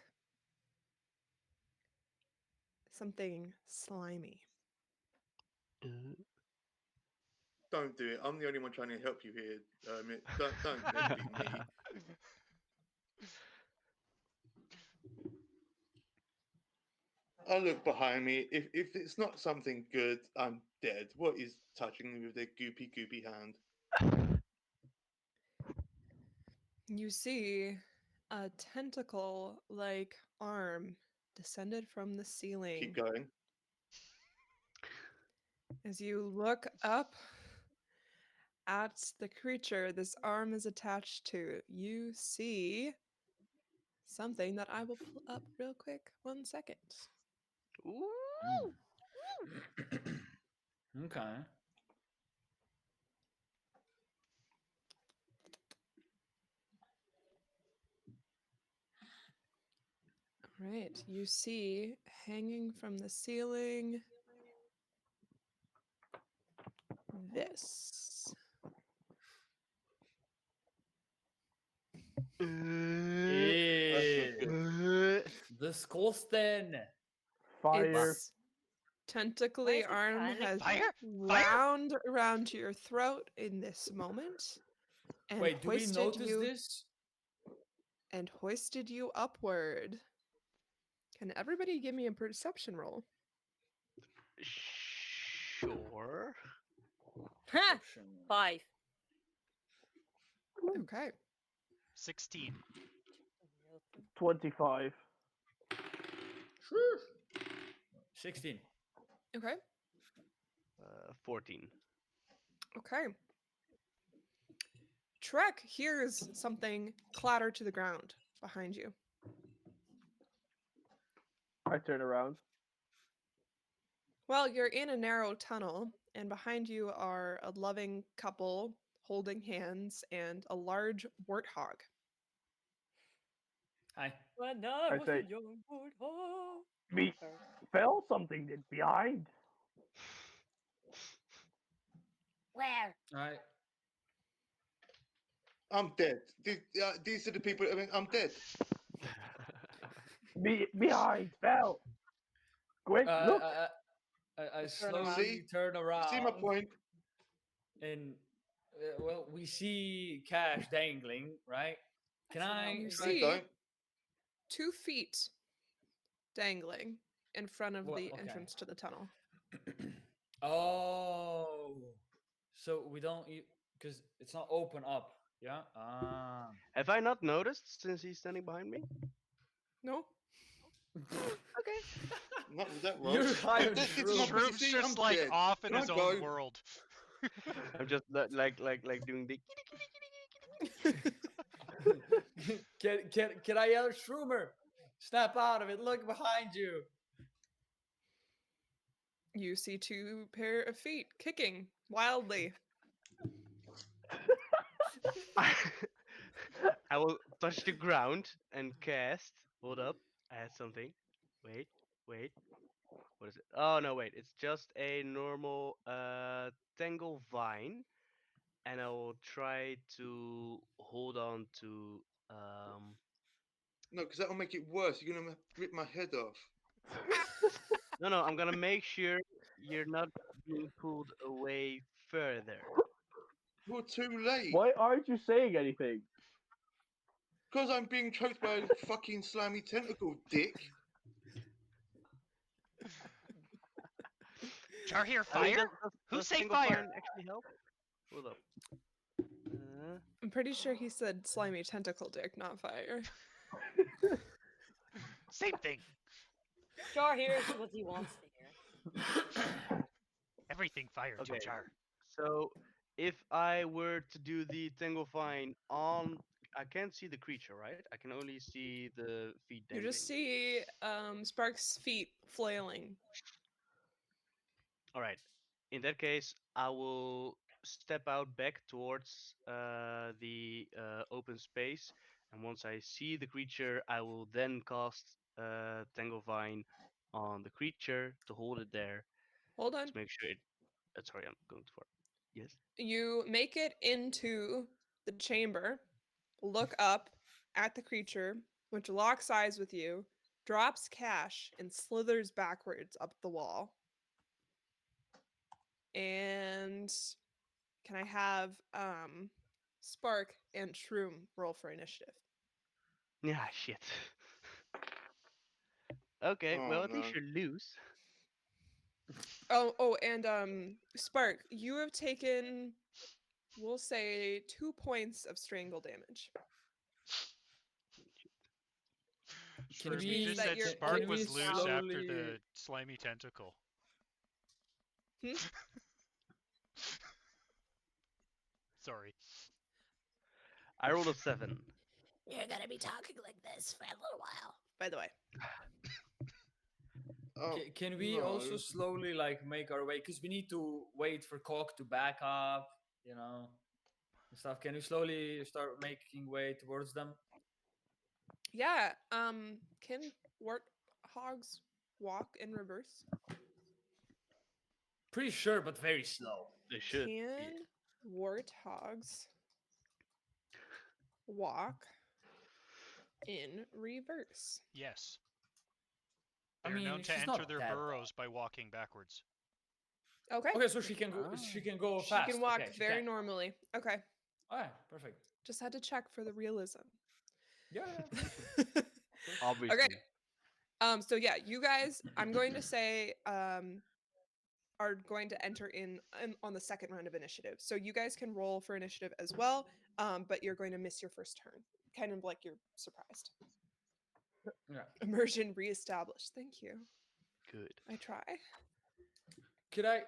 something slimy. Uh, Don't do it. I'm the only one trying to help you here. Don't let it be me. I look behind me. If it's not something good, I'm dead. What is touching me with their goopy goopy hand? You see A tentacle-like arm descended from the ceiling. Keep going. As you look up at the creature this arm is attached to, you see something that I will pull up real quick. 1 second. Ooh. Okay. All right, you see hanging from the ceiling this. That's not good. Disgusting. Fire. Its tentacly Why is it arm panic? has Fire! wound around your throat in this moment and Wait, do we notice you this? and hoisted you upward. Can everybody give me a perception roll? Sure. Ha! Perception. 5. Okay. 16. 25. 16. Okay. 14. Okay. Trek hears something clatter to the ground behind you. I turn around. Well, you're in a narrow tunnel, and behind you are a loving couple holding hands and a large warthog. Hi. When I I was say- a young warthog. Me Sorry. fell something did behind. Where? Alright. I'm dead. These are the people. I mean, I'm dead. Behind fell. Quick, look. I Turn around. slowly turn You around. see my point? And well, we see Cash dangling, right? Can I? You No, Like, you see don't. 2 feet dangling in front of Well, the okay. entrance to the tunnel. Oh, so we don't because it's not open up. Yeah. Have I not noticed since he's standing behind me? No? Not with that roll. You're high on This is my shrooms. point. You Shroom's see, just I'm like dead. off in Can I his own go? world. I'm just like doing the. Can I yell, Shroomer? Snap out of it. Look behind you. You see 2 pair of feet kicking wildly. I will touch the ground and cast. Hold up, I had something. Wait. What is it? Oh no, wait. It's just a normal tangle vine, and I will try to hold on to No, because that'll make it worse. You're gonna rip my head off. No, I'm gonna make sure you're not being pulled away further. You're too late. Why aren't you saying anything? Because I'm being choked by a fucking slimy tentacle, dick. Char here, I mean, fire? Who does say tangle fire? vine actually help? Hold up. I'm pretty sure he said slimy tentacle dick, not fire. Same thing. Char hears what he wants to hear. Everything fire to Okay. Char. So if I were to do the tangle vine on, I can't see the creature, right? I can only see the feet You dangling. just see Spark's feet flailing. All right. In that case, I will step out back towards the open space, and once I see the creature, I will then cast tangle vine on the creature to hold it there Hold to on. make sure it. Sorry, I'm going too far. Yes. You make it into the chamber, look up at the creature, which locks eyes with you, drops cash, and slithers backwards up the wall. And can I have Spark and Shroom roll for initiative? Yeah, shit. Okay, Oh, well, at no. least you're loose. Oh, and Spark, you have taken, we'll say, 2 points of strangle damage. Can Shroom, you we just that said you're Spark can we was loose after slowly the slimy tentacle. Hmm? Sorry. I rolled a 7. You're gonna be talking like this for a little while. by the way. Oh, can we also no. slowly like make our way because we need to wait for Cock to back up, you know, and stuff. Can we slowly start making way towards them? Yeah. Can warthogs walk in reverse? Pretty sure, but very slow. They should. Can warthogs walk in reverse? Yes. I They're known mean, to she's enter not their that burrows by walking backwards. Okay. Okay, so she can go. She can go She fast. can walk Okay, she very can. normally. Okay. Alright, perfect. Just had to check for the realism. Yeah, yeah. Of course. Obviously. Okay. So yeah, you guys, I'm going to say, are going to enter in on the second round of initiative. So you guys can roll for initiative as well, but you're going to miss your first turn. Kind of like you're surprised. Yeah. Immersion reestablished. Thank you. Good. I try. Could I?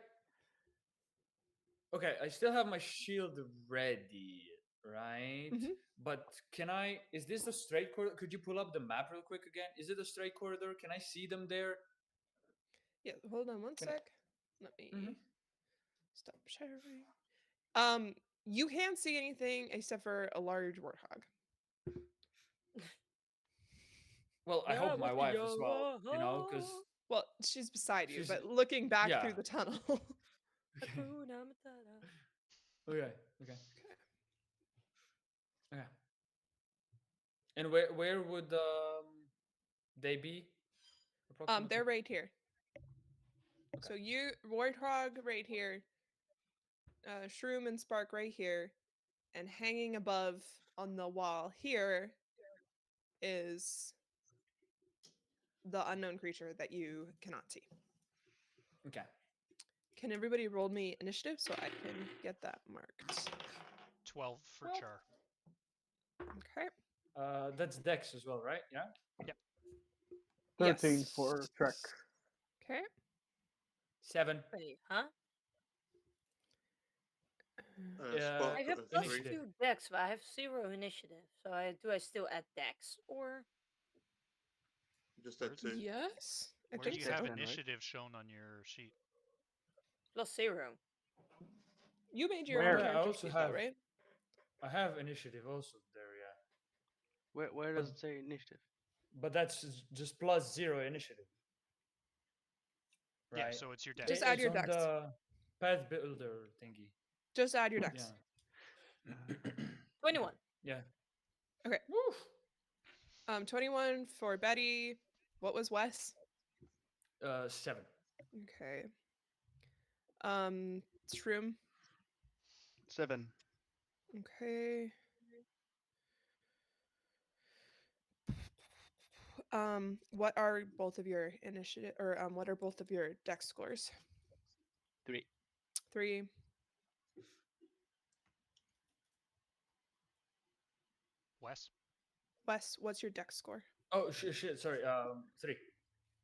Okay, I still have my shield ready, right? Mhm. But can I? Is this a straight corridor? Could you pull up the map real quick again? Is it a straight corridor? Can I see them there? Yeah, hold on one Can I- sec. Let me Mhm. stop sharing. You can't see anything except for a large warthog. Well, I There hope my was a wife as young well. You know, because warthog. Well, she's beside you, She's- but looking back through yeah. the tunnel. Hakuna Matata. Okay, okay, okay. And where would they be? Approximately. They're right here. Okay. So you warthog right here, shroom and spark right here, and hanging above on the wall here is the unknown creature that you cannot see. Okay. Can everybody roll me initiative so I can get that marked? 12 for Well- Char. Okay. That's Dex as well, right? Yeah. 13 Yes. for Trek. Okay. 7. Wait, huh? Spark I have got a plus 3. Initiative. 2 dex, but I have 0 initiative. So I still add dex or Just had 2. Yes. I Where do think you so. have 10, right? initiative shown on your sheet? plus 0? You made your Where? own Yeah, I character also sheet have. though, right? I have initiative also there, yeah. Where does it say initiative? But that's just plus 0 initiative, Yeah, right? so it's your Just dex. add It's your on dex. the path builder thingy. Just add your Yeah. dex. 21. Yeah. Okay. Woof. 21 for Betty. What was Wes? 7. Okay. Shroom. 7. Okay. What are both of your initiative or what are both of your dex scores? 3. 3. Wes? Wes, what's your dex score? Oh shit! Sorry. 3.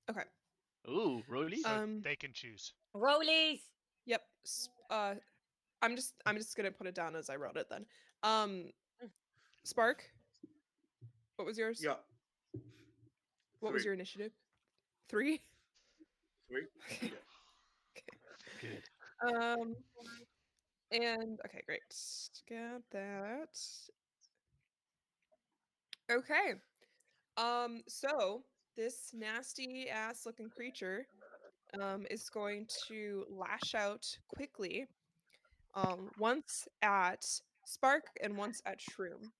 Okay. Ooh, rollies? So Um, they can choose. Rollies! Yep. I'm just gonna put it down as I wrote it then. Um, Spark. What was yours? Yeah. What was 3. your initiative? 3. 3. Okay. Good. And okay, great. Got that. Okay. So this nasty ass looking creature is going to lash out quickly. Once at Spark and once at Shroom.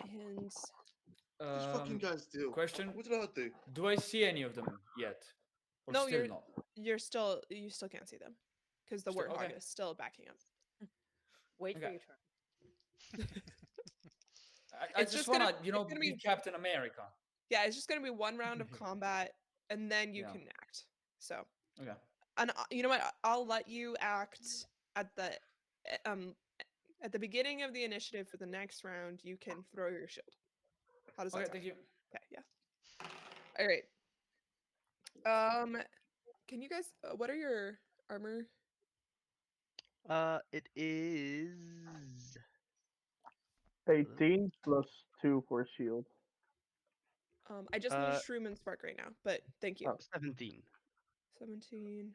And This fucking guy's deal. Question: What did I do? Do I see any of them yet, or no, still not? you still can't see them because the Still- warthog okay. is still backing up. Wait for Okay. your turn. I It's just just wanna, gonna- you know, it's gonna be be- Captain America. Yeah, it's just gonna be one round of combat, and then you Yeah. can act. So, Okay. and you know what? I'll let you act at the um at the beginning of the initiative for the next round. You can throw your shield. How does that Okay. sound? Thank you. Okay, yeah. All right. Um, can you guys? What are your armor? It is 18 plus 2 for shield. I just need Shroom and Spark right now, but thank you. Oh. 17. 17.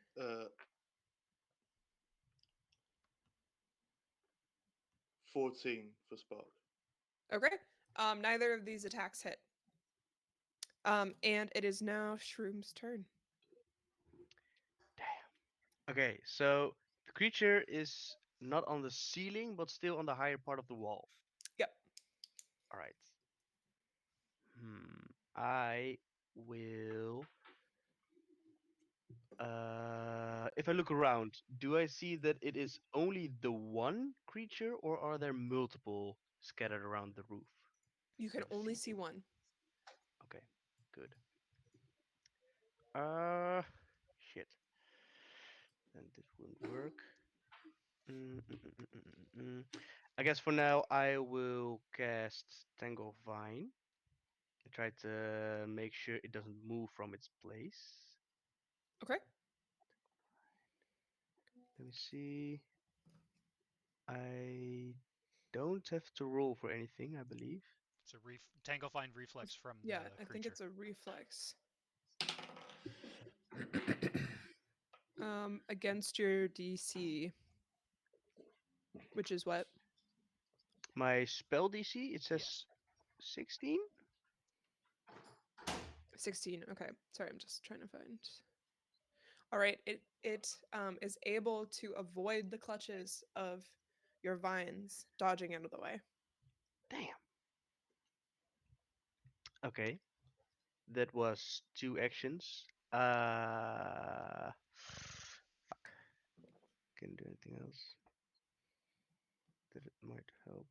14 for Spark. Okay. Neither of these attacks hit. And it is now Shroom's turn. Damn. Okay, so the creature is not on the ceiling, but still on the higher part of the wall. Yep. All right. I will. If I look around, do I see that it is only the one creature, or are there multiple scattered around the roof? You can Or the only see ceiling? one. Okay, good. Uh, shit. Then this wouldn't work. Mm, mm, mm, mm, mm, mm, mm. I guess for now I will cast Tangle Vine and try to make sure it doesn't move from its place. Okay. Let me see. I don't have to roll for anything, I believe. It's a Tangle Find reflex from Yeah, the I think creature. it's a reflex. Against your DC, which is what? My spell DC, it says Yes. 16? 16. Okay. Sorry, I'm just trying to find. All right. It is able to avoid the clutches of your vines, dodging out of the way. Damn. Okay, that was 2 actions. Fuck. Can do anything else that it might help.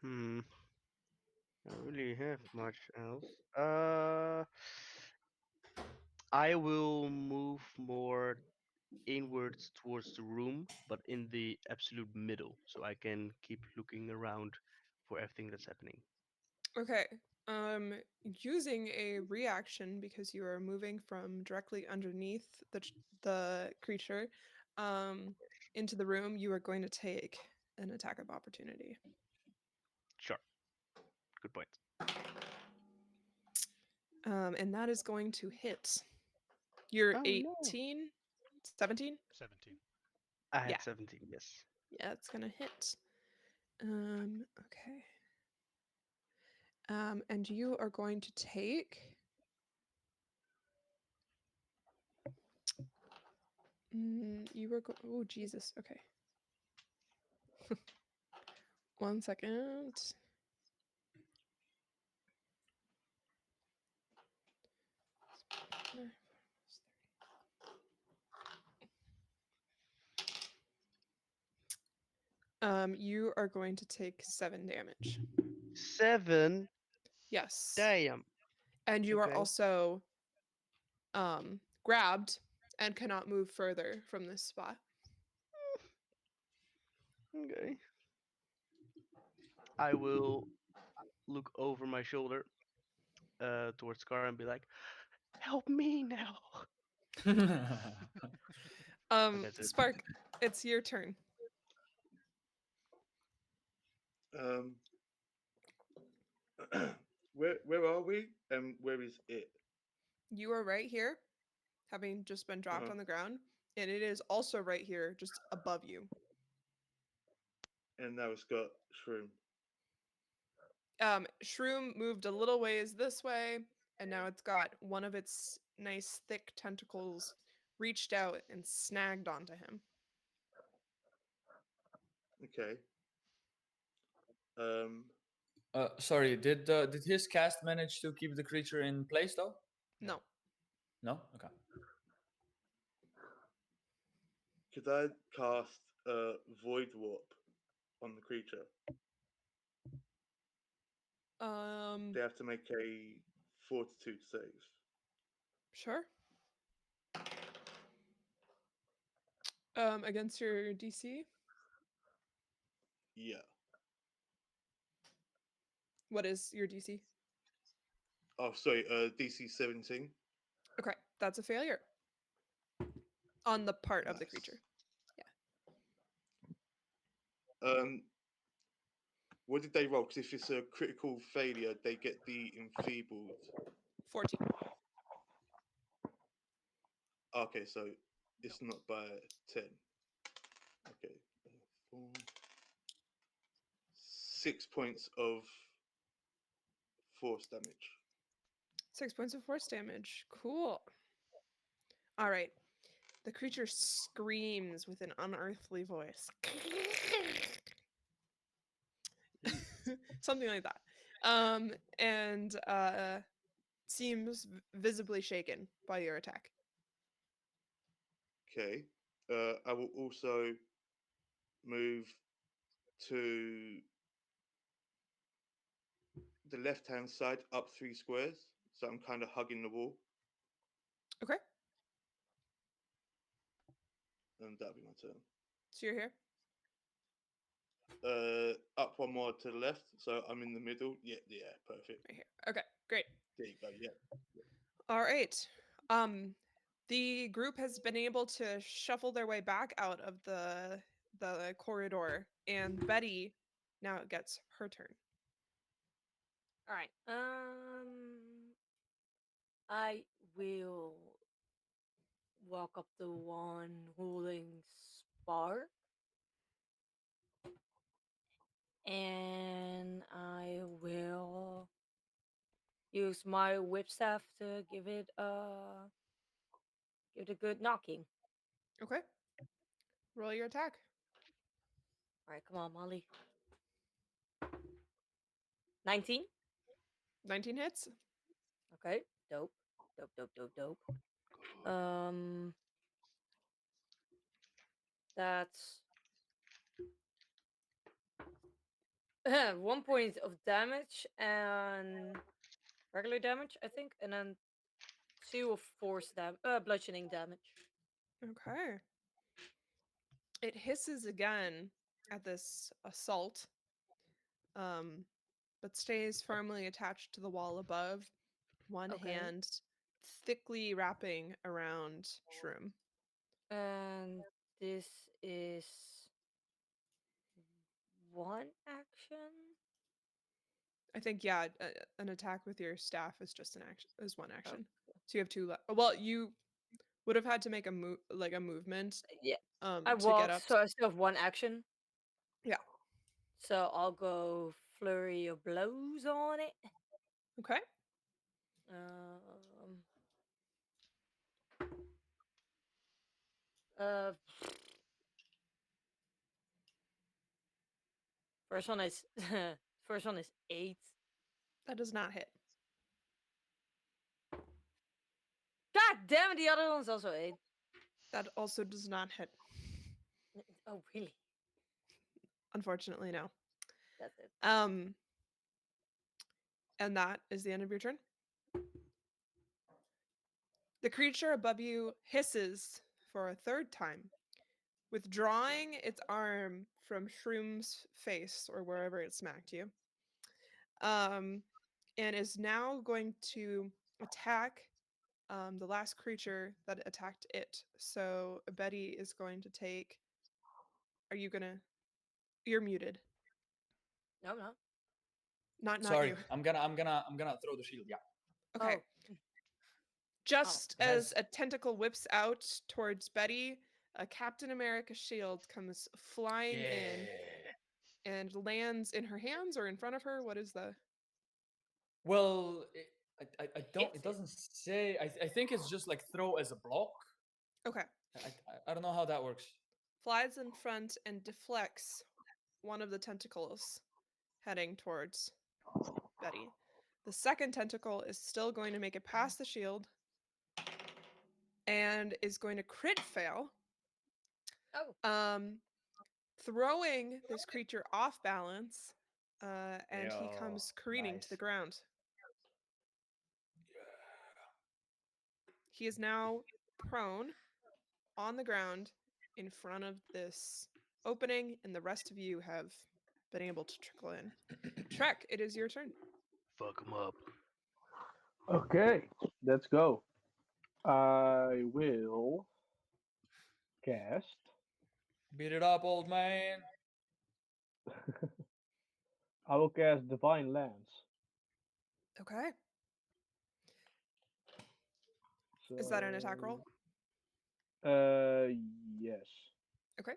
I don't really have much else. I will move more inwards towards the room, but in the absolute middle, so I can keep looking around for everything that's happening. Okay. Using a reaction because you are moving from directly underneath the creature, um, into the room, you are going to take an attack of opportunity. Sure. Good point. And that is going to hit. You're Oh no. 18, 17? 17. I Yeah. had 17, yes. Yeah, it's gonna hit. Okay. And you are going to take. You were oh Jesus. Okay. 1 second. You are going to take 7 damage. 7? Yes. Damn. And you are Okay. also grabbed and cannot move further from this spot. Okay. I will look over my shoulder towards Scar and be like, help me now. And that's it. Spark, it's your turn. Um, where are we? And where is it? You are right here, having just been dropped Uh-huh. on the ground, and it is also right here, just above you. And now it's got Shroom. Shroom moved a little ways this way, and now it's got one of its nice thick tentacles reached out and snagged onto him. Okay. Um, Sorry, did his cast manage to keep the creature in place though? No. No. Okay. could I cast Void Warp on the creature? Um, They have to make a Fortitude save. sure. Against your DC? Yeah. What is your DC? Oh, sorry. DC 17. Okay, that's a failure on the part of the Nice. creature. Um, what did they roll? Because if it's a critical failure, they get the enfeebled. 14. Okay, so it's not by 10. Okay, 4, 6 points of force damage. 6 points of force damage. Cool. All right. The creature screams with an unearthly voice. Something like that. And seems visibly shaken by your attack. Okay. I will also move to the left-hand side up 3 squares. So I'm kind of hugging the wall, Okay, and that'll be my turn. so you're here. Up one more to the left, so I'm in the middle. Yeah, perfect. Right here. Okay, great. There you go. Yeah. All right. The group has been able to shuffle their way back out of the corridor, and Betty now gets her turn. All right. I will walk up the one holding Spark, and I will use my whip staff to give it a good knocking. Okay. Roll your attack. All right, come on, Molly. 19. 19 hits. Okay, dope, dope, dope, dope, dope. That's 1 point of damage and regular damage, I think, and then 2 of bludgeoning damage. Okay. It hisses again at this assault, um, but stays firmly attached to the wall above, one Okay. hand thickly wrapping around Shroom. And this is one action. I think, yeah, an attack with your staff is just an action, is one Oh, action. So you have two left. Well, you would have had to make a move, like a movement, yeah. I to get walked, up. so I still have one action. Yeah. So I'll go flurry of blows on it. Okay. Um. Uh. First one is first one is 8. That does not hit. God damn it! The other one's also 8. That also does not hit. Oh really? Unfortunately, no. That's it. And that is the end of your turn. The creature above you hisses for a third time, withdrawing its arm from Shroom's face or wherever it smacked you, and is now going to attack the last creature that attacked it. So Betty is going to take. Are you gonna? You're muted. No, no. Not Sorry, you. I'm gonna throw the shield. Yeah. Okay. Oh. Just It as has- a tentacle whips out towards Betty, a Captain America shield comes flying in and lands in her hands or in front of her. What is the? Well, I don't. Hits It it. doesn't say. I think it's just like throw as a block. Okay. I don't know how that works. Flies in front and deflects one of the tentacles heading towards Betty. The second tentacle is still going to make it past the shield and is going to crit fail. Oh. Throwing this creature off balance, and he Yo, comes careening to the nice. ground. He is now prone on the ground in front of this opening, and the rest of you have been able to trickle in. Trek, it is your turn. Fuck him up. Okay, let's go. I will cast. Beat it up, old man. I will cast Divine Lance. Okay. Is that an attack roll? So, yes. Okay.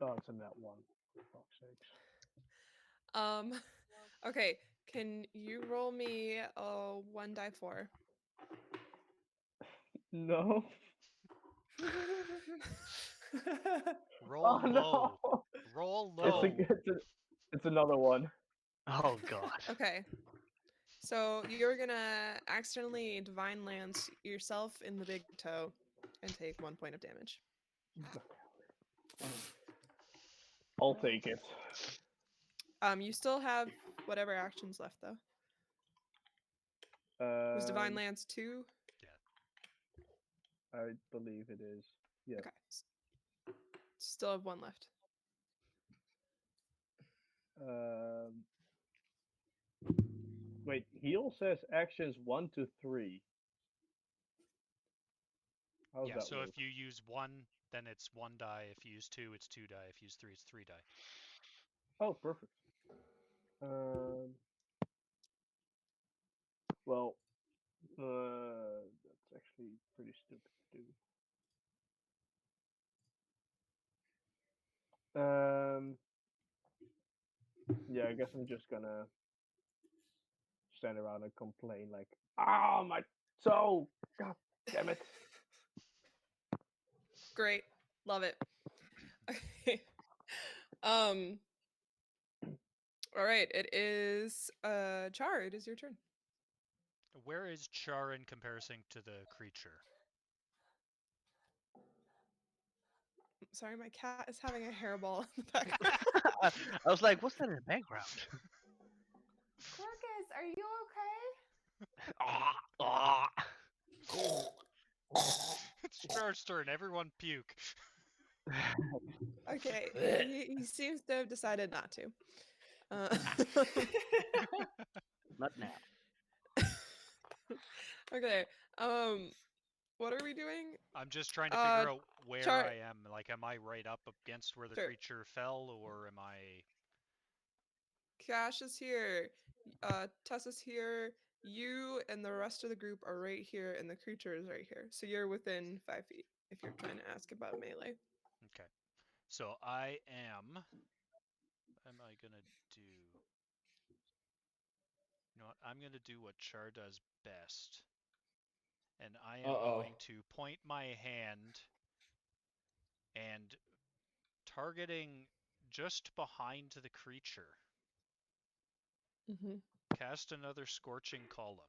Oh, it's in that one. For fuck's sakes. Um, okay. Can you roll me a 1 die 4? No. Roll Oh low. no. Roll It's a, low. Oh. it's a, it's another one. Oh god. Okay. So you're gonna accidentally divine lance yourself in the big toe and take 1 point of damage. I'll take it. You still have whatever actions left though. Was divine Um, lance 2? I believe it is. Yeah. Okay. Still have 1 left. Um, wait, heal says actions 1 to 3. How's Yeah, that so work? if you use 1, then it's 1 die. If you use 2, it's 2 die. If you use 3, it's 3 die. Oh, perfect. Well, that's actually pretty stupid to do. Yeah, I guess I'm just gonna stand around and complain like, "Ah, my toe! God damn it!" Great. Love it. Okay. Um all right, it is Char, it is your turn. Where is Char in comparison to the creature? Sorry, my cat is having a hairball in the background. I was like, what's that in the background? Corcus, are you okay? Ah, ah. It's Char's turn. Everyone puke. Okay, he seems to have decided not to. Not now. Okay. What are we doing? I'm just trying to figure out where Char. I am. Like, am I right up against where the Sure. creature fell, or am I... Cash is here. Tessa's here. You and the rest of the group are right here, and the creature is right here. So you're within 5 feet if you're trying to ask about melee. Okay. So I am... What am I gonna do? You know what? I'm gonna do what Char does best. And I am going to point my hand and targeting just behind the creature. Mm-hmm. Cast another Scorching Column,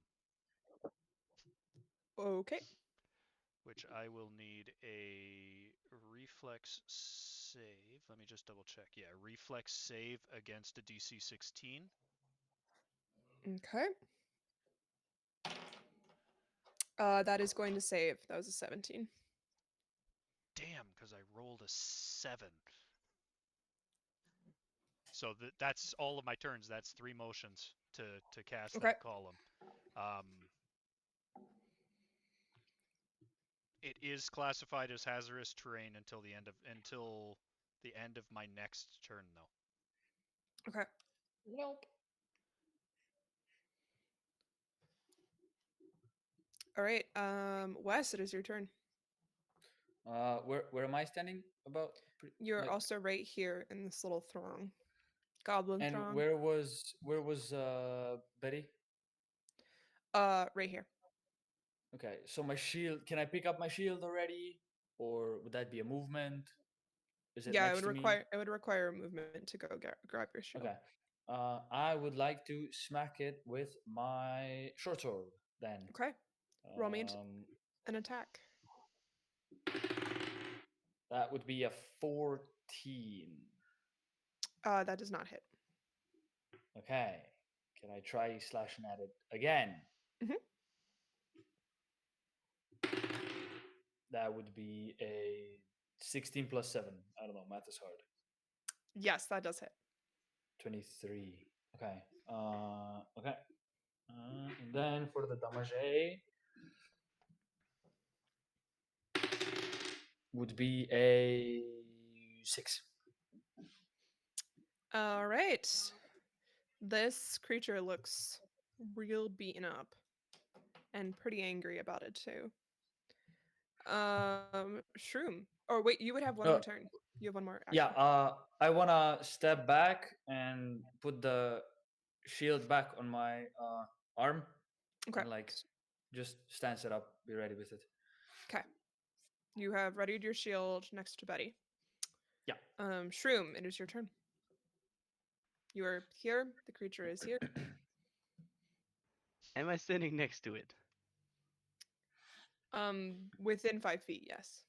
Okay. which I will need a reflex save. Let me just double check. Yeah, reflex save against a DC 16. Okay. That is going to save. That was a 17. Damn, because I rolled a 7. So that's all of my turns. That's 3 motions to cast Okay. that column. It is classified as hazardous terrain until the end of my next turn, though. Okay. Nope. All right. Wes, it is your turn. Where am I standing? About You're like, also right here in this little throng. Goblin and throng. where was Betty? Right here. Okay, so my shield. Can I pick up my shield already, or would that be a movement? Is it Yeah, next to me? it would require a movement to go grab your shield. Okay. I would like to smack it with my short sword then. Okay. Roll me Um, an attack. that would be a 14. That does not hit. Okay. Can I try slashing at it again? Mhm. That would be a 16 plus 7. I don't know. Math is hard. Yes, that does hit. 23. Okay. Okay. And then for the damage would be a 6. All right. This creature looks real beaten up and pretty angry about it too. Shroom. Oh wait, you would have one more Uh, turn. You have one more yeah. action. I wanna step back and put the shield back on my arm Okay. and like just stance it up, be ready with it. Okay. You have readied your shield next to Betty. Yeah. Shroom, it is your turn. You are here. The creature is here. Am I standing next to it? Within 5 feet, yes.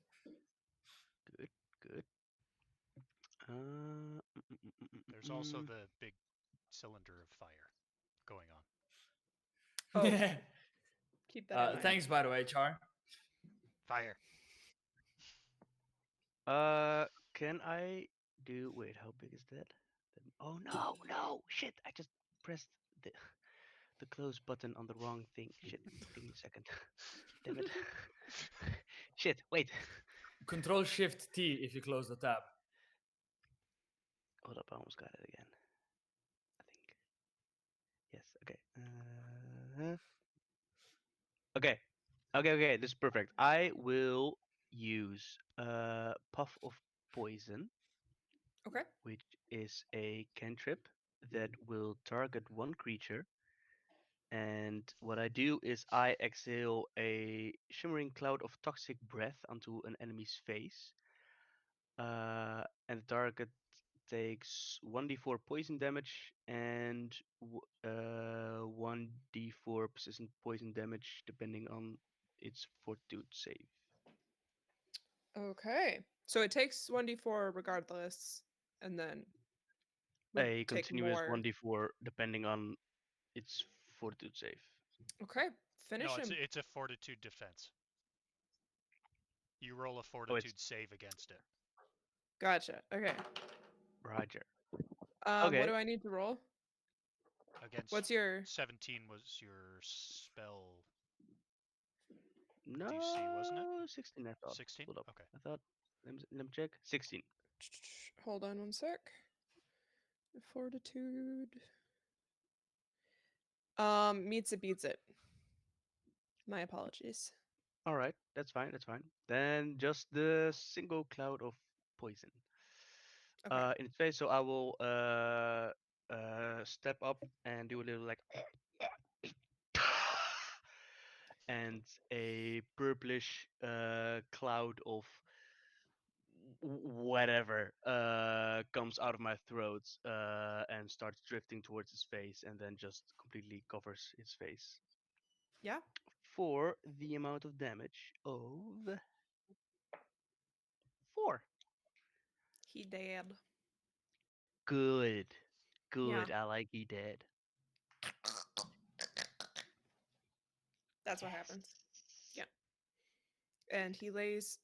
Good, good. There's also the big cylinder of fire going on. Oh, keep that in mind. Thanks, by the way, Char. Fire. Can I do? Wait, how big is that? Oh no, no, shit! I just pressed the the close button on the wrong thing. Shit, give me a second. Damn it. Shit, wait. Control Shift T if you close the tab. Hold up, I almost got it again. I think. Yes. Okay. Okay. Okay. This is perfect. I will use puff of poison, Okay. which is a cantrip that will target one creature. And what I do is I exhale a shimmering cloud of toxic breath onto an enemy's face. And the target takes 1d4 poison damage and 1d4 persistent poison damage depending on its fortitude save. Okay. So it takes 1d4 regardless, and then would A take continuous more. 1d4 depending on its fortitude save. Okay. No, Finish it's him. it's a fortitude defense. You roll a Oh, it's fortitude save against it. Gotcha. Okay. Roger. What Okay. do I need to roll? Against What's your 17 was your spell DC, wasn't it? No, 16 I thought. 16? Hold up. Okay. I thought, let me check. 16. hold on one sec. Fortitude. Meets it beats it. My apologies. All right, that's fine. That's fine. Then just the single cloud of poison Okay. in its face. So I will step up and do a little like and a purplish cloud of whatever comes out of my throat and starts drifting towards his face and then just completely covers his face Yeah. for the amount of damage of 4. He dead. Good. Yeah. Good. I like he dead. That's what Yes. happens. Yeah. And he lays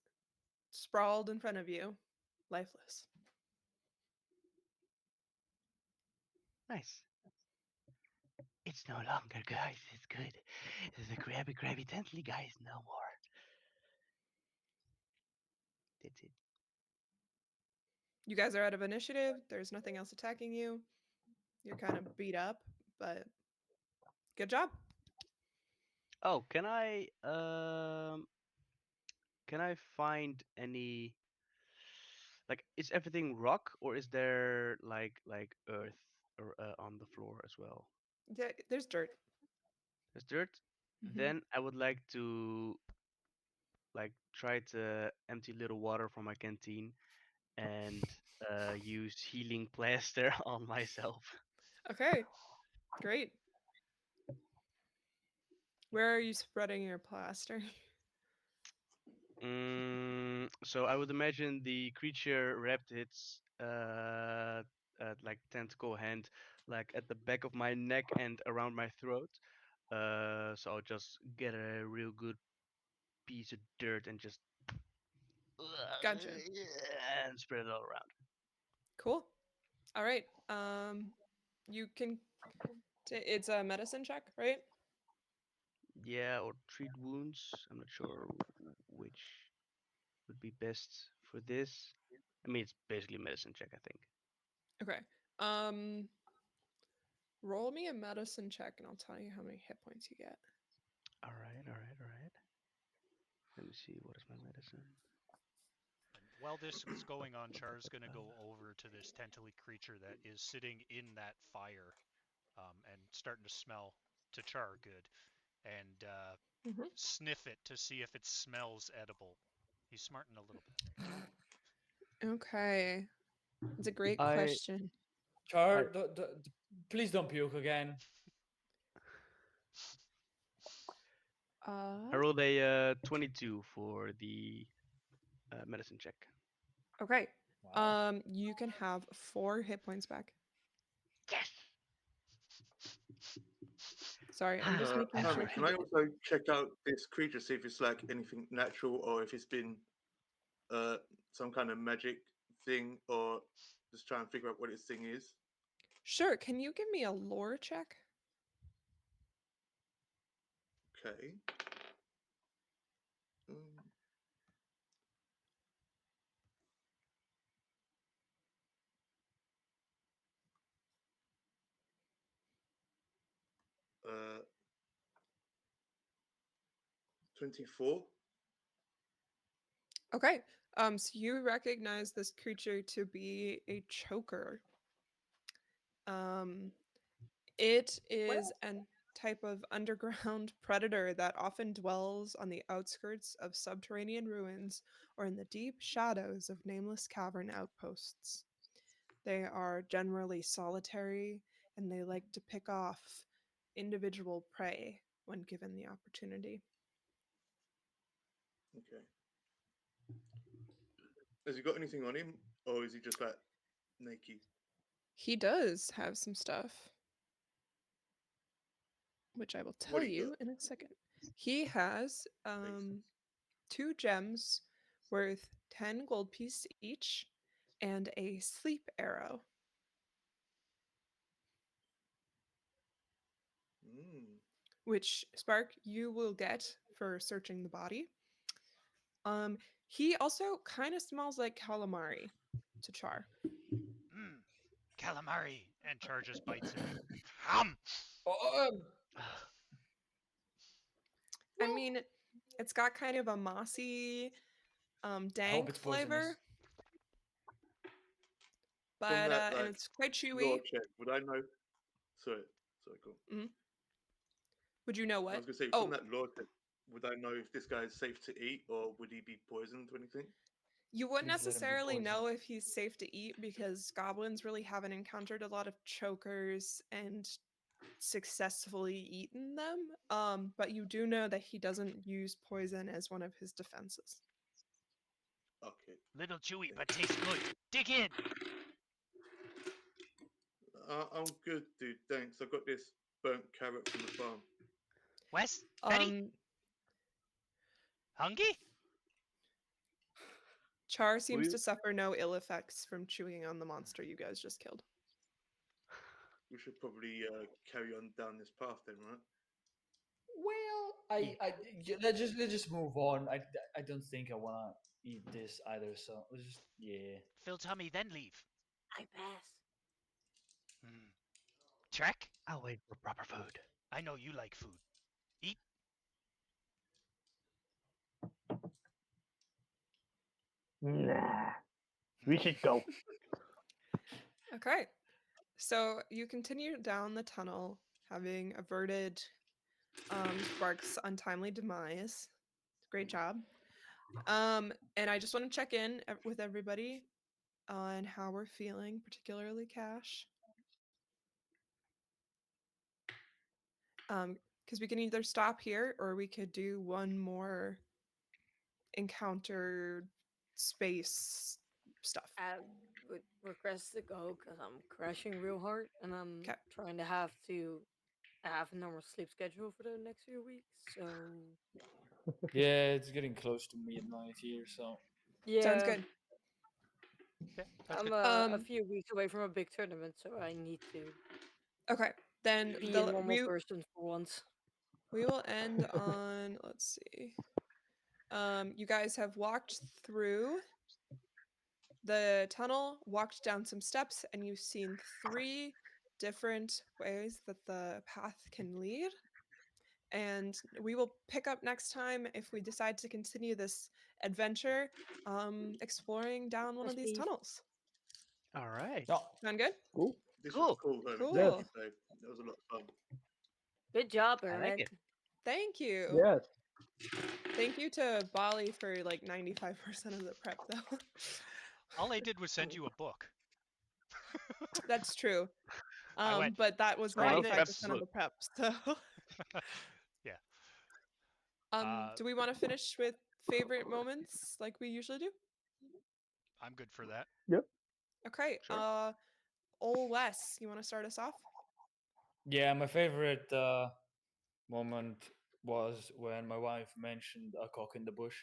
sprawled in front of you, lifeless. Nice. It's no longer, guys. It's good. It's a grabby, grabby, gently, guys. No more. That's it. You guys are out of initiative. There's nothing else attacking you. You're kind of beat up, but good job. Oh, can I find any like is everything rock or is there like earth or on the floor as well? Yeah, there's dirt. There's dirt. Hmm. Then I would like to like try to empty little water from my canteen and use healing plaster on myself. Okay, great. Where are you spreading your plaster? So I would imagine the creature wrapped its like tentacle hand like at the back of my neck and around my throat. So I'll just get a real good piece of dirt and just Gotcha. and spread it all around. Cool. All right. You can. It's a medicine check, right? Yeah, or treat wounds. I'm not sure which would be best for this. I mean, it's basically a medicine check, I think. Okay. Um, roll me a medicine check, and I'll tell you how many hit points you get. All right, all right, all right. Let me see. What is my medicine? And while this is going on, Char's going to go over to this tentacly creature that is sitting in that fire and starting to smell to Char good and Mhm. sniff it to see if it smells edible. He's smarting a little bit. Okay. It's a great I question. Char, I please don't puke again. I rolled a 22 for the medicine check. Okay. Wow. You can have 4 hit points back. Yes. Sorry, I'm just making sure Hermit, he can I did. also check out this creature, see if it's like anything natural or if it's been uh some kind of magic thing, or just try and figure out what this thing is? Sure. Can you give me a lore check? Okay. Um, 24. Okay. So you recognize this creature to be a choker. Um, it is an type of underground predator that often dwells on the outskirts of subterranean ruins or in the deep shadows of nameless cavern outposts. They are generally solitary and they like to pick off individual prey when given the opportunity. Okay. Has he got anything on him, or is he just like naked? He does have some stuff, which I will What tell do you got? you in a second. He has Thanks. 2 gems worth 10 gold pieces each and a sleep arrow, Mm. which Spark you will get for searching the body. Um, he also kind of smells like calamari to Char. Mmm, calamari. And Char just bites it. Hum! Oh, I well, mean, it's got kind of a mossy, I hope dank it's poisonous. flavor, From but that and like it's quite lore chewy. check, would I know? Sorry, sorry, go on. Mhm. Would you know I what? was gonna say from Oh, that lore check, would I know if this guy is safe to eat or would he be poisoned or anything? you wouldn't Please let him be necessarily poisoned. know if he's safe to eat because goblins really haven't encountered a lot of chokers and successfully eaten them. But you do know that he doesn't use poison as one of his defenses. Okay, Little chewy, but thanks. tastes good. Dig in! I'm good, dude. Thanks. I got this burnt carrot from the farm. Wes? Betty? Um, Hungry? Char seems We to suffer no ill effects from chewing on the monster you guys just killed. we should probably carry on down this path then, right? Well, let's just move on. I don't think I wanna eat this either. So let's just Fill tummy, then leave. I pass. Hmm. Trek? I'll wait for proper food. I know you like food. Eat. Nah. We should go. Okay. So you continue down the tunnel, having averted Spark's untimely demise. Great job. And I just want to check in with everybody on how we're feeling, particularly Cash. Because we can either stop here or we could do one more encounter space stuff. I would request to go because I'm crashing real hard and I'm 'Kay. trying to have a normal sleep schedule for the next few weeks. So yeah. It's getting close to midnight here, so Sounds Yeah, good. Yeah, that's I'm good. a Um, few weeks away from a big tournament, so I need to okay. Then be a normal we person for once. will end on, let's see. You guys have walked through the tunnel, walked down some steps, and you've seen three different ways that the path can lead. And we will pick up next time if we decide to continue this adventure, exploring down one Yes, of these please. tunnels. All right. No. Sound good? Cool. This was Cool. cool, Hermit. Thank Yes. you, Cool. babe. That was a lot of fun. Good job, I like Ermit. it. Thank you. Yes. Thank you to Bali for like 95% of the prep, though. All I did was send you a book. That's true. I went, But that was Try Well, to prep the 95% of book. the prep. So, yeah. Uh, do we want to finish with favorite moments like we usually do? I'm good for that. yep. Okay. Sure. Ol Wes, you want to start us off? Yeah, my favorite moment was when my wife mentioned a cock in the bush.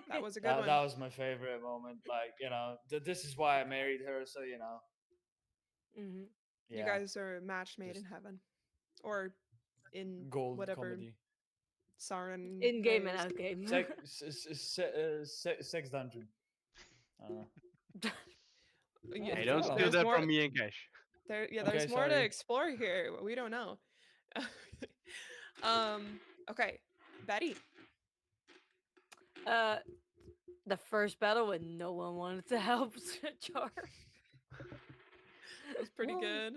That was a good That one. was my favorite moment. Like, this is why I married her. So hmm You yeah, guys are a match made in just heaven, or in gold whatever comedy, Sarin In game and knows. out game. sex dungeon. Uh, Yeah, oh, Hey, don't oh, steal there's that more. from me and Cash. Yeah, okay, there's more to sorry. explore here. We don't know. um. Okay, Betty. uh, the first battle when no one wanted to help Char. That was pretty Well, good.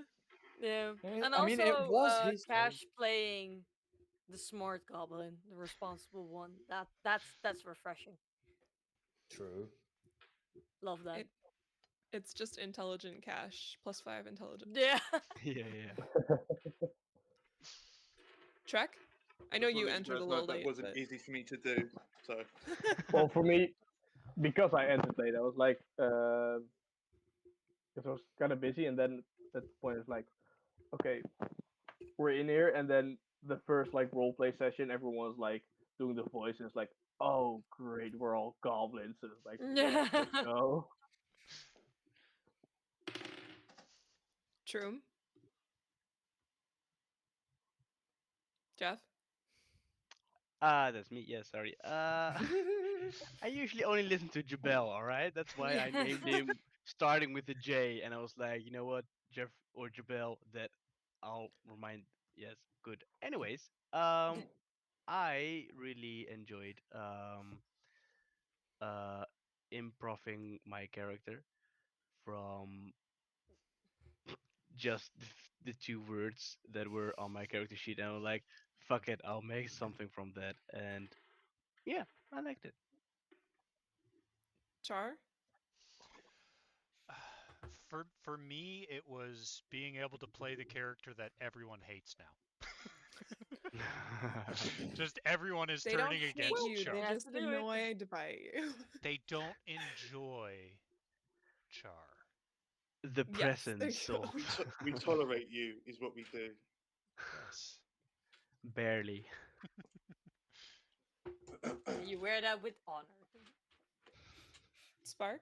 Yeah, and I mean, it also was his turn. Cash playing the smart goblin, the responsible one. That's refreshing. True. Love that. It it's just intelligent cash +5 intelligence. Yeah. Yeah, yeah. Trek. I know Just want you to let you entered a guys know little that late, wasn't but easy for me to do. So Well, for me, because I entered late, I was like, because I was kind of busy, and then at the point it's like, okay, we're in here, and then the first like role play session, everyone's like doing the voice, and it's like, oh great, we're all goblins, and it's like, yes, let's go. true. Jeff. That's me. Yeah, sorry. I usually only listen to Jabel, all right? That's why I Yeah. named him starting with a J, and I was like, you know what, Jeff or Jabel, that I'll remind. Yes, good. Anyways, I really enjoyed uh improving my character from just the two words that were on my character sheet, and I was like, fuck it, I'll make something from that, and yeah, I liked it. Char. For me, it was being able to play the character that everyone hates now. Just everyone is They don't turning hate against you. Char. They're They have just to do it. annoyed by you. They don't enjoy Char. The Yes. There presence you of go. we tolerate you is what we do. Yes. barely. And you wear that with honor. Spark.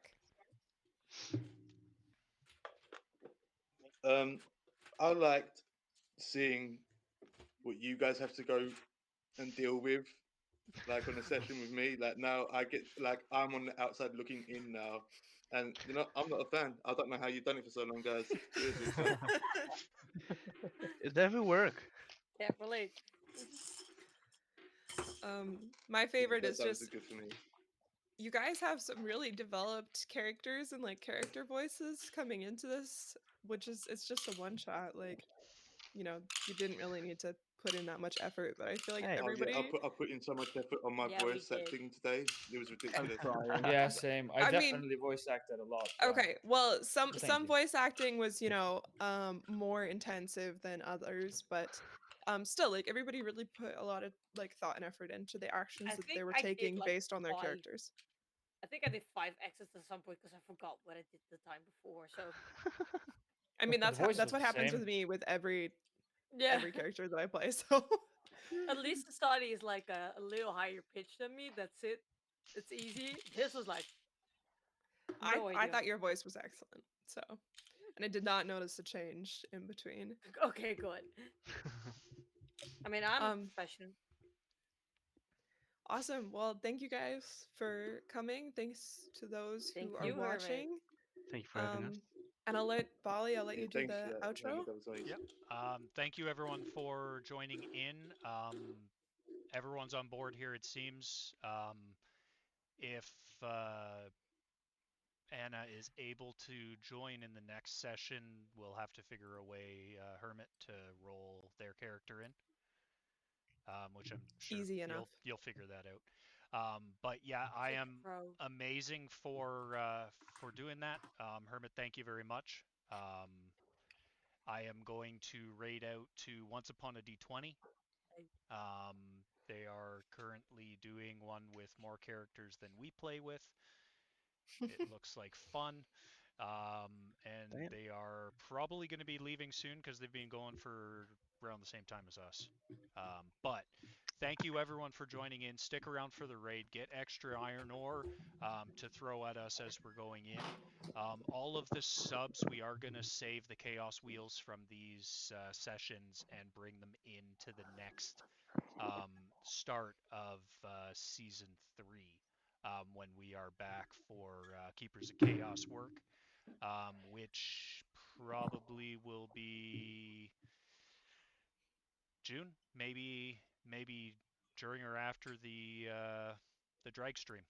I liked seeing what you guys have to go and deal with, like on a session with me. Like now, I get like I'm on the outside looking in now, and I'm not a fan. I don't know how you've done it for so long, guys. Seriously, so It never work. Can't relate. My favorite is that was just good for me. you guys have some really developed characters and like character voices coming into this, which is it's just a one shot. Like, you didn't really need to put in that much effort, but I feel like Hey, Oh yeah, everybody. I put in so much effort on my Yeah, we voice did. acting today. It was I'm ridiculous. trying. Yeah, same. I I mean, definitely voice acted a lot. Yeah. okay, well, some So thank some you. voice acting was, more intensive than others, but still like everybody really put a lot of like thought and effort into the actions I that think they were I did taking like based on their 5. characters. I think I did 5 exits at some point because I forgot what I did the time before. So I mean, The voice that's was what the happens same. with me with yeah, every character that I play. So at least the study is like a little higher pitch than me. That's it. It's easy. This was like I no I idea. thought your voice was excellent. So, and I did not notice a change in between. Okay, good. I mean, I'm a Um, professional. awesome. Well, thank you guys for coming. Thanks to those Thank who are you, Hermit. watching. Thank you for having us. And I'll let Bali, I'll let Yeah, you do thanks for the that, outro. Hermit. That was nice. Yep. Thank you everyone for joining in. Everyone's on board here, it seems. If Anna is able to join in the next session, we'll have to figure a way, Hermit, to roll their character in, which I'm sure Easy enough. you'll figure that out. But yeah, I Take a am pro. amazing for doing that. Hermit, thank you very much. I am going to raid out to Once Upon a D20. Um, they are currently doing one with more characters than we play with. It looks like fun. And Damn. they are probably going to be leaving soon because they've been going for around the same time as us. But thank you everyone for joining in. Stick around for the raid. Get extra iron ore to throw at us as we're going in. All of the subs, we are going to save the chaos wheels from these sessions and bring them into the next start of season 3 when we are back for Keepers of Chaos work, which probably will be June, maybe during or after the drag stream.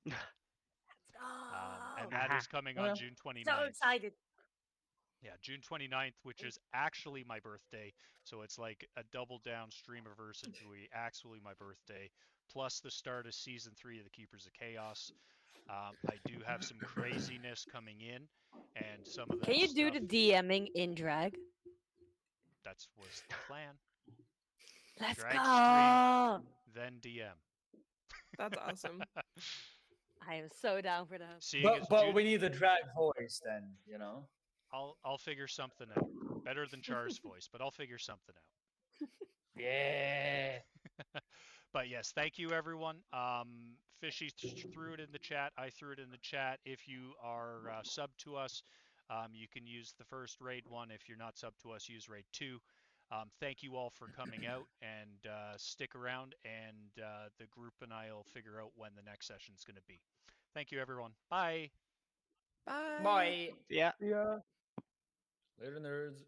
Let's go. And that Aha. is coming on Okay. June So 29th. excited. Yeah, June 29th, which is actually my birthday. So it's like a double down streamiversary, actually my birthday, plus the start of season 3 of the Keepers of Chaos. I do have some craziness coming in, and some of Can that you do stuff, the DMing in drag? that was the plan. Let's Drag stream, go. then DM. That's awesome. I am so down for that. Seeing as But June, we need a drag voice then, you know. I'll figure something out. Better than Char's voice, but I'll figure something out. Yeah. But yes, thank you everyone. Fishy threw it in the chat. I threw it in the chat. If you are sub to us, you can use the first raid one. If you're not sub to us, use raid 2. Thank you all for coming out and stick around, and the group and I will figure out when the next session is going to be. Thank you everyone. Bye. Bye. Bye. Yeah. Yeah. Later, nerds.